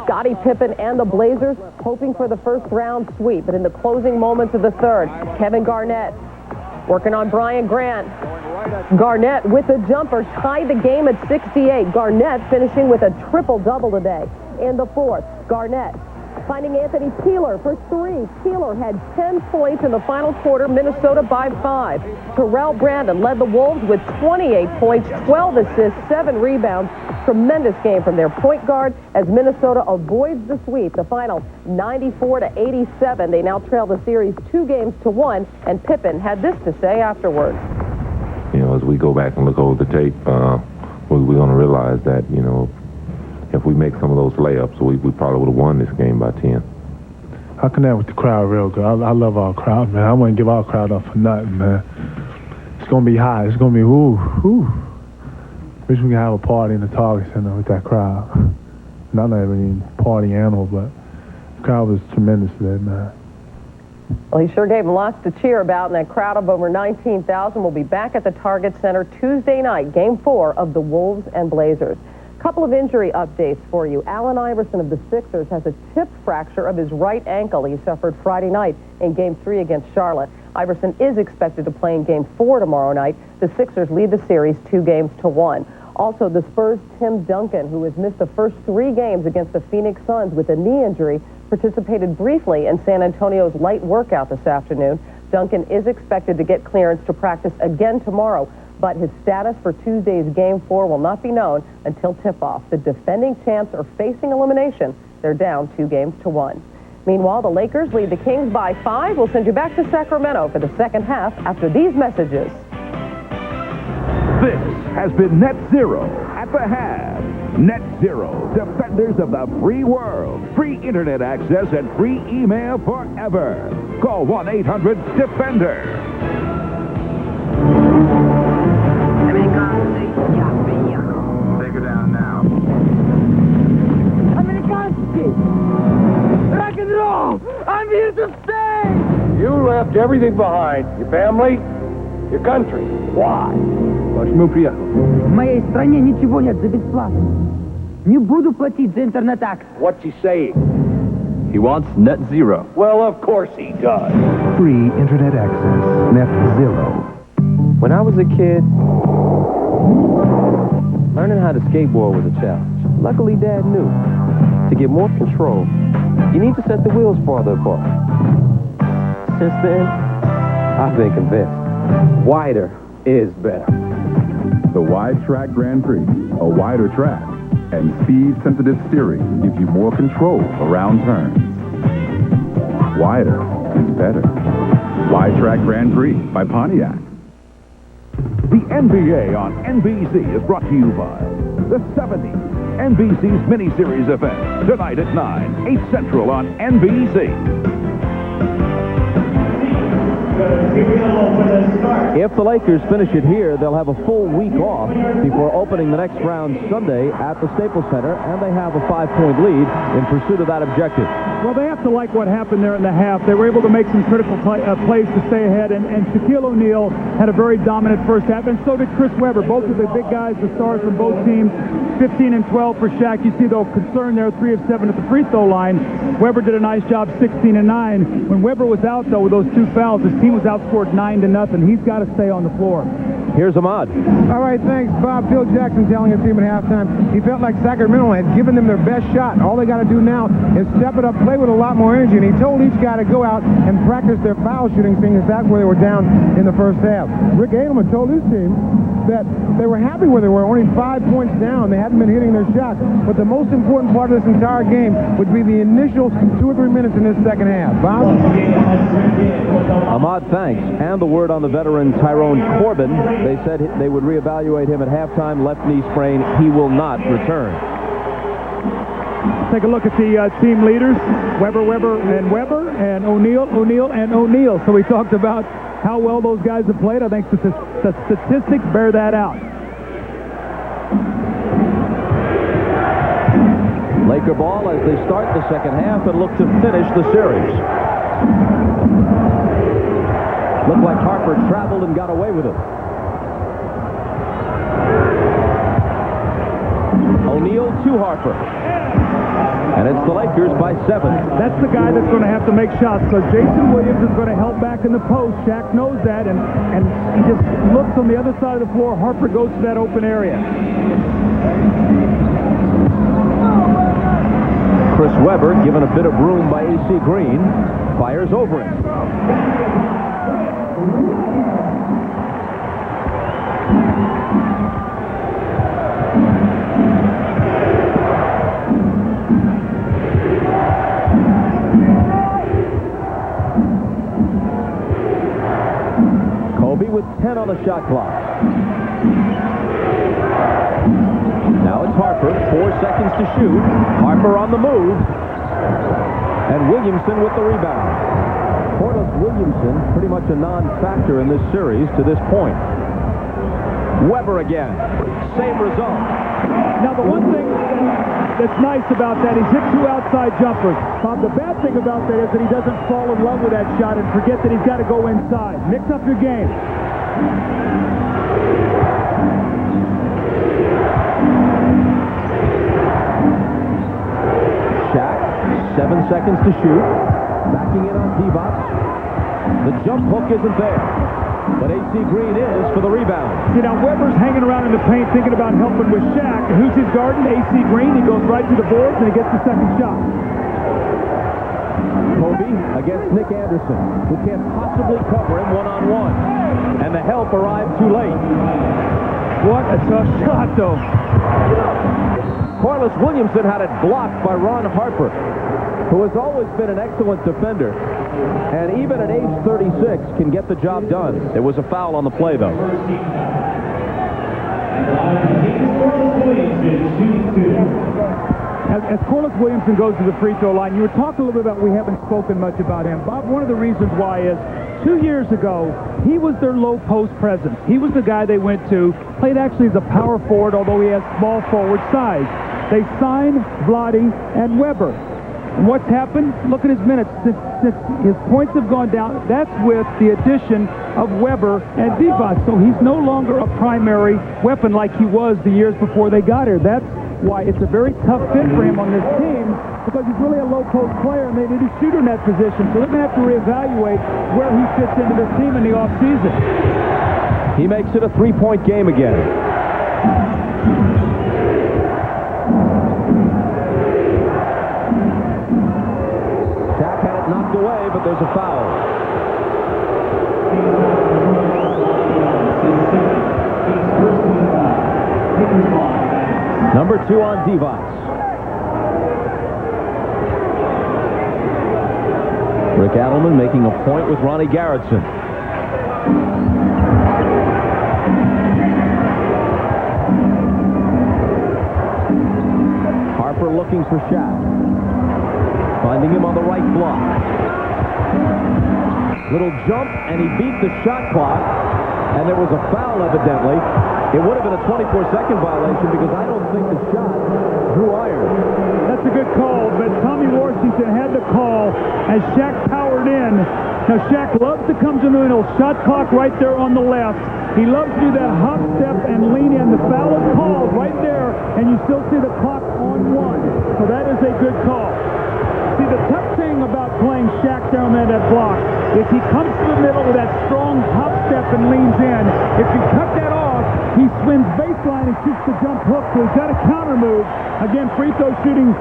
Scottie Pippen and the Blazers hoping for the first-round sweep, but in the closing moments of the third, Kevin Garnett working on Brian Grant. Garnett with the jumper tied the game at 68. Garnett finishing with a triple-double today. In the fourth, Garnett finding Anthony Peeler for 3. Peeler had 10 points in the final quarter, Minnesota by 5. Terrell Brandon led the Wolves with 28 points, 12 assists, 7 rebounds. Tremendous game from their point guard as Minnesota avoids the sweep. The final 94-87. They now trail the series 2-1, and Pippen had this to say afterwards. You know, as we go back and look over the tape, we're going to realize that, you know, if we make some of those layups, we probably would have won this game by 10. I connect with the crowd real good. I love our crowd, man. I wouldn't give our crowd up for nothing, man. It's going to be hot. It's going to be, Wish we could have a party in the Target Center with that crowd. Not even party animal, but the crowd was tremendous today, man. Well, he sure gave them lots to cheer about, and that crowd of over 19,000 will be back at the Target Center Tuesday night, Game 4 of the Wolves and Blazers. Couple of injury updates for you. Allen Iverson of the Sixers has a tip fracture of his right ankle he suffered Friday night in Game 3 against Charlotte. Iverson is expected to play in Game 4 tomorrow night. The Sixers lead the series 2-1. Also, the Spurs' Tim Duncan, who has missed the first 3 games against the Phoenix Suns with a knee injury, participated briefly in San Antonio's light workout this afternoon. Duncan is expected to get clearance to practice again tomorrow, but his status for Tuesday's Game 4 will not be known until tip-off. The defending champs are facing elimination. They're down 2-1. Meanwhile, the Lakers lead the Kings by 5. We'll send you back to Sacramento for the second half after these messages. This has been Net Zero at the half. Net Zero, defenders of the free world. Free internet access and free email forever. Call 1-800-DEFENDER. Take her down now. Amerikanski! Rock and roll! I'm here to stay! You left everything behind. Your family, your country. Why? Почему приехал? В моей стране ничего нет за бесплатно. Не буду платить за интернет-акс. What's he saying? He wants Net Zero. Well, of course he does. Free internet access. Net Zero. When I was a kid, learning how to skateboard was a challenge. Luckily, Dad knew. To get more control, you need to set the wheels farther apart. Since then, I've been convinced. Wider is better. The Wide Track Grand Prix, a wider track, and speed-sensitive steering gives you more control around turns. Wider is better. Wide Track Grand Prix by Pontiac. The NBA on NBC is brought to you by the 70s, NBC's miniseries event, tonight at 9, 8 Central on NBC. If the Lakers finish it here, they'll have a full week off before opening the next round Sunday at the Staples Center, and they have a 5-point lead in pursuit of that objective. Well, they have to like what happened there in the half. They were able to make some critical plays to stay ahead, and Shaquille O'Neal had a very dominant first half, and so did Chris Webber. Both of the big guys, the stars from both teams, 15 and 12 for Shaq. You see, though, concern there, 3 of 7 at the free throw line. Webber did a nice job, 16 and 9. When Webber was out, though, with those 2 fouls, his team was outscored 9-0. He's got to stay on the floor. Here's Ahmad. All right, thanks, Bob. Phil Jackson telling his team at halftime he felt like Sacramento had given them their best shot. All they got to do now is step it up, play with a lot more energy, and he told each guy to go out and practice their foul shooting, seeing as that's where they were down in the first half. Rick Adelman told his team that they were happy where they were, only 5 points down. They hadn't been hitting their shots, but the most important part of this entire game would be the initial 2 or 3 minutes in this second half. Bob? Ahmad, thanks. And the word on the veteran Tyrone Corbin. They said they would reevaluate him at halftime. Left knee sprain. He will not return. Take a look at the team leaders. Webber, and O'Neal. So we talked about how well those guys have played. I think the statistics bear that out. Laker ball as they start the second half and look to finish the series. Looked like Harper traveled and got away with it. O'Neal to Harper. And it's the Lakers by 7. That's the guy that's going to have to make shots, because Jason Williams is going to help back in the post. Shaq knows that, and he just looks on the other side of the floor. Harper goes to that open area. Chris Webber, given a bit of room by A.C. Green, fires over it. Kobe with 10 on the shot clock. Now it's Harper. 4 seconds to shoot. Harper on the move. And Williamson with the rebound. Corliss Williamson, pretty much a non-factor in this series to this point. Weber again. Same result. Now, the one thing that's nice about that, he's hit 2 outside jumpers. Bob, the bad thing about that is that he doesn't fall in love with that shot and forget that he's got to go inside. Mix up your game. Shaq, 7 seconds to shoot. Backing in on Divac. The jump hook isn't there. But A.C. Green is for the rebound. See, now Weber's hanging around in the paint thinking about helping with Shaq. And who's his guarding? A.C. Green. He goes right to the boards and he gets the second shot. Kobe against Nick Anderson, who can't possibly cover him one-on-one. And the help arrived too late. What a tough shot, though. Corliss Williamson had it blocked by Ron Harper, who has always been an excellent defender, and even at age 36 can get the job done. There was a foul on the play, though. As Corliss Williamson goes to the free throw line, you were talking a little bit about we haven't spoken much about him. Bob, one of the reasons why is 2 years ago, he was their low post presence. He was the guy they went to, played actually as a power forward, although he has small forward size. They signed Vlade and Weber. And what's happened? Look at his minutes. Since his points have gone down, that's with the addition of Weber and Divac. So he's no longer a primary weapon like he was the years before they got here. That's why it's a very tough fit for him on this team, because he's really a low-post player, and they need a shooter in that position. So they're going to have to reevaluate where he fits into this team in the offseason. He makes it a 3-point game again. Shaq had it knocked away, but there's a foul. Number 2 on Divac. Rick Adelman making a point with Ronnie Garrettson. Harper looking for Shaq. Finding him on the right block. Little jump, and he beat the shot clock. And there was a foul, evidently. It would have been a 24-second violation because I don't think the shot drew iron. That's a good call, but Tommy Washington had the call as Shaq powered in. Now, Shaq loves to come to the middle. Shot clock right there on the left. He loves to do that hop step and lean in. The foul is called right there, and you still see the clock on 1. So that is a good call. See, the tough thing about playing Shaq down there that block is he comes to the middle with that strong hop step and leans in. If you cut that off, he swims baseline and shoots the jump hook, so he's got a counter move. Again, free throw shooting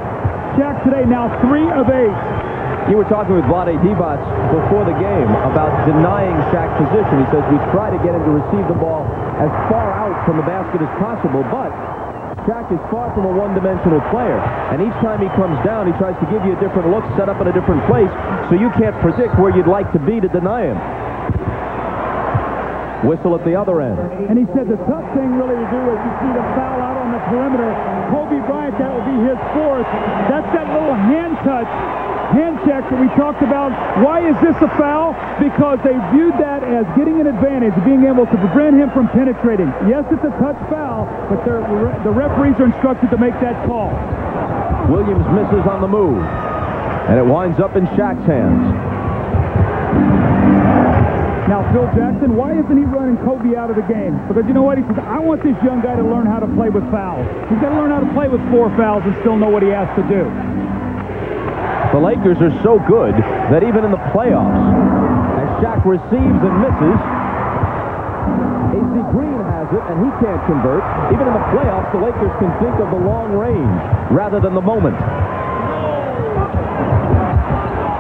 Shaq today, now 3 of 8. You were talking with Vlade Divac before the game about denying Shaq's position. He says we try to get him to receive the ball as far out from the basket as possible, but Shaq is far from a one-dimensional player, and each time he comes down, he tries to give you a different look, set up in a different place, so you can't predict where you'd like to be to deny him. Whistle at the other end. And he said the tough thing really to do is you see the foul out on the perimeter. Kobe Bryant, that will be his 4th. That's that little hand touch, hand check that we talked about. Why is this a foul? Because they viewed that as getting an advantage, being able to prevent him from penetrating. Yes, it's a touch foul, but the referees are instructed to make that call. Williams misses on the move, and it winds up in Shaq's hands. Now, Phil Jackson, why isn't he running Kobe out of the game? Because you know what? He says, I want this young guy to learn how to play with fouls. He's got to learn how to play with 4 fouls and still know what he has to do. The Lakers are so good that even in the playoffs, as Shaq receives and misses, A.C. Green has it, and he can't convert. Even in the playoffs, the Lakers can think of the long range rather than the moment.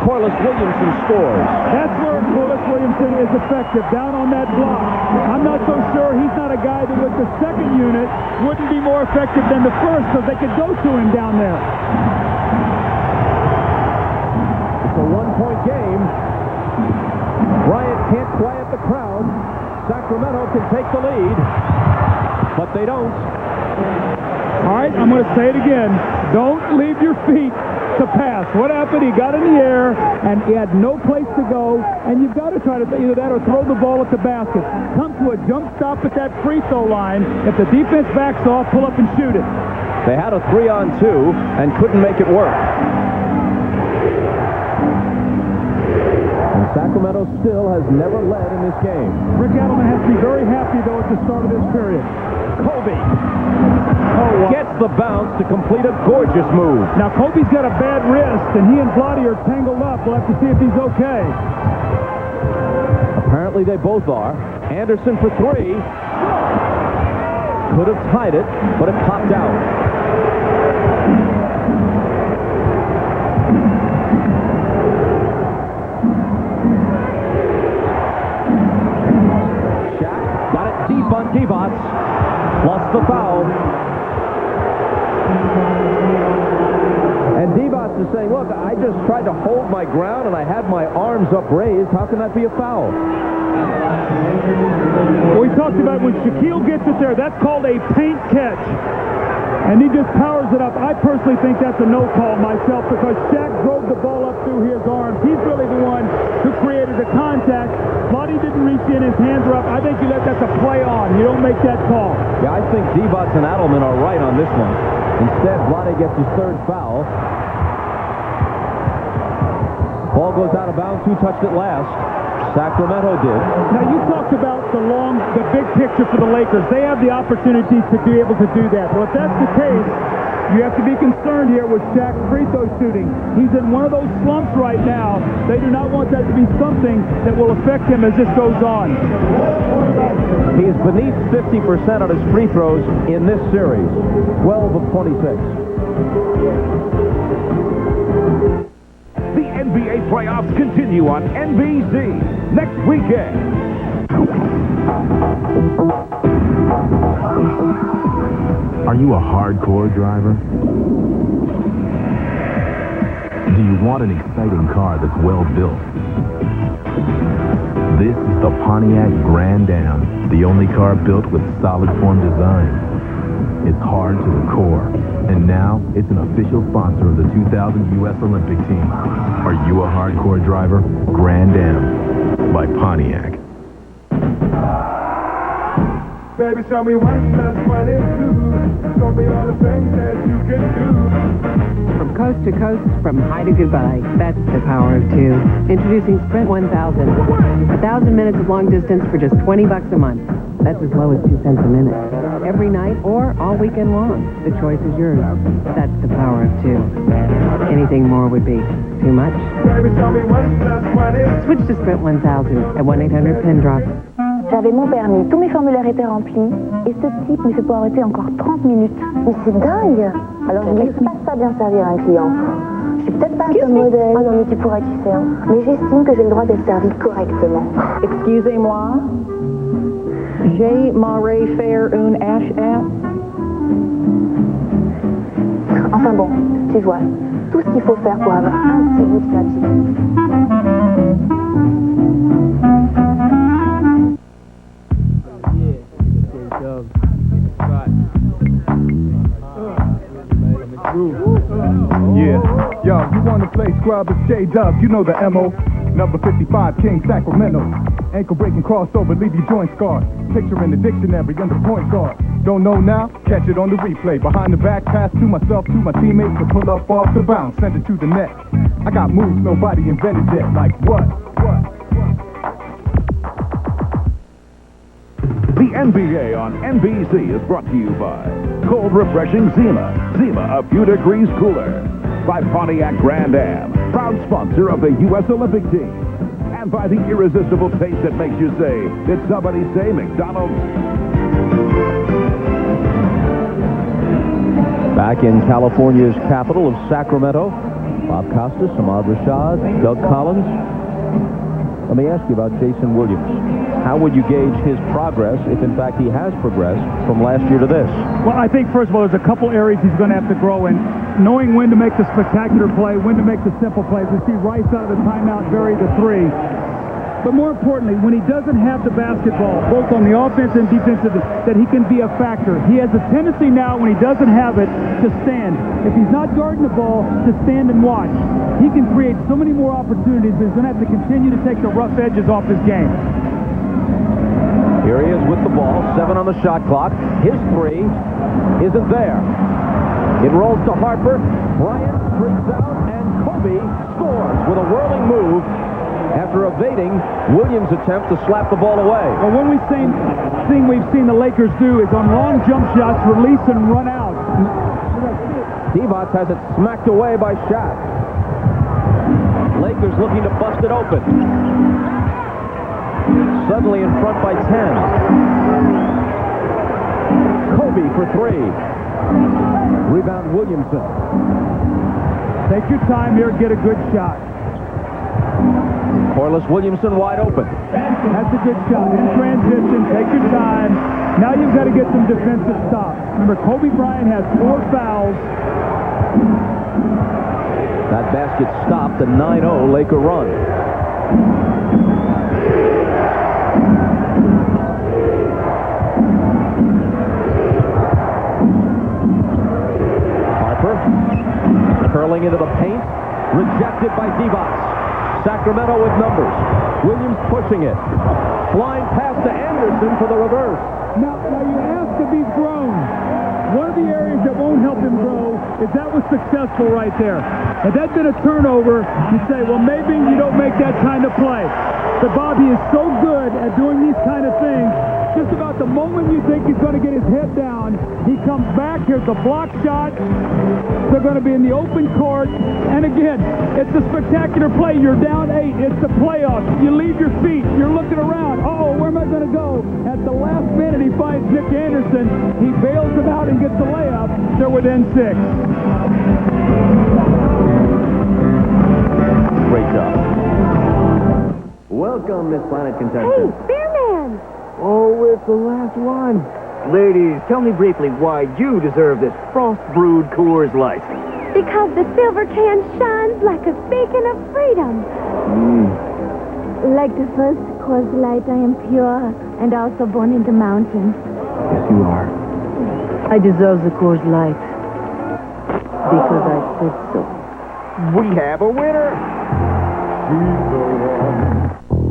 Corliss Williamson scores. That's where Corliss Williamson is effective, down on that block. I'm not so sure he's not a guy that with the second unit wouldn't be more effective than the first, because they could go to him down there. It's a 1-point game. Bryant can't quiet the crowd. Sacramento can take the lead, but they don't. All right, I'm going to say it again. Don't leave your feet to pass. What happened? He got in the air, and he had no place to go, and you've got to try to either that or throw the ball at the basket. Come to a jump stop at that free throw line. If the defense backs off, pull up and shoot it. They had a 3-on-2 and couldn't make it work. And Sacramento still has never led in this game. Rick Adelman has to be very happy, though, at the start of this period. Kobe gets the bounce to complete a gorgeous move. Now, Kobe's got a bad wrist, and he and Vlade are tangled up. We'll have to see if he's okay. Apparently, they both are. Anderson for 3. Could have tied it, but it popped out. Shaq got it deep on Divac. Plus the foul. And Divac is saying, look, I just tried to hold my ground and I had my arms upraised. How can that be a foul? Well, we talked about when Shaquille gets it there, that's called a paint catch. And he just powers it up. I personally think that's a no call myself because Shaq drove the ball up through his arms. He's really the one who created the contact. Vlade didn't reach in, his hands were up. I think you let that to play on. You don't make that call. Yeah, I think Divac and Adelman are right on this one. Instead, Vlade gets his 3rd foul. Ball goes out of bounds. Who touched it last? Sacramento did. Now, you talked about the big picture for the Lakers. They have the opportunity to be able to do that. Well, if that's the case, you have to be concerned here with Shaq's free throw shooting. He's in one of those slumps right now. They do not want that to be something that will affect him as this goes on. He's beneath 50% on his free throws in this series. 12 of 26. The NBA playoffs continue on NBC next weekend. Are you a hardcore driver? Do you want an exciting car that's well built? This is the Pontiac Grand Am, the only car built with solid form design. It's hard to the core, and now it's an official sponsor of the 2000 U.S. Olympic team. Are you a hardcore driver? Grand Am by Pontiac. Baby, show me what that's what it do. Show me all the things that you can do. From coast to coast, from high to goodbye. That's the power of 2. Introducing Sprint 1000. 1,000 minutes of long distance for just $20 a month. That's as low as 2 cents a minute. Every night or all weekend long. The choice is yours. That's the power of 2. Anything more would be too much. Baby, tell me what that's what it do. Switch to Sprint 1000 at 1-800-PIN-DROP. J'avais mon permis, tous mes formulaires étaient remplis, et ce type me fait pour arrêter encore 30 minutes. Mais c'est dingue! Alors je n'explique pas ça bien servir un client. Je suis peut-être pas un top modèle. Ah non, mais tu pourrais, tu sais. Hein. Mais j'estime que j'ai le droit d'être servi correctement. Excusez-moi. J'ai m'aurais faire une HF. Enfin bon, tu vois, tout ce qu'il faut faire pour avoir un petit bout de papier. Yeah, yo, you wanna play scrub? It's J-Dub, you know the M.O. Number 55, King, Sacramento. Ankle breaking crossover, leave your joint scarred. Picture in the dictionary under point guard. Don't know now? Catch it on the replay. Behind the back, pass to myself, to my teammates to pull up off the bounce, send it to the net. I got moves nobody invented yet. Like what? The NBA on NBC is brought to you by cold refreshing Zima. Zima, a few degrees cooler. By Pontiac Grand Am, proud sponsor of the U.S. Olympic team. And by the irresistible taste that makes you say, did somebody say McDonald's? Back in California's capital of Sacramento, Bob Costas, Ahmad Rashad, Doug Collins. Let me ask you about Jason Williams. How would you gauge his progress, if in fact he has progressed, from last year to this? Well, I think, first of all, there's a couple areas he's going to have to grow in. Knowing when to make the spectacular play, when to make the simple plays. We see Rice out of the timeout, bury the 3. but more importantly, when he doesn't have the basketball, both on the offense and defensive, that he can be a factor. He has a tendency now, when he doesn't have it, to stand. If he's not guarding the ball, to stand and watch. He can create so many more opportunities, but he's going to have to continue to take the rough edges off his game. Here he is with the ball, 7 on the shot clock. His three isn't there. It rolls to Harper. Bryant streaks out, and Kobe scores with a whirling move after evading Williams' attempt to slap the ball away. Well, one thing we've seen the Lakers do is on long jump shots, release and run out. Divac has it smacked away by Shaq. Lakers looking to bust it open. Suddenly in front by 10. Kobe for 3. Rebound Williamson. Take your time here, get a good shot. Corliss Williamson wide open. That's a good shot. In transition, take your time. Now you've got to get some defensive stops. Remember, Kobe Bryant has 4 fouls. That basket stopped a 9-0 Laker run. Harper curling into the paint, rejected by Divac. Sacramento with numbers. Williams pushing it. Flying pass to Anderson for the reverse. Now you ask if he's grown. One of the areas that won't help him grow is that was successful right there. Had that been a turnover, you'd say, well, maybe you don't make that kind of play. But Bobby is so good at doing these kind of things. Just about the moment you think he's going to get his head down, he comes back. Here's the block shot. They're going to be in the open court. And again, it's a spectacular play. You're down 8. It's the playoffs. You leave your feet. You're looking around. Oh, where am I going to go? At the last minute, he finds Nick Anderson. He bails him out and gets the layup. They're within 6. Great job. Welcome, Miss Planet Hey, contestant. Spearman! Oh, it's the last one. Ladies, tell me briefly why you deserve this frost-brewed Coors Light. Because the silver can shines like a beacon of freedom. Like the first Coors Light, I am pure and also born in the mountains. Yes, you are. I deserve the Coors Light because I said so. We have a winner.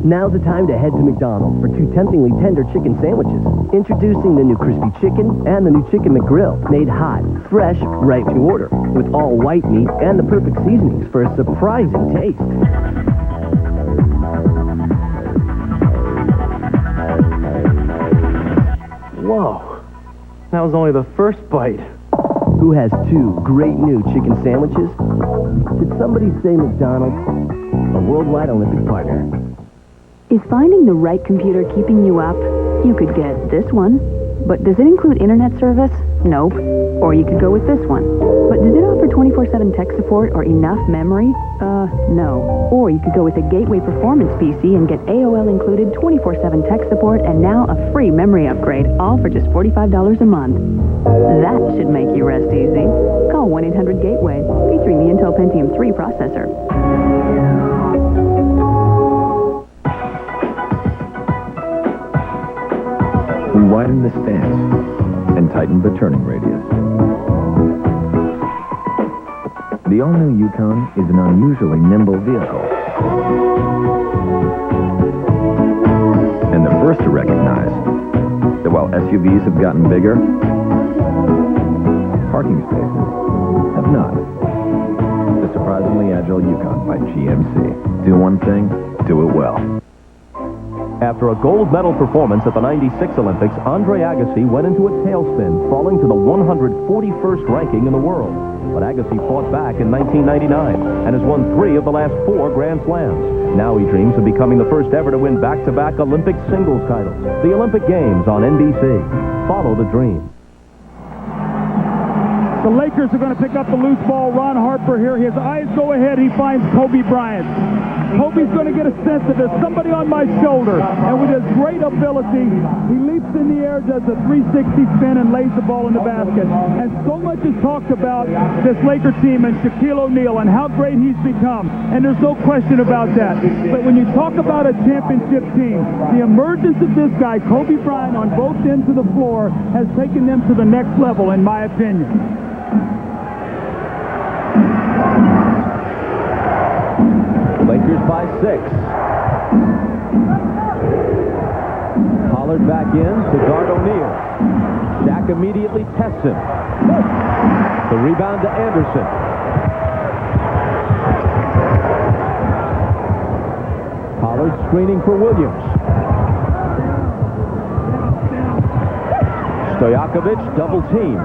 Now's the time to head to McDonald's for 2 temptingly tender chicken sandwiches. Introducing the new crispy chicken and the new Chicken McGrill, made hot, fresh, right to order, with all white meat and the perfect seasonings for a surprising taste. Whoa. That was only the first bite. Who has 2 great new chicken sandwiches? Did somebody say McDonald's? A worldwide Olympic partner. Is finding the right computer keeping you up? You could get this one. But does it include internet service? Nope. Or you could go with this one. But does it offer 24/7 tech support or enough memory? No. Or you could go with a Gateway Performance PC and get AOL included 24/7 tech support and now a free memory upgrade, all for just $45 a month. That should make you rest easy. Call 1-800-GATEWAY, featuring the Intel Pentium 3 processor. We widen the stance and tighten the turning radius. The all-new Yukon is an unusually nimble vehicle. And the first to recognize that while SUVs have gotten bigger, parking spaces have not. The surprisingly agile Yukon by GMC. Do one thing, do it well. After a gold medal performance at the '96 Olympics, Andre Agassi went into a tailspin, falling to the 141st ranking in the world. But Agassi fought back in 1999 and has won 3 of the last 4 Grand Slams. Now he dreams of becoming the first ever to win back-to-back Olympic singles titles. The Olympic Games on NBC. Follow the dream. The Lakers are going to pick up the loose ball. Ron Harper here. His eyes go ahead. He finds Kobe Bryant. Kobe's going to get a sense that there's somebody on my shoulder. And with his great ability, he leaps in the air, does a 360 spin, and lays the ball in the basket. And so much is talked about this Laker team and Shaquille O'Neal and how great he's become. And there's no question about that. But when you talk about a championship team, the emergence of this guy, Kobe Bryant, on both ends of the floor has taken them to the next level, in my opinion. Lakers by 6. Pollard back in to guard O'Neal. Shaq immediately tests him. The rebound to Anderson. Pollard screening for Williams. Stojaković double team.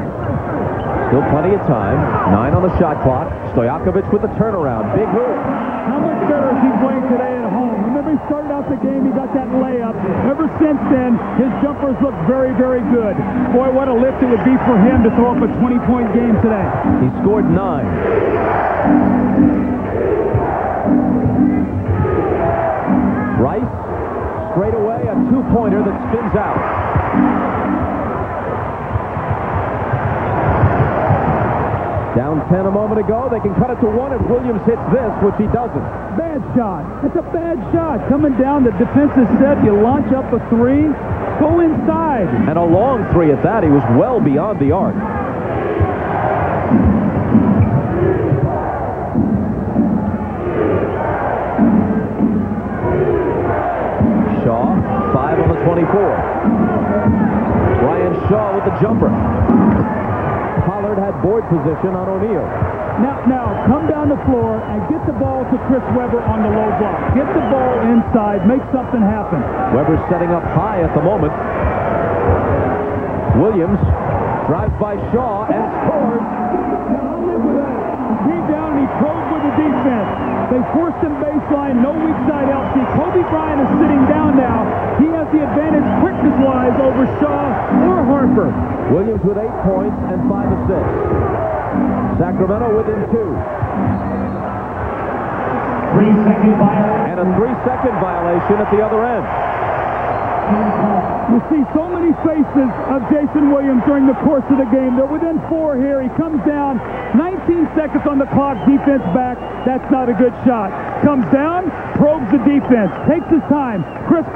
Still plenty of time. 9 on the shot clock. Stojaković with the turnaround. Big hoop. How much better is he playing today at home? Remember, he started out the game, he got that layup. Ever since then, his jumpers look very, very good. Boy, what a lift it would be for him to throw up a 20-point game today. He scored 9. Rice, straight away, a 2-pointer that spins out. Down 10 a moment ago. They can cut it to 1 if Williams hits this, which he doesn't. Bad shot. It's a bad shot. Coming down, the defensive set, you launch up a 3, go inside. And a long 3 at that. He was well beyond the arc. Shaw, 5 on the 24. Brian Shaw with the jumper. Pollard had board position on O'Neal. Now, come down the floor and get the ball to Chris Webber on the low block. Get the ball inside, make something happen. Webber's setting up high at the moment. Williams drives by Shaw and scores. Came down and he probed with the defense. They forced him baseline, no weak side LC. Kobe Bryant is sitting down now. He has the advantage quickness-wise over Shaw or Harper. Williams with 8 points and 5 assists. Sacramento within 2. 3-second violation. And a 3-second violation at the other end. You see so many faces of Jason Williams during the course of the game. They're within 4 here. He comes down, 19 seconds on the clock, defense back. That's not a good shot. Comes down, probes the defense, takes his time. Quick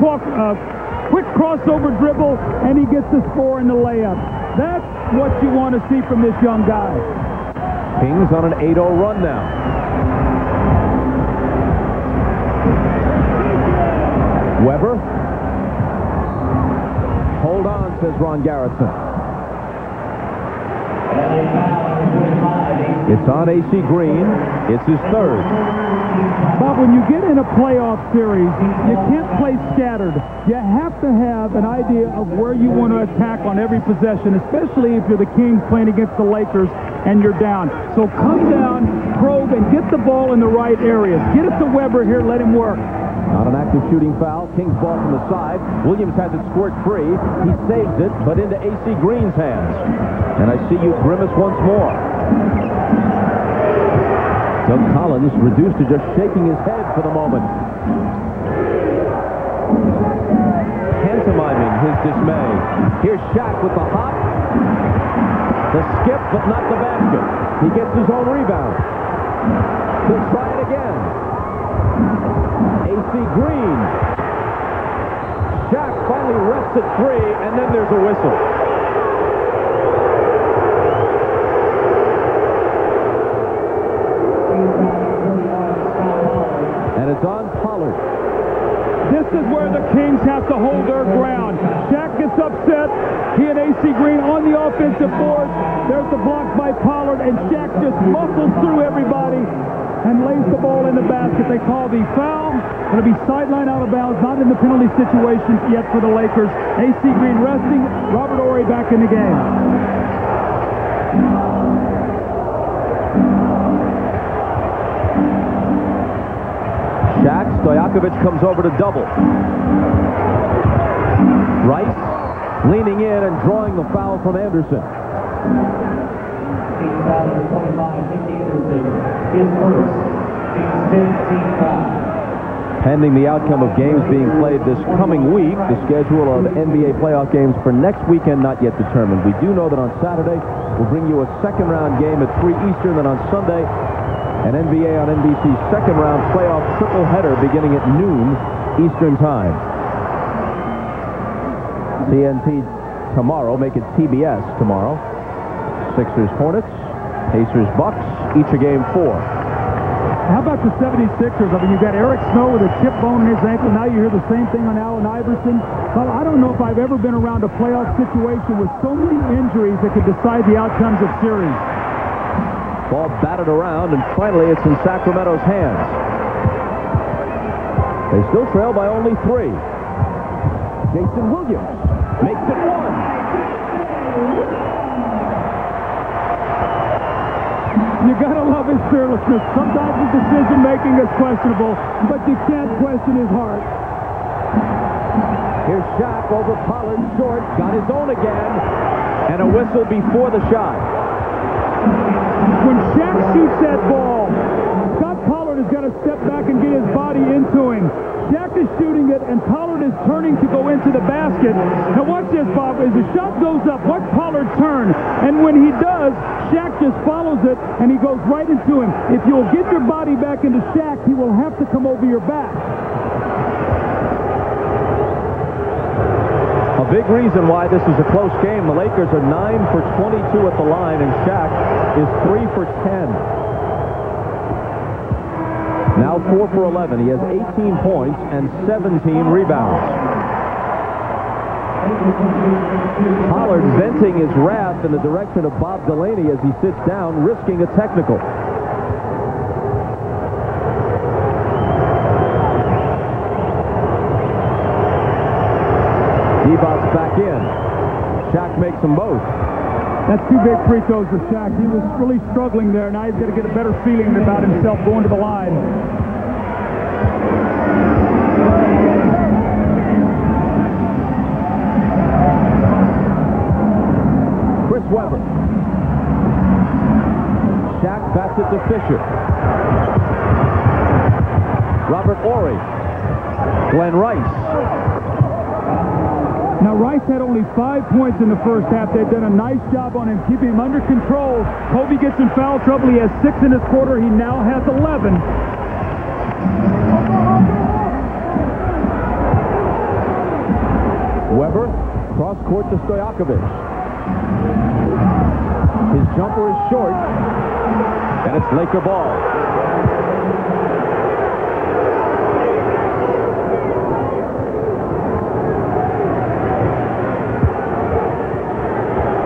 crossover dribble, and he gets the score in the layup. That's what you want to see from this young guy. Kings on an 8-0 run now. Webber. Hold on, says Ron Garrison. It's on AC Green. It's his 3rd. Bob, when you get in a playoff series, you can't play scattered. You have to have an idea of where you want to attack on every possession, especially if you're the Kings playing against the Lakers and you're down. So come down, probe, and get the ball in the right areas. Get it to Webber here, let him work. Not an active shooting foul. Kings ball from the side. Williams has it squirt free. He saves it, but into AC Green's hands. And I see you grimace once more. Doug Collins reduced to just shaking his head for the moment. Pantomiming his dismay. Here's Shaq with the hop. The skip, but not the basket. He gets his own rebound. He'll try it again. AC Green. Shaq finally rests at 3, and then there's a whistle. And it's on Pollard. This is where the Kings have to hold their ground. Shaq gets upset. He and AC Green on the offensive board. There's the block by Pollard, and Shaq just muscles through everybody and lays the ball in the basket. They call the foul. Going to be sideline out of bounds, not in the penalty situation yet for the Lakers. AC Green resting. Robert Horry back in the game. Shaq, Stojaković comes over to double. Rice leaning in and drawing the foul from Anderson. His first, 15 foul. Pending the outcome of games being played this coming week, the schedule of NBA playoff games for next weekend not yet determined. We do know that on Saturday, we'll bring you a second-round game at 3 Eastern, then on Sunday, an NBA on NBC's second-round playoff triple-header beginning at noon Eastern Time. TNT tomorrow, make it TBS tomorrow. Sixers Hornets, Pacers Bucks, each a game 4. How about the 76ers? I mean, you've got Eric Snow with a chip bone in his ankle. Now you hear the same thing on Allen Iverson. Well, I don't know if I've ever been around a playoff situation with so many injuries that could decide the outcomes of series. Ball batted around, and finally it's in Sacramento's hands. They still trail by only 3. Jason Williams makes it 1. You gotta love his fearlessness. Sometimes his decision-making is questionable, but you can't question his heart. Here's Shaq over Pollard, short, got his own again, and a whistle before the shot. When Shaq shoots that ball, Scott Pollard has got to step back and get his body into him. Shaq is shooting it, and Pollard is turning to go into the basket. Now watch this, Bob. As the shot goes up, watch Pollard turn. And when he does, Shaq just follows it, and he goes right into him. If you'll get your body back into Shaq, he will have to come over your back. A big reason why this is a close game. The Lakers are 9 for 22 at the line, and Shaq is 3 for 10. Now 4 for 11. He has 18 points and 17 rebounds. Pollard venting his wrath in the direction of Bob Delaney as he sits down, risking a technical. Divac's back in. Shaq makes them both. That's 2 big free throws for Shaq. He was really struggling there. Now he's got to get a better feeling about himself going to the line. Chris Webber. Shaq bats it to Fisher. Robert Horry. Glenn Rice. Now, Rice had only 5 points in the first half. They've done a nice job on him, keeping him under control. Kobe gets in foul trouble. He has 6 in this quarter. He now has 11. Webber, cross court to Stojaković. His jumper is short, and it's Laker ball.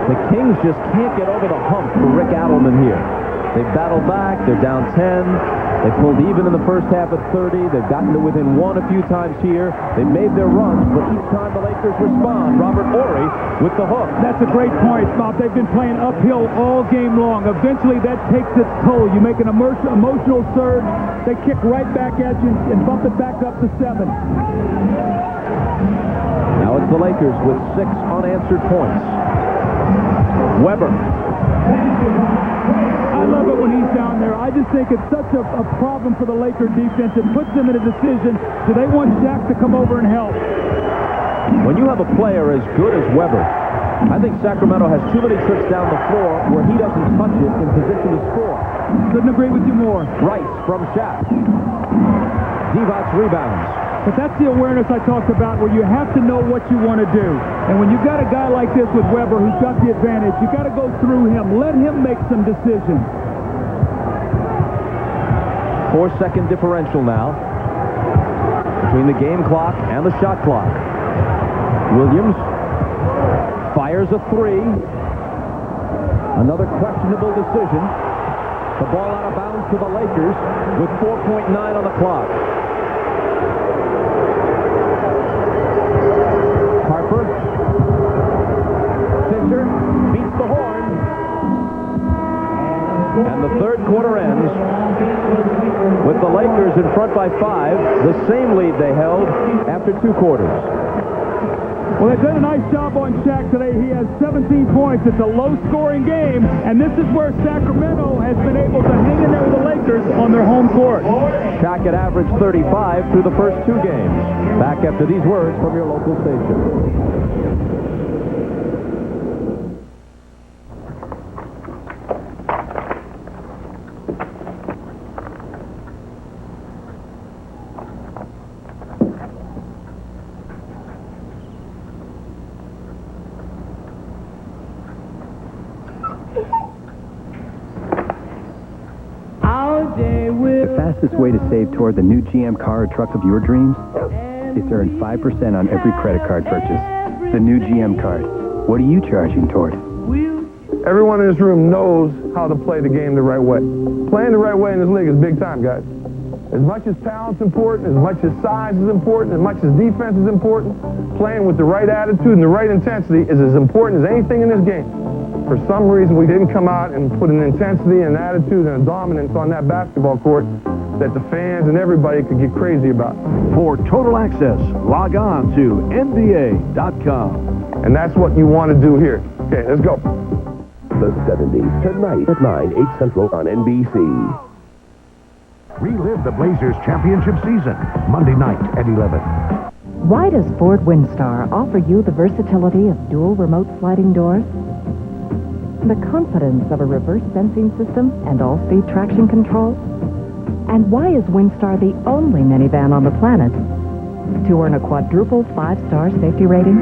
The Kings just can't get over the hump for Rick Adelman here. They battled back. They're down 10. They pulled even in the first half at 30. They've gotten to within 1 a few times here. They made their runs, but each time the Lakers respond. Robert Horry with the hook. That's a great point, Bob. They've been playing uphill all game long. Eventually, that takes its toll. You make an emotional surge. They kick right back at you and bump it back up to 7. Now it's the Lakers with 6 unanswered points. Webber. I love it when he's down there. I just think it's such a problem for the Laker defense. It puts them in a decision. Do they want Shaq to come over and help? When you have a player as good as Webber, I think Sacramento has too many trips down the floor where he doesn't touch it in position to score. Couldn't agree with you more. Rice from Shaq. Divac rebounds. But that's the awareness I talked about, where you have to know what you want to do. And when you've got a guy like this with Webber who's got the advantage, you got to go through him. Let him make some decisions. 4-second differential now between the game clock and the shot clock. Williams fires a 3. Another questionable decision. The ball out of bounds to the Lakers with 4.9 on the clock. Harper. Fisher beats the horn. And the third quarter ends with the Lakers in front by 5, the same lead they held after 2 quarters. Well, they've done a nice job on Shaq today. He has 17 points. It's a low-scoring game, and this is where Sacramento has been able to hang in there with the Lakers on their home court. Shaq had averaged 35 through the first two games. Back after these words from your local station. The fastest way to save toward the new GM car or truck of your dreams is to earn 5% on every credit card purchase. The new GM card. What are you charging toward? Everyone in this room knows how to play the game the right way. Playing the right way in this league is big time, guys. As much as talent's important, as much as size is important, as much as defense is important, playing with the right attitude and the right intensity is as important as anything in this game. For some reason, we didn't come out and put an intensity and an attitude and a dominance on that basketball court that the fans and everybody could get crazy about. For total access, log on to NBA.com. And that's what you want to do here. Okay, let's go. The 70s, tonight at 9, 8 Central on NBC. Relive the Blazers championship season, Monday night at 11. Why does Ford Windstar offer you the versatility of dual remote sliding doors? The confidence of a reverse sensing system and all-speed traction control? And why is Windstar the only minivan on the planet to earn a quadruple 5-star safety rating?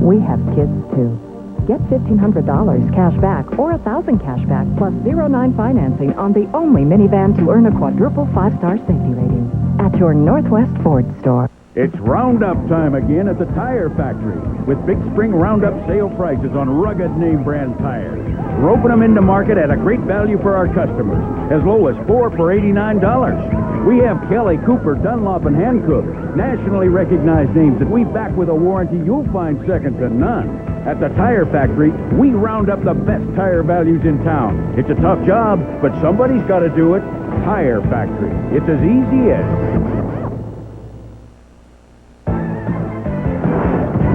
We have kids, too. Get $1,500 cash back or $1,000 cash back plus 0-9 financing on the only minivan to earn a quadruple 5-star safety rating at your Northwest Ford store. It's Roundup time again at the Tire Factory with big spring Roundup sale prices on rugged name brand tires. We're opening them into market at a great value for our customers, as low as 4 for $89. We have Kelly, Cooper, Dunlop, and Hankook, nationally recognized names that we back with a warranty you'll find second to none. At the Tire Factory, we round up the best tire values in town. It's a tough job, but somebody's got to do it. Tire Factory. It's as easy as...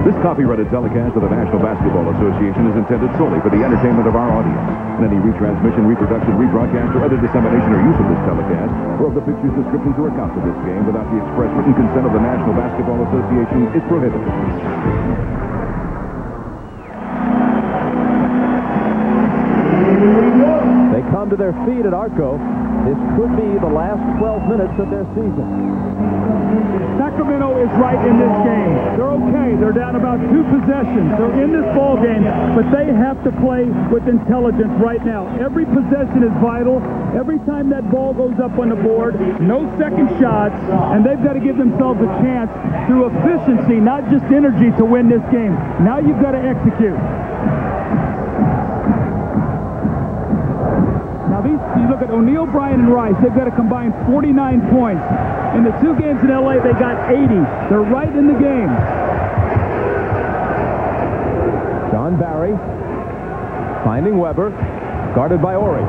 This copyrighted telecast of the National Basketball Association is intended solely for the entertainment of our audience. And any retransmission, reproduction, rebroadcast, or other dissemination or use of this telecast, or of the pictures, descriptions, or accounts of this game without the express written consent of the National Basketball Association is prohibited. They come to their feet at Arco. This could be the last 12 minutes of their season. Sacramento is right in this game. They're okay. They're down about 2 possessions. They're in this ball game, but they have to play with intelligence right now. Every possession is vital. Every time that ball goes up on the board, no second shots, and they've got to give themselves a chance through efficiency, not just energy, to win this game. Now you've got to execute. Now, you look at O'Neal, Bryant, and Rice. They've got a combined 49 points. In the 2 games in L.A., they got 80. They're right in the game. John Barry finding Weber, guarded by Ori.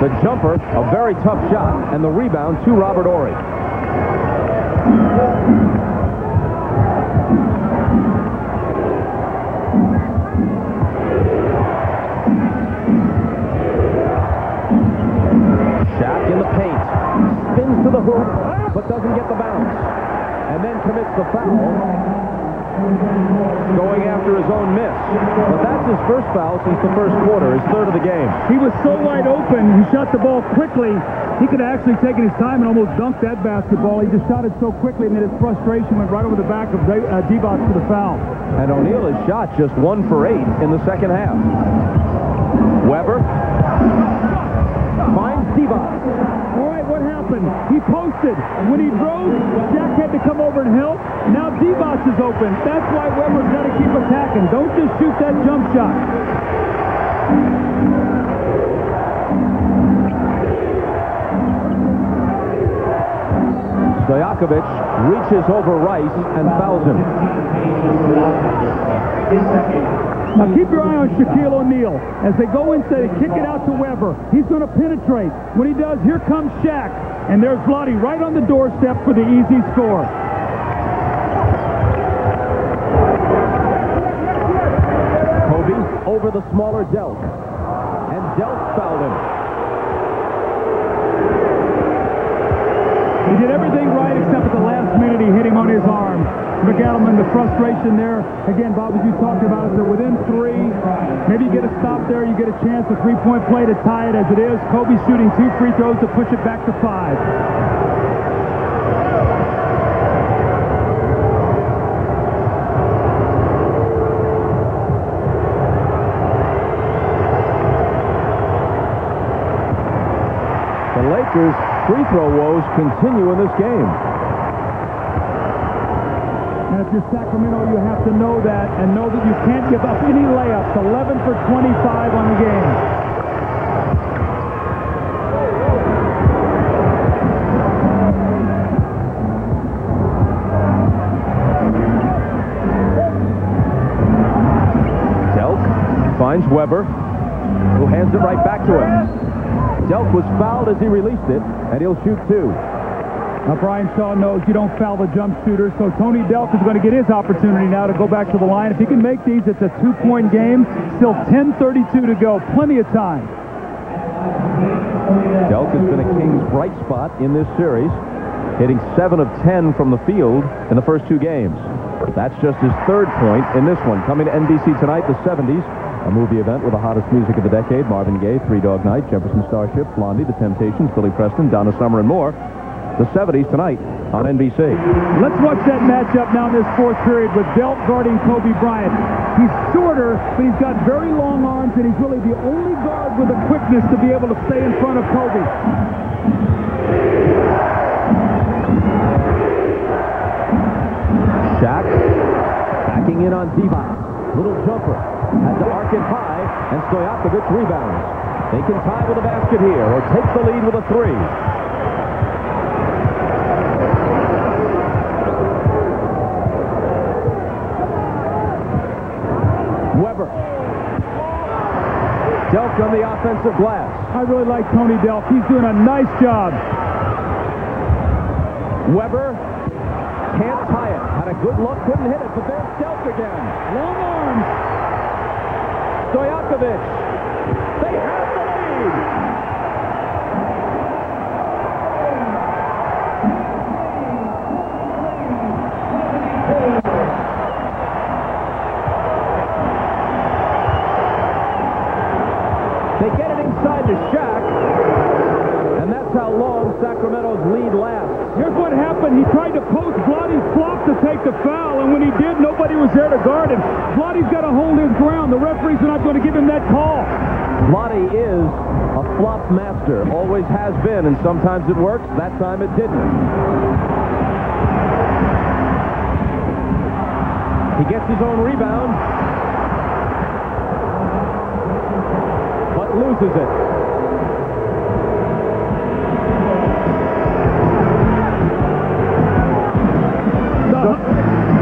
The jumper, a very tough shot, and the rebound to Robert Ori. Shaq in the paint, spins to the hoop, but doesn't get the bounce, and then commits the foul, going after his own miss. But that's his first foul since the first quarter, his third of the game. He was so wide open, he shot the ball quickly. He could have actually taken his time and almost dunked that basketball. He just shot it so quickly, and then his frustration went right over the back of Divac for the foul. And O'Neal has shot just 1 for 8 in the second half. Weber finds Divac. All right, what happened? He posted. When he drove, Shaq had to come over and help. Now Divac is open. That's why Weber's got to keep attacking. Don't just shoot that jump shot. Stojaković reaches over Rice and fouls him. Now keep your eye on Shaquille O'Neal. As they go inside, they kick it out to Weber. He's going to penetrate. When he does, here comes Shaq. And there's Vlade right on the doorstep for the easy score. over the smaller Delk. And Delk fouled him. He did everything right except at the last minute he hit him on his arm. McAdam, the frustration there. Again, Bob, as you talked about it, they're within 3. Maybe you get a stop there, you get a chance, a three-point play to tie it as it is. Kobe shooting 2 free throws to push it back to 5. The Lakers' free throw woes continue in this game. And if you're Sacramento, you have to know that and know that you can't give up any layups. 11 for 25 on the game. Delk finds Weber, who hands it right back to him. Delk was fouled as he released it, and he'll shoot 2. Now, Brian Shaw knows you don't foul the jump shooter, so Tony Delk is going to get his opportunity now to go back to the line. If he can make these, it's a 2-point game. Still 10:32 to go. Plenty of time. Delk has been a Kings bright spot in this series, hitting 7 of 10 from the field in the first 2 games. That's just his 3rd point in this one. Coming to NBC tonight, the 70s. A movie event with the hottest music of the decade, Marvin Gaye, 3 Dog Night, Jefferson Starship, Blondie, The Temptations, Billy Preston, Donna Summer, and more. The 70s tonight on NBC. Let's watch that matchup now in this 4th period with Delk guarding Kobe Bryant. He's shorter, but he's got very long arms, and he's really the only guard with the quickness to be able to stay in front of Kobe. Shaq backing in on Divac. Little jumper. Had to arc it high, and Stojaković rebounds. They can tie with a basket here, or take the lead with a 3. Weber. Delk on the offensive glass. I really like Tony Delk. He's doing a nice job. Weber can't tie it. Had a good look, couldn't hit it, but there's Delk again. Long arms. Stojaković. They have the lead. They get it inside to Shaq, and that's how long Sacramento's lead lasts. Here's what happened. He tried to post Vladdy's flop to take the foul, and when he did, nobody was there to guard him. Vladdy's got to hold his ground. The referees are not going to give him that call. Vladdy is a flop master. Always has been, and sometimes it works. That time it didn't. He gets his own rebound, but loses it.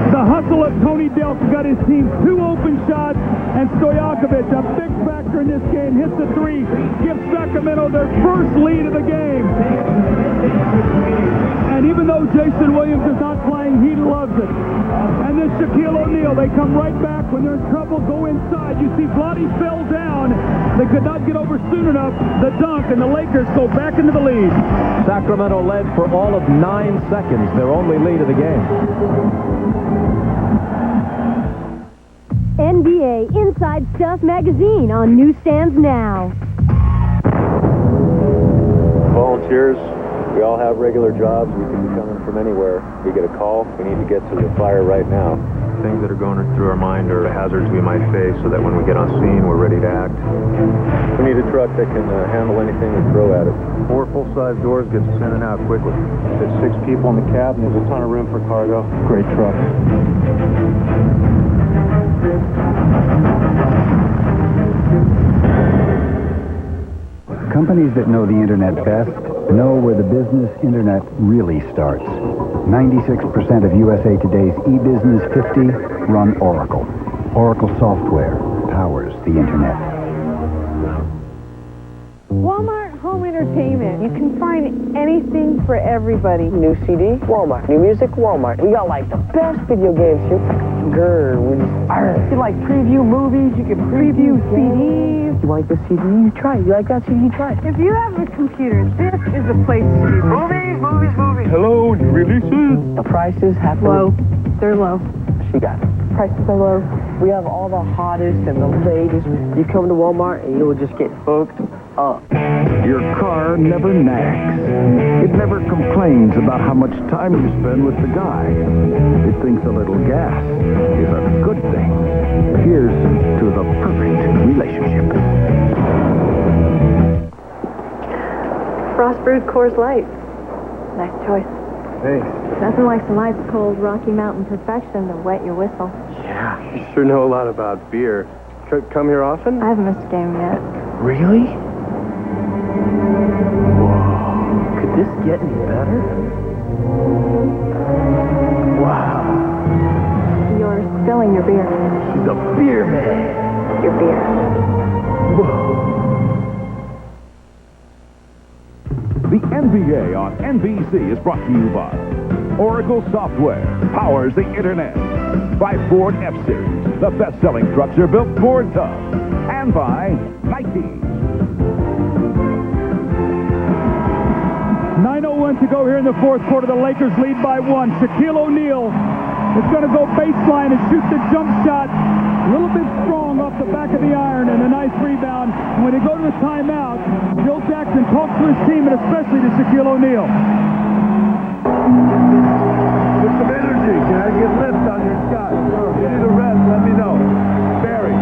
The hustle of Tony Delk got his team 2 open shots, and Stojaković, a big factor in this game, hits the 3, gives Sacramento their first lead of the game. And even though Jason Williams is not playing, he loves it. And then Shaquille O'Neal, they come right back when they're in trouble, go inside. You see Vladdy fell down. They could not get over soon enough. The dunk, and the Lakers go back into the lead. Sacramento led for all of 9 seconds, their only lead of the game. NBA Inside Stuff magazine on newsstands now. Volunteers, we all have regular jobs. We can be coming from anywhere. We get a call, we need to get to the fire right now. Things that are going through our mind are the hazards we might face so that when we get on scene, we're ready to act. We need a truck that can handle anything we throw at it. 4 full-size doors gets us in and out quickly. There's 6 people in the cab and there's a ton of room for cargo. Great truck. Companies that know the internet best know where the business internet really starts. 96% of USA Today's e-Business 50 run Oracle. Oracle software powers the internet. Walmart Home Entertainment. You can find anything for everybody. New CD, Walmart. New music, Walmart. We got like the best video games here. You like preview movies, you can preview CDs. You like the CD? You try it. You like that CD? Try it. If you have a computer, this is the place to be. Movies. Hello, new releases. The prices have Low. They're low. She got it. Prices are low. We have all the hottest and the latest. You come to Walmart and you will just get hooked up. Your car never nags. It never complains about how much time you spend with the guy. It thinks a little gas is a good thing. Here's to the perfect relationship. Frost brewed Coors Light. Nice choice. Thanks. Nothing like some ice cold Rocky Mountain perfection to wet your whistle. Yeah, you sure know a lot about beer. Come here often? I haven't missed a game yet. Really? Whoa. Could this get any better? Wow. You're spilling your beer. She's a beer man. Your beer. Whoa. The NBA on NBC is brought to you by Oracle Software, powers the internet. By Ford F-Series, the best-selling trucks are built Ford Tough. And by Nike. 9:01 to go here in the fourth quarter. The Lakers lead by 1. Shaquille O'Neal is going to go baseline and shoot the jump shot. A little bit strong off the back of the iron and a nice rebound. And when they go to the timeout, Bill Jackson talks to his team and especially to Shaquille O'Neal. With some energy, can I get lift on your shot? If you need a rest, let me know. Barry.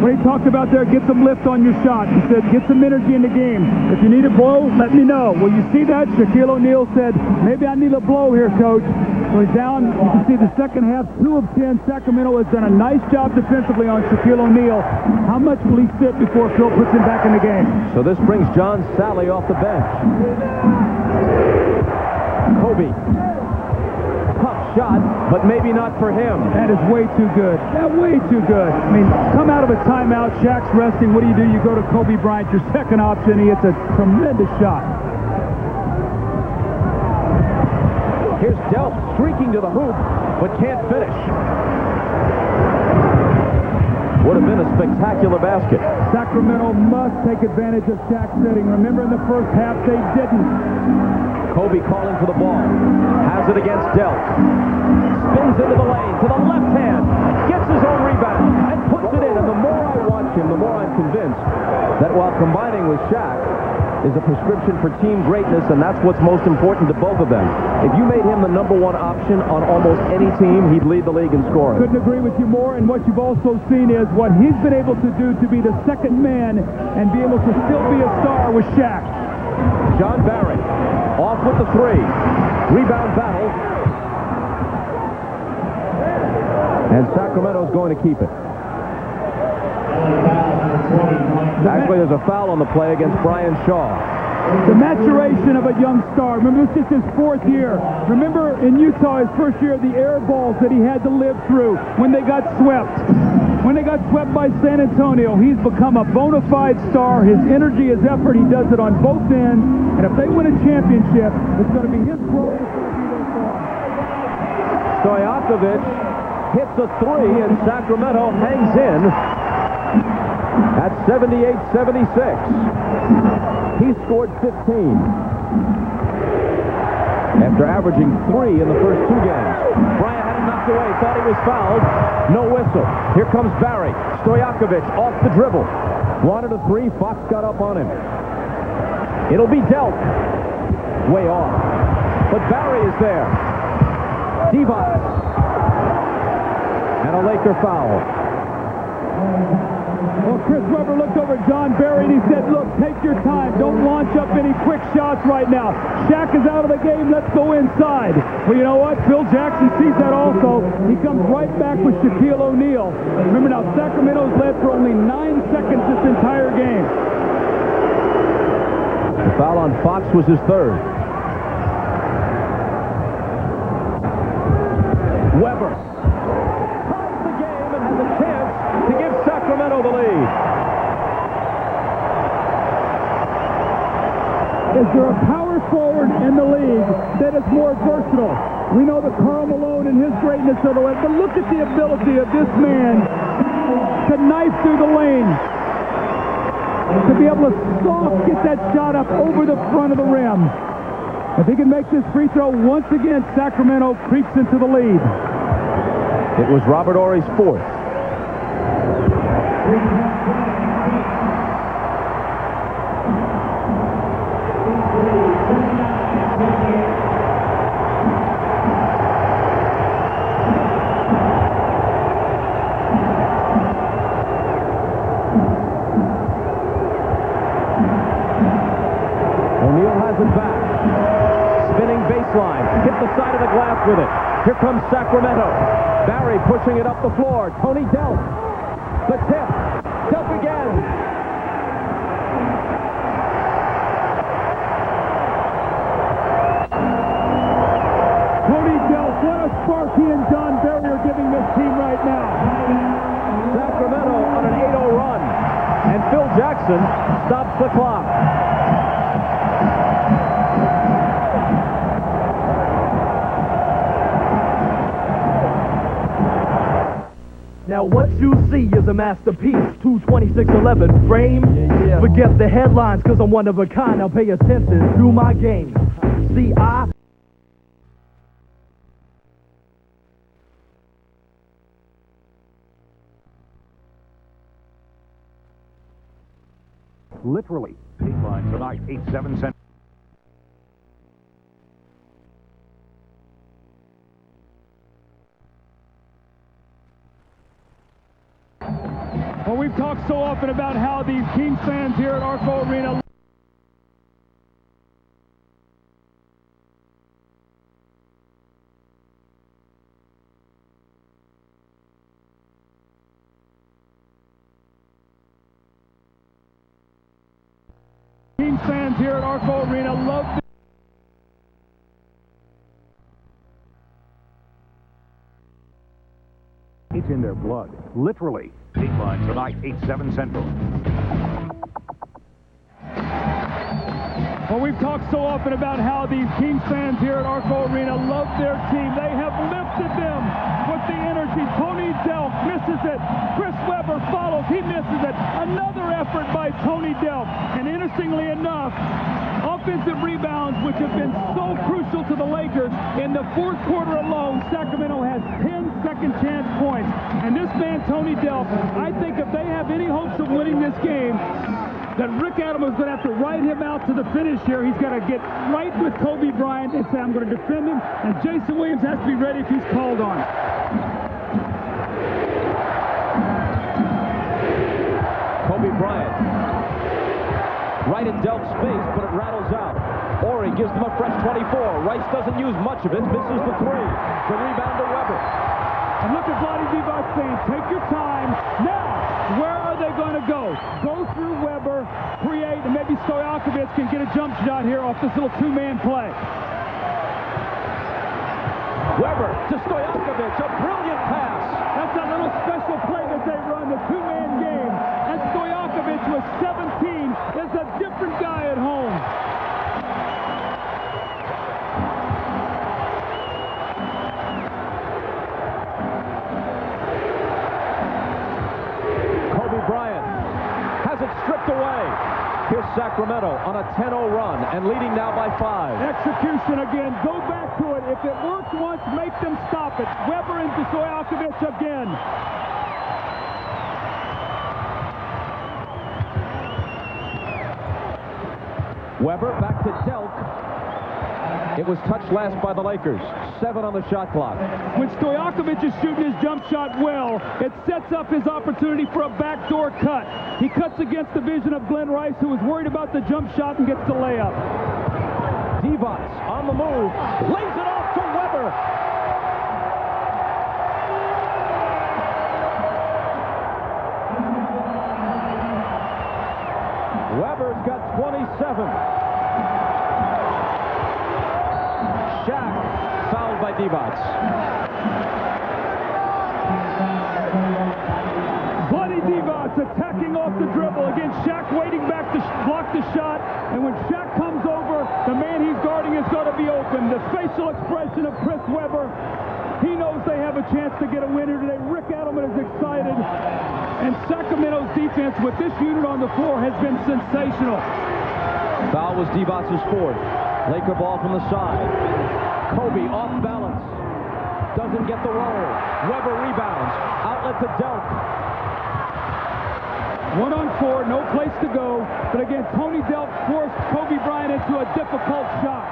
What he talked about there, get some lift on your shot. He said, get some energy in the game. If you need a blow, let me know. Well, you see that? Shaquille O'Neal said, maybe I need a blow here, coach. So he's down. You can see the second half, 2 of 10. Sacramento has done a nice job defensively on Shaquille O'Neal. How much will he sit before Phil puts him back in the game? So this brings John Sally off the bench. Kobe. Tough shot, but maybe not for him. That is way too good. Way too good. I mean, come out of a timeout, Shaq's resting. What do? You go to Kobe Bryant, your second option. He hits a tremendous shot. Here's Delk streaking to the hoop, but can't finish. Would have been a spectacular basket. Sacramento must take advantage of Shaq's setting. Remember, in the first half, they didn't. Kobe calling for the ball. Has it against Delk. Spins into the lane to the left hand. Gets his own rebound and puts it in. And the more I watch him, the more I'm convinced that while combining with Shaq is a prescription for team greatness, and that's what's most important to both of them. If you made him the #1 option on almost any team, he'd lead the league in scoring. Couldn't agree with you more, and what you've also seen is what he's been able to do to be the second man and be able to still be a star with Shaq. John Barry off with the 3. Rebound battle. And Sacramento's going to keep it. Actually, there's a foul on the play against Brian Shaw. The maturation of a young star. Remember, this is his 4th year. Remember in Utah, his first year, the air balls that he had to live through when they got swept. When they got swept by San Antonio, he's become a bona fide star. His energy, his effort, he does it on both ends. And if they win a championship, it's going to be his growth. Stojaković hits a 3, and Sacramento hangs in at 78-76. He scored 15 after averaging 3 in the first 2 games. Bryant had it knocked away, thought he was fouled. No whistle. Here comes Barry. Stojaković off the dribble. Wanted a 3. Fox got up on him. It'll be Delk. Way off. But Barry is there. Divac. And a Laker foul. Well, Chris Webber looked over at John Barry and he said, look, take your time. Don't launch up any quick shots right now. Shaq is out of the game. Let's go inside. Well, you know what? Phil Jackson sees that also. He comes right back with Shaquille O'Neal. Remember now, Sacramento's led for only 9 seconds this entire game. The foul on Fox was his 3rd. Webber ties the game and has a chance to give Sacramento the lead. Is there a power forward in the league that is more versatile? We know that Karl Malone and his greatness are the way, but look at the ability of this man to knife through the lane, to be able to get that shot up over the front of the rim. If he can make this free throw once again, Sacramento creeps into the lead. It was Robert Horry's fourth. O'Neal has it back. Spinning baseline. Hit the side of the glass with it. Here comes Sacramento. Barry pushing it up the floor. Tony Delk. The tip. Delk again. Tony Delk, what a spark he and John Barry are giving this team right now. Sacramento on an 8-0 run. And Phil Jackson stops the clock. Now what you see is a masterpiece, 22611 frame. Forget the headlines, cause I'm one of a kind. Now pay attention to my game. See, Literally. Dateline tonight, 8/7 Central. Well, we've talked so often about how these Kings fans here at Arco Arena love It's in their blood. Literally. Dateline tonight, 8/7 Central. Well, we've talked so often about how these Kings fans here at Arco Arena love their team. They have lifted them with the energy. Tony Delk misses it. Chris Webber follows. He misses it. Another effort by Tony Delk. And interestingly enough, offensive rebounds, which have been so crucial to the Lakers, in the fourth quarter alone, Sacramento has 10 second chance points. And this man, Tony Delk, I think if they have any hopes of winning this game, that Rick Adams is going to have to ride him out to the finish here. He's got to get right with Kobe Bryant and say, I'm going to defend him. And Jason Williams has to be ready if he's called on. Kobe Bryant. Right in Delk's face, but it rattles out. Horry gives them a fresh 24. Rice doesn't use much of it, misses the three. The rebound to Webber. And look at Divac saying, take your time. Now, where are they going to go? Go through Webber, create, and maybe Stojaković can get a jump shot here off this little two-man play. Webber to Stojaković, a brilliant pass. That's a little special play that they run, the two-man game. And Stojaković with 17 is a different guy at home. Bryant has it stripped away. Here's Sacramento on a 10-0 run and leading now by 5. Execution again. Go back to it. If it worked once, make them stop it. Webber into Stojaković again. Webber back to Delk. It was touched last by the Lakers. 7 on the shot clock. When Stojaković is shooting his jump shot well, it sets up his opportunity for a backdoor cut. He cuts against the vision of Glenn Rice, who was worried about the jump shot, and gets the layup. Divac on the move. Lays it off to Webber. Webber's got 27. Shaq fouled by Divac. Divac Divac attacking off the dribble. Again, Shaq waiting back to block the shot. And when Shaq comes over, the man he's guarding is going to be open. The facial expression of Chris Webber. He knows they have a chance to get a winner today. Rick Adelman is excited. And Sacramento's defense with this unit on the floor has been sensational. Foul was Divac's fourth. Laker ball from the side. Kobe off balance. Doesn't get the roll. Webber rebounds. Outlet to Delk. 1-on-4, no place to go. But again, Tony Delk forced Kobe Bryant into a difficult shot.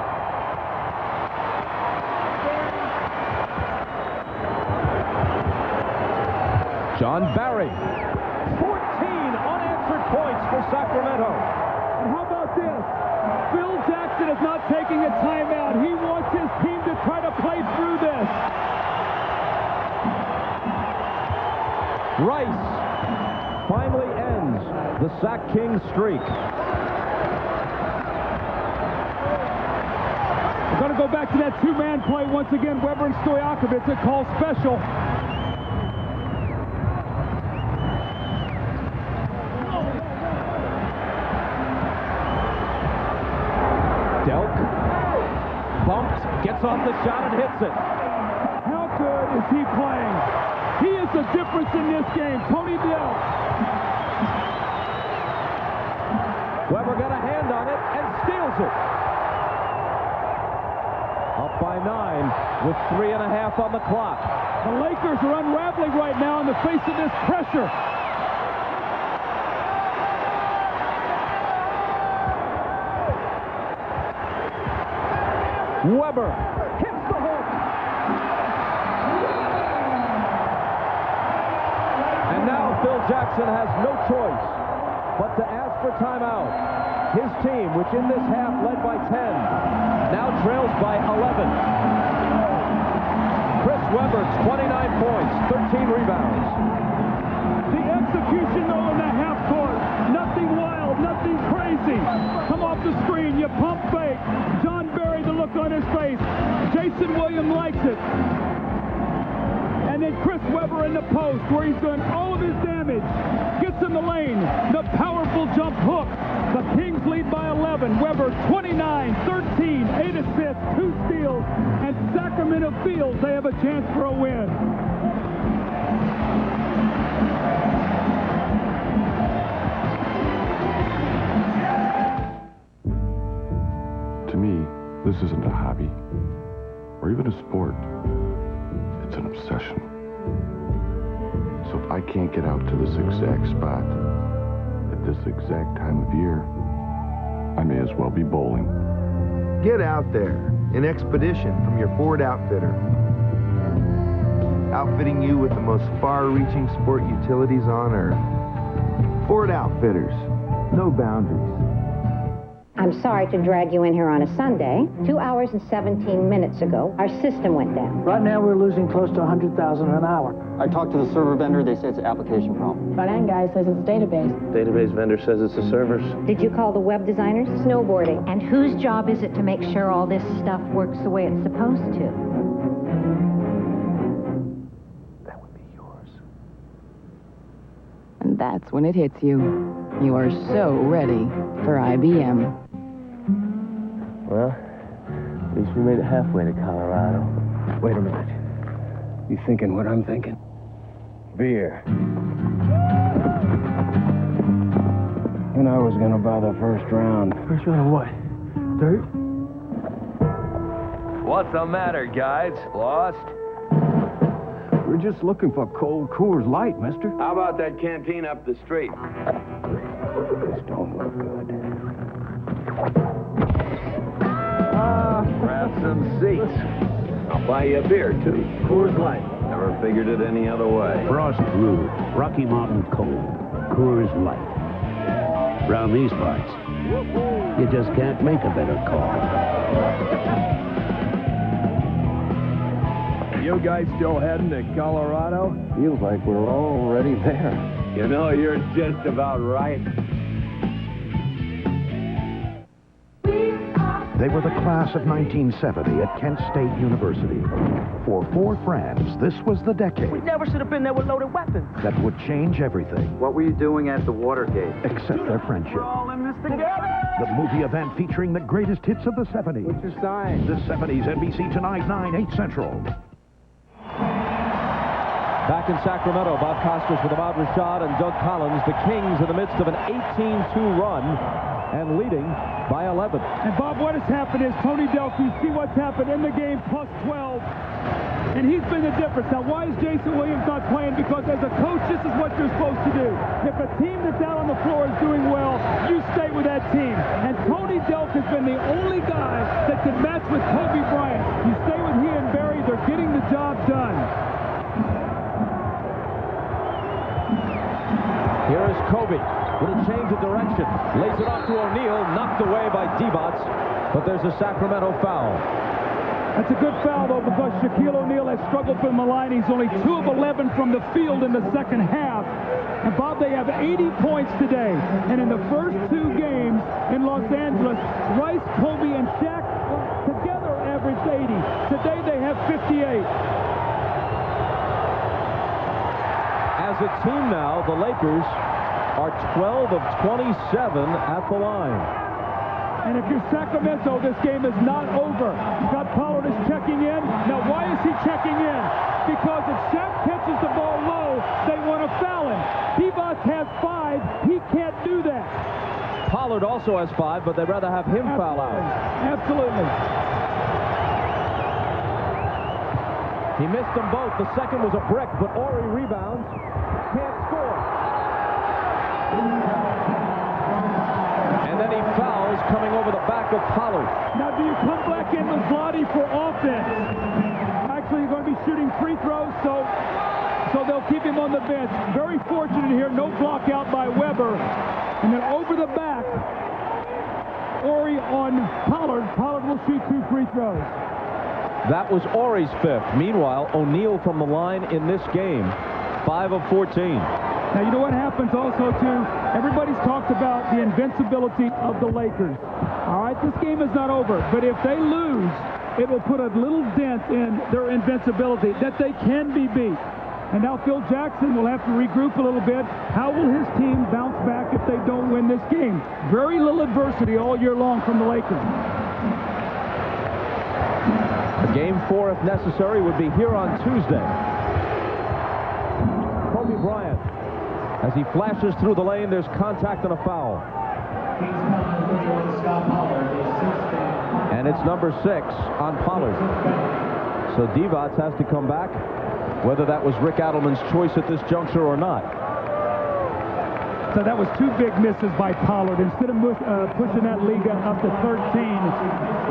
John Barry. 14 unanswered points for Sacramento. And how about this? Phil Jackson is not taking a timeout. He wants his team to try to play through this. Rice finally ends the Sac King streak. We're going to go back to that two-man play once again. Webber and Stojaković, a call special. Delk bumped, gets off the shot and hits it. How good is he playing? He is the difference in this game. Tony Delk. Webber got a hand on it and steals it. Up by 9 with 3.5 on the clock. The Lakers are unraveling right now in the face of this pressure. Webber hits the hook. And now Phil Jackson has no choice but to ask for timeout. His team, which in this half led by 10, now trails by 11. Chris Webber, 29 points, 13 rebounds. The execution, though, in the half court. Nothing wild, nothing crazy. Come off the screen, you pump fake. John Barry, the look on his face. Jason Williams likes it. And then Chris Webber in the post, where he's done all of his damage. Gets in the lane. The powerful jump hook. The Kings lead by 11. Webber 29, 13, 8 assists, 2 steals. And Sacramento feels they have a chance for a win. To me, this isn't a hobby or even a sport. It's an obsession. So if I can't get out to this exact spot at this exact time of year, I may as well be bowling. Get out there. An expedition from your Ford outfitter. Outfitting you with the most far-reaching sport utilities on Earth. Ford Outfitters. No boundaries. I'm sorry to drag you in here on a Sunday. 2 hours and 17 minutes ago, our system went down. Right now, we're losing close to 100,000 an hour. I talked to the server vendor. They say it's an application problem. Front end guy says it's a database. Database vendor says it's the servers. Did you call the web designers? Snowboarding. And whose job is it to make sure all this stuff works the way it's supposed to? That would be yours. And that's when it hits you. You are so ready for IBM. Well, at least we made it halfway to Colorado. Wait a minute. You thinking what I'm thinking? Beer. And I was gonna buy the first round. First round of what? Dirt? What's the matter, guys? Lost? We're just looking for cold Coors Light, mister. How about that canteen up the street? This don't look good. Grab some seats. I'll buy you a beer, too. Coors Light. Never figured it any other way. Frost Brewed, Rocky Mountain Cold, Coors Light. Around these parts, you just can't make a better call. You guys still heading to Colorado? Feels like we're already there. You know, you're just about right. We are They were the class of 1970 at Kent State University. For four friends, this was the decade We never should have been there with loaded weapons. that would change everything. What were you doing at the Watergate? Except their friendship. We're all in this together. The movie event featuring the greatest hits of the 70s. What's your sign? The 70s, NBC Tonight, 9/8 Central. Back in Sacramento, Bob Costas with Ahmad Rashad and Doug Collins. The Kings in the midst of an 18-2 run and leading by 11. And Bob, what has happened is Tony Delk, you see what's happened in the game, plus 12. And he's been the difference. Now, why is Jason Williams not playing? Because as a coach, this is what you're supposed to do. If a team that's out on the floor is doing well, you stay with that team. And Tony Delk has been the only guy that can match with Kobe Bryant. You stay with he and Barry, they're getting the job done. Here is Kobe with a change of direction. Lays it off to O'Neal, knocked away by Divac, but there's a Sacramento foul. That's a good foul, though, because Shaquille O'Neal has struggled from the line. He's only 2 of 11 from the field in the second half. And, Bob, they have 80 points today. And in the first 2 games in Los Angeles, Rice, Kobe, and Shaq together averaged 80. Today they have 58. As a team now, the Lakers are 12 of 27 at the line. And if you're Sacramento, this game is not over. Scott Pollard is checking in. Now, why is he checking in? Because if Shaq catches the ball low, they want to foul him. Divac has 5. He can't do that. Pollard also has 5, but they'd rather have him foul out. Absolutely. He missed them both. The second was a brick, but Ori rebounds. Can't score. And then he fouls coming over the back of Pollard. Now, do you come back in with Vlade for offense? Actually, you're going to be shooting free throws, so they'll keep him on the bench. Very fortunate here. No block out by Weber. And then over the back, Ori on Pollard. Pollard will shoot 2 free throws. That was Ori's 5th. Meanwhile, O'Neal from the line in this game, 5 of 14. Now, you know what happens also, too? Everybody's talked about the invincibility of the Lakers. All right, this game is not over, but if they lose, it will put a little dent in their invincibility, that they can be beat. And now Phil Jackson will have to regroup a little bit. How will his team bounce back if they don't win this game? Very little adversity all year long from the Lakers. Game 4, if necessary, would be here on Tuesday. Kobe Bryant. As he flashes through the lane, there's contact and a foul. And it's number 6 on Pollard. So Divac has to come back, whether that was Rick Adelman's choice at this juncture or not. So that was 2 big misses by Pollard. Instead of pushing that league up to 13,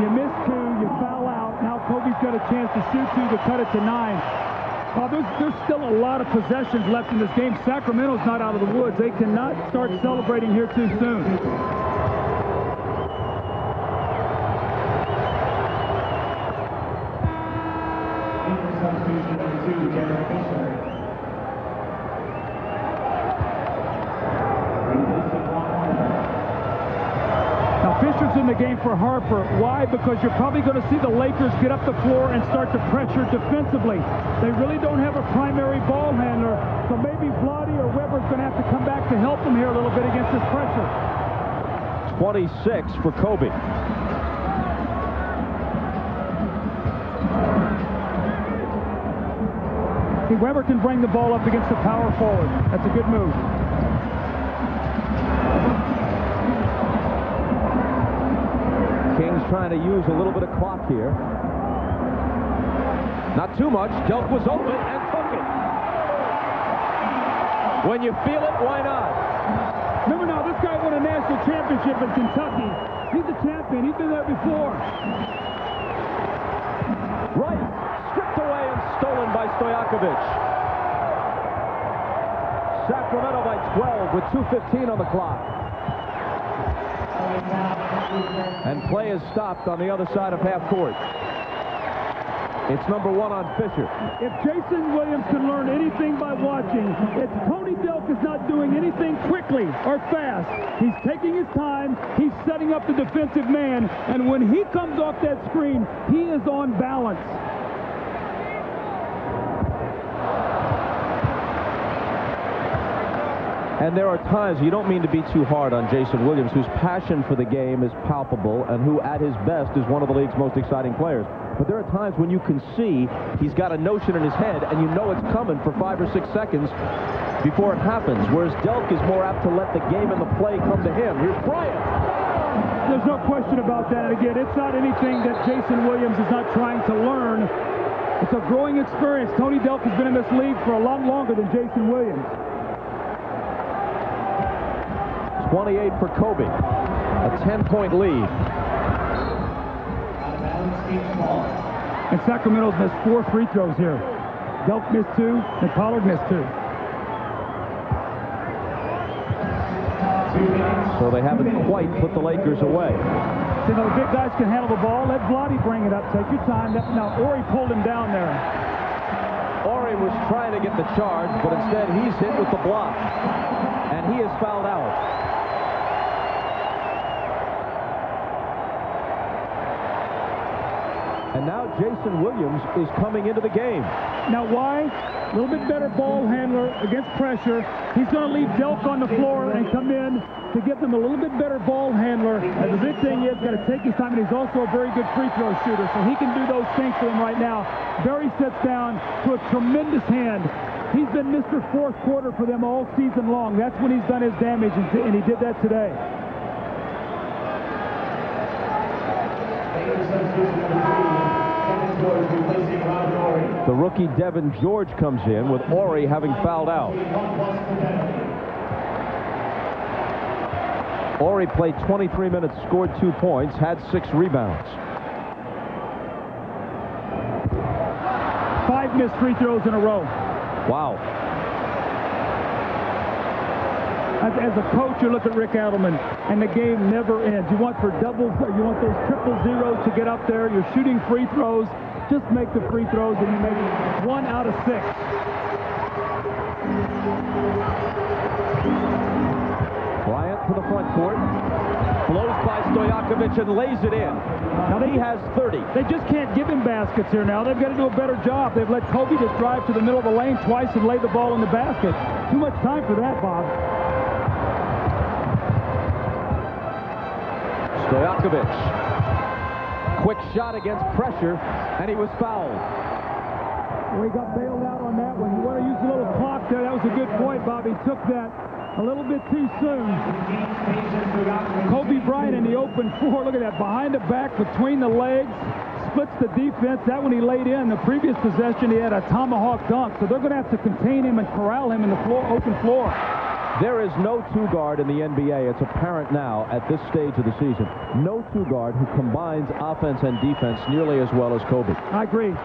you miss 2, you foul out. Now Kobe's got a chance to shoot 2 to cut it to 9. There's still a lot of possessions left in this game. Sacramento's not out of the woods. They cannot start celebrating here too soon. Fisher's in the game for Harper. Why? Because you're probably going to see the Lakers get up the floor and start to pressure defensively. They really don't have a primary ball handler, so maybe Vlade or Weber's going to have to come back to help them here a little bit against this pressure. 26 for Kobe. See, Weber can bring the ball up against the power forward. That's a good move. Kings trying to use a little bit of clock here. Not too much. Delk was open and took it. When you feel it, why not? Remember now, this guy won a national championship in Kentucky. He's a champion. He's been there before. Right. Stripped away and stolen by Stojaković. Sacramento by 12 with 2:15 on the clock. And play is stopped on the other side of half court. It's number 1 on Fisher. If Jason Williams can learn anything by watching, it's Tony Delk is not doing anything quickly or fast. He's taking his time. He's setting up the defensive man. And when he comes off that screen, he is on balance. And there are times, you don't mean to be too hard on Jason Williams, whose passion for the game is palpable and who at his best is one of the league's most exciting players. But there are times when you can see he's got a notion in his head and you know it's coming for 5 or 6 seconds before it happens, whereas Delk is more apt to let the game and the play come to him. Here's Bryant. There's no question about that. And again, it's not anything that Jason Williams is not trying to learn. It's a growing experience. Tony Delk has been in this league for a lot longer than Jason Williams. 28 for Kobe, a 10-point lead. And Sacramento's missed 4 free throws here. Delk missed 2, and Pollard missed 2. So they haven't quite put the Lakers away. See, the big guys can handle the ball. Let Vlade bring it up. Take your time. Now, Ori pulled him down there. Ori was trying to get the charge, but instead he's hit with the block. And he is fouled out. And now Jason Williams is coming into the game. Now why? A little bit better ball handler against pressure. He's going to leave Delk on the floor and come in to give them a little bit better ball handler. And the big thing is, got to take his time, and he's also a very good free throw shooter, so he can do those things for them right now. Barry sets down to a tremendous hand. He's been Mr. Fourth Quarter for them all season long. That's when he's done his damage, and he did that today. The rookie Devin George comes in with Ori having fouled out. Ori played 23 minutes, scored 2 points, had 6 rebounds. 5 missed free throws in a row. Wow. As a coach, you look at Rick Adelman, and the game never ends. You want for doubles, you want those triple zeros to get up there. You're shooting free throws. Just make the free throws, and you make 1 out of 6. Bryant to the front court. Blows by Stojaković and lays it in. Now he has 30. They just can't give him baskets here now. They've got to do a better job. They've let Kobe just drive to the middle of the lane twice and lay the ball in the basket. Too much time for that, Bob. Stojaković. Quick shot against pressure, and he was fouled. Well, he got bailed out on that one. You want to use a little clock there. That was a good point, Bob. He took that a little bit too soon. Kobe Bryant in the open floor. Look at that. Behind the back, between the legs. Splits the defense. That one he laid in. The previous possession, he had a tomahawk dunk. So they're going to have to contain him and corral him in the open floor. There is no two-guard in the NBA. It's apparent now at this stage of the season. No two-guard who combines offense and defense nearly as well as Kobe. I agree. And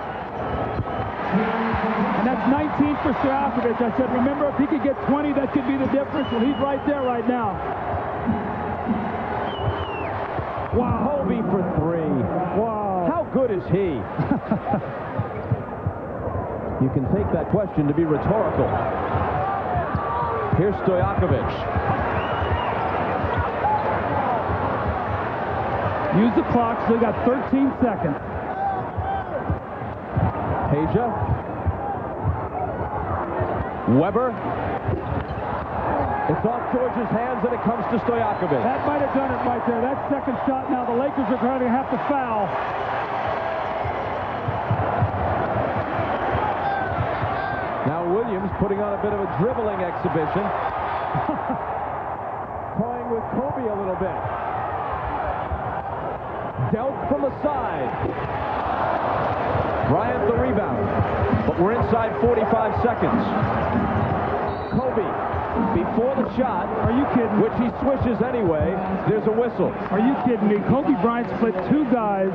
that's 19 for Stojaković. I said, remember, if he could get 20, that could be the difference. Well, he's right there right now. Wow. Kobe for 3. Wow. How good is he? You can take that question to be rhetorical. Here's Stojaković. Use the clock, so they got 13 seconds. Peja. Weber. It's off George's hands, and it comes to Stojaković. That might have done it right there. That second shot. Now the Lakers are going to have to foul. Now Williams putting on a bit of a dribbling exhibition. Toying with Kobe a little bit. Delk from the side. Bryant the rebound. But we're inside 45 seconds. Kobe before the shot. Are you kidding? Which he swishes anyway. There's a whistle. Are you kidding me? Kobe Bryant split 2 guys.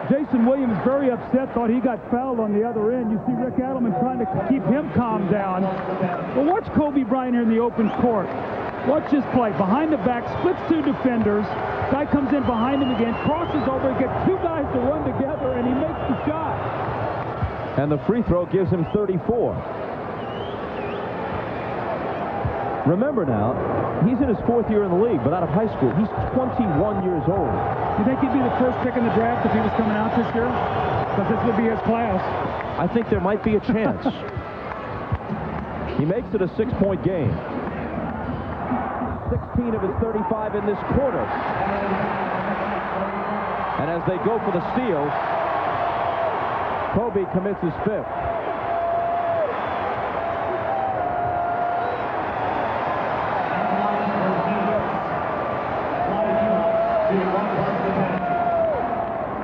Jason Williams very upset, thought he got fouled on the other end. You see Rick Adelman trying to keep him calm down. Well, watch Kobe Bryant here in the open court. Watch this play. Behind the back, splits 2 defenders. Guy comes in behind him again, crosses over, gets 2 guys to run together, and he makes the shot. And the free throw gives him 34. Remember now, he's in his 4th year in the league, but out of high school, he's 21 years old. You think he'd be the first pick in the draft if he was coming out this year? Because this would be his class. I think there might be a chance. He makes it a 6-point game. 16 of his 35 in this quarter. And as they go for the steal, Kobe commits his 5th.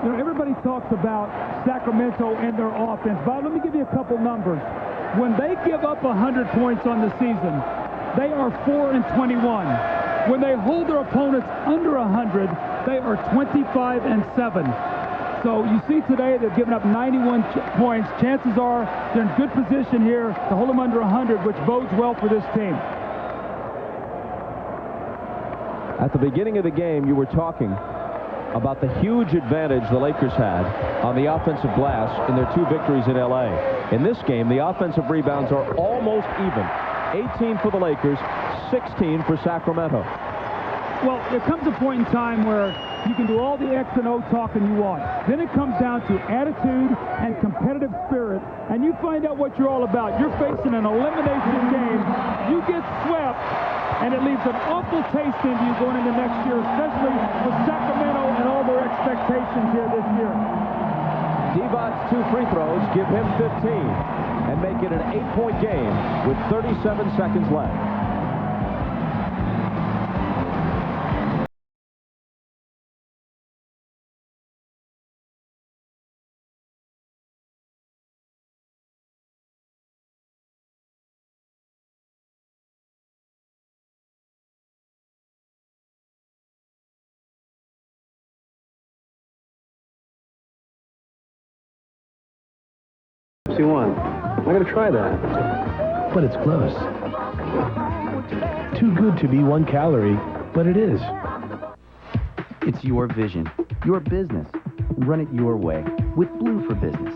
You know, everybody talks about Sacramento and their offense. Bob, let me give you a couple numbers. When they give up 100 points on the season, they are 4-21. When they hold their opponents under 100, they are 25-7. So you see today they've given up 91 points. Chances are they're in good position here to hold them under 100, which bodes well for this team. At the beginning of the game, you were talking about the huge advantage the Lakers had on the offensive glass in their 2 victories in L.A. In this game, the offensive rebounds are almost even. 18 for the Lakers, 16 for Sacramento. Well, there comes a point in time where you can do all the X and O talking you want. Then it comes down to attitude and competitive spirit, and you find out what you're all about. You're facing an elimination game. You get swept, and it leaves an awful taste into you going into next year, especially with Sacramento and all their expectations here this year. Divac's 2 free throws give him 15 and make it an 8-point game with 37 seconds left. I'm going to try that. But it's close. Too good to be 1 calorie, but it is. It's your vision, your business. Run it your way with Blue for Business.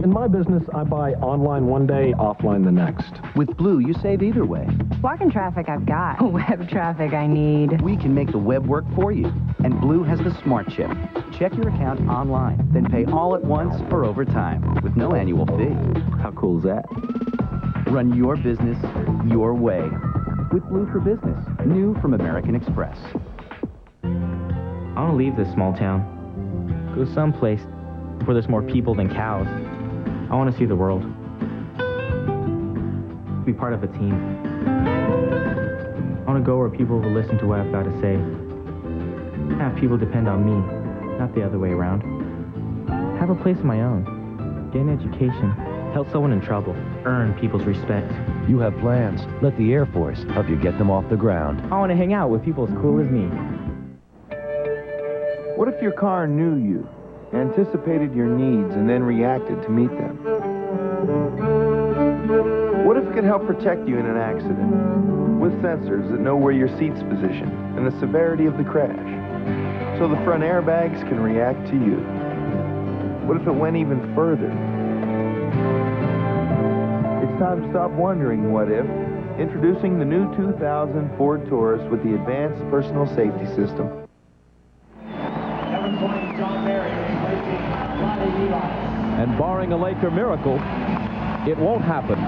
In my business, I buy online one day, offline the next. With Blue, you save either way. Walk-in traffic I've got. Web traffic I need. We can make the web work for you. And Blue has the Smart Chip. Check your account online, then pay all at once or over time with no annual fee. How cool is that? Run your business your way with Blue for Business. New from American Express. I want to leave this small town. Go someplace where there's more people than cows. I want to see the world. Be part of a team. I want to go where people will listen to what I've got to say. Have people depend on me, not the other way around. Have a place of my own. Get an education. Help someone in trouble. Earn people's respect. You have plans. Let the Air Force help you get them off the ground. I want to hang out with people as cool as me. What if your car knew you, anticipated your needs, and then reacted to meet them? What if it could help protect you in an accident, with sensors that know where your seat's positioned and the severity of the crash, so the front airbags can react to you? What if it went even further? It's time to stop wondering what if. Introducing the new 2000 Ford Taurus with the advanced personal safety system. And barring a Laker miracle, it won't happen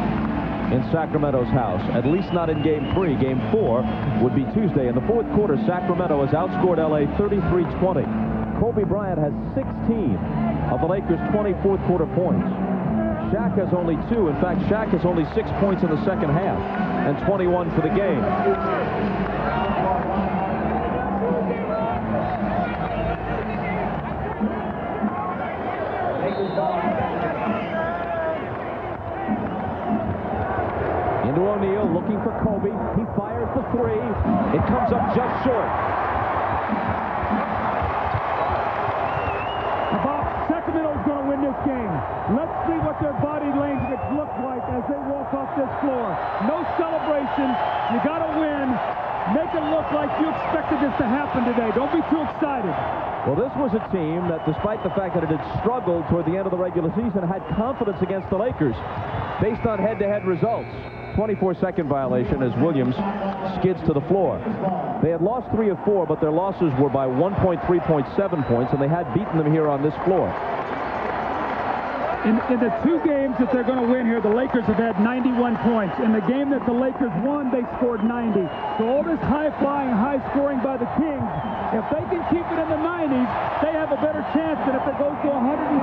in Sacramento's house, at least not in Game 3. Game 4 would be Tuesday. In the 4th quarter, Sacramento has outscored LA 33-20. Kobe Bryant has 16 of the Lakers' 20 4th quarter points. Shaq has only 2. In fact, Shaq has only 6 points in the second half and 21 for the game. Into O'Neal, looking for Kobe. He fires the 3. It comes up just short. Sacramento's going to win this game. Let's see what their body language looks like as they walk off this floor. No celebration. You got to win. Make it look like you expected this to happen today. Don't be too excited. Well, this was a team that, despite the fact that it had struggled toward the end of the regular season, had confidence against the Lakers based on head-to-head results. 24-second violation as Williams skids to the floor. They had lost 3 of 4, but their losses were by 1.3.7 points, and they had beaten them here on this floor. In the 2 games that they're going to win here, the Lakers have had 91 points. In the game that the Lakers won, they scored 90. So all this high-flying, high-scoring by the Kings, if they can keep it in the 90s, they have a better chance than if it goes to 110.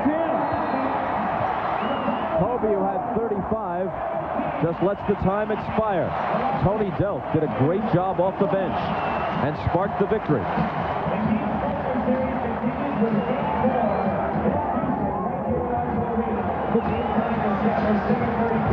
Kobe, who had 35, just lets the time expire. Tony Delk did a great job off the bench and sparked the victory.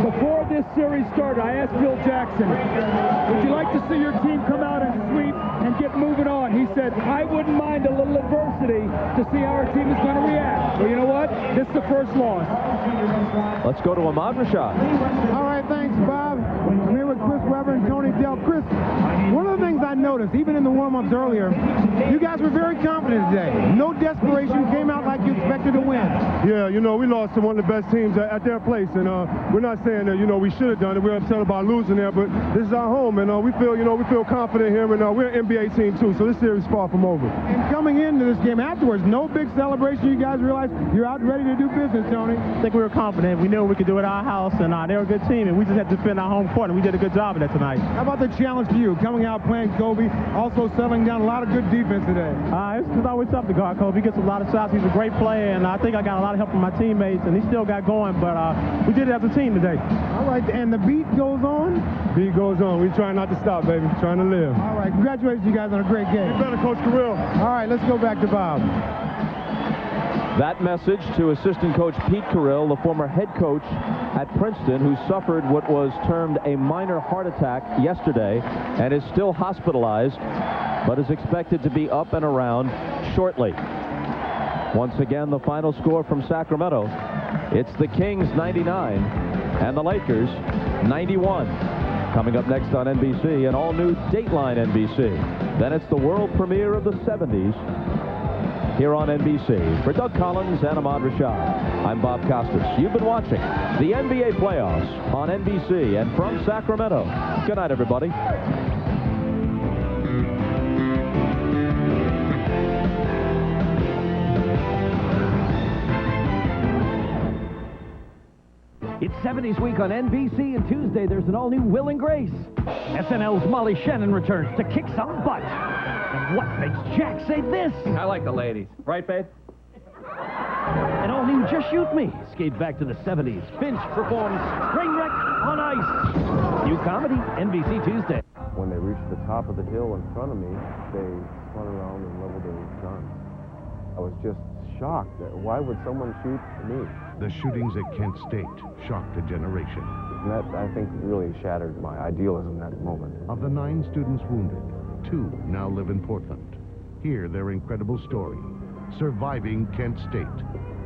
Before this series started, I asked Phil Jackson, would you like to see your team come out and sweep and get moving on? He said, I wouldn't mind a little adversity to see how our team is going to react. Well, you know what? This is the first loss. Let's go to Ahmad Rashad. All right, thanks, Bob. I'm here with Chris Webber and Tony Delk. Chris, one of the things I noticed, even in the warm-ups earlier, you guys were very confident today. No desperation, came out like you expected to win. Yeah, you know, we lost to one of the best teams at their place, and we're not saying that, you know, we should have done it. We're upset about losing there, but this is our home, and we feel confident here, and we're an NBA team, too, so this series is far from over. And coming into this game afterwards, no big celebration. You guys realize you're out ready to do business, Tony. I think we were confident. We knew we could do it at our house, and they were a good team, and we just had to defend our home court, and we did a good job of that tonight. How about the challenge for you, coming out playing Kobe, also settling down a lot of good defense today? It's always tough to guard Kobe. He gets a lot of shots. He's a great player, and I think I got a lot of help from my teammates, and he still got going, but we did it as a team today. All right, and the beat goes on? Beat goes on. We're trying not to stop, baby. Trying to live. All right, congratulations, you guys, on a great game. You better, Coach Kirill. All right, let's go back to Bob. That message to assistant coach Pete Carrill, the former head coach at Princeton, who suffered what was termed a minor heart attack yesterday and is still hospitalized, but is expected to be up and around shortly. Once again, the final score from Sacramento. It's the Kings 99 and the Lakers 91. Coming up next on NBC, an all-new Dateline NBC. Then it's the world premiere of the 70s here on NBC. For Doug Collins and Ahmad Rashad, I'm Bob Costas. You've been watching the NBA playoffs on NBC and from Sacramento. Good night, everybody. It's 70s week on NBC, and Tuesday there's an all-new Will and Grace. SNL's Molly Shannon returns to kick some butt. And what makes Jack say this? I like the ladies. Right, babe? An all-new Just Shoot Me. Escape back to the 70s. Finch performs Trainwreck on Ice. New comedy, NBC Tuesday. When they reached the top of the hill in front of me, they spun around and leveled their guns. I was just shocked. Why would someone shoot me? The shootings at Kent State shocked a generation. And that, I think, really shattered my idealism that moment. Of the 9 students wounded, 2 now live in Portland. Hear their incredible story, Surviving Kent State.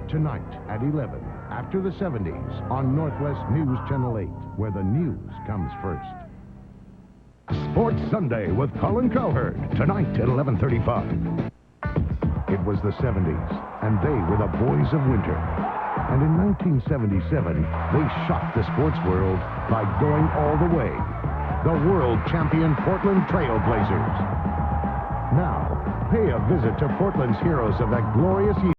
Tonight at 11, after the 70s, on Northwest News Channel 8, where the news comes first. Sports Sunday with Colin Cowherd, tonight at 11:35. It was the 70s, and they were the boys of winter. And in 1977, they shocked the sports world by going all the way. The world champion Portland Trail Blazers. Now, pay a visit to Portland's heroes of that glorious year.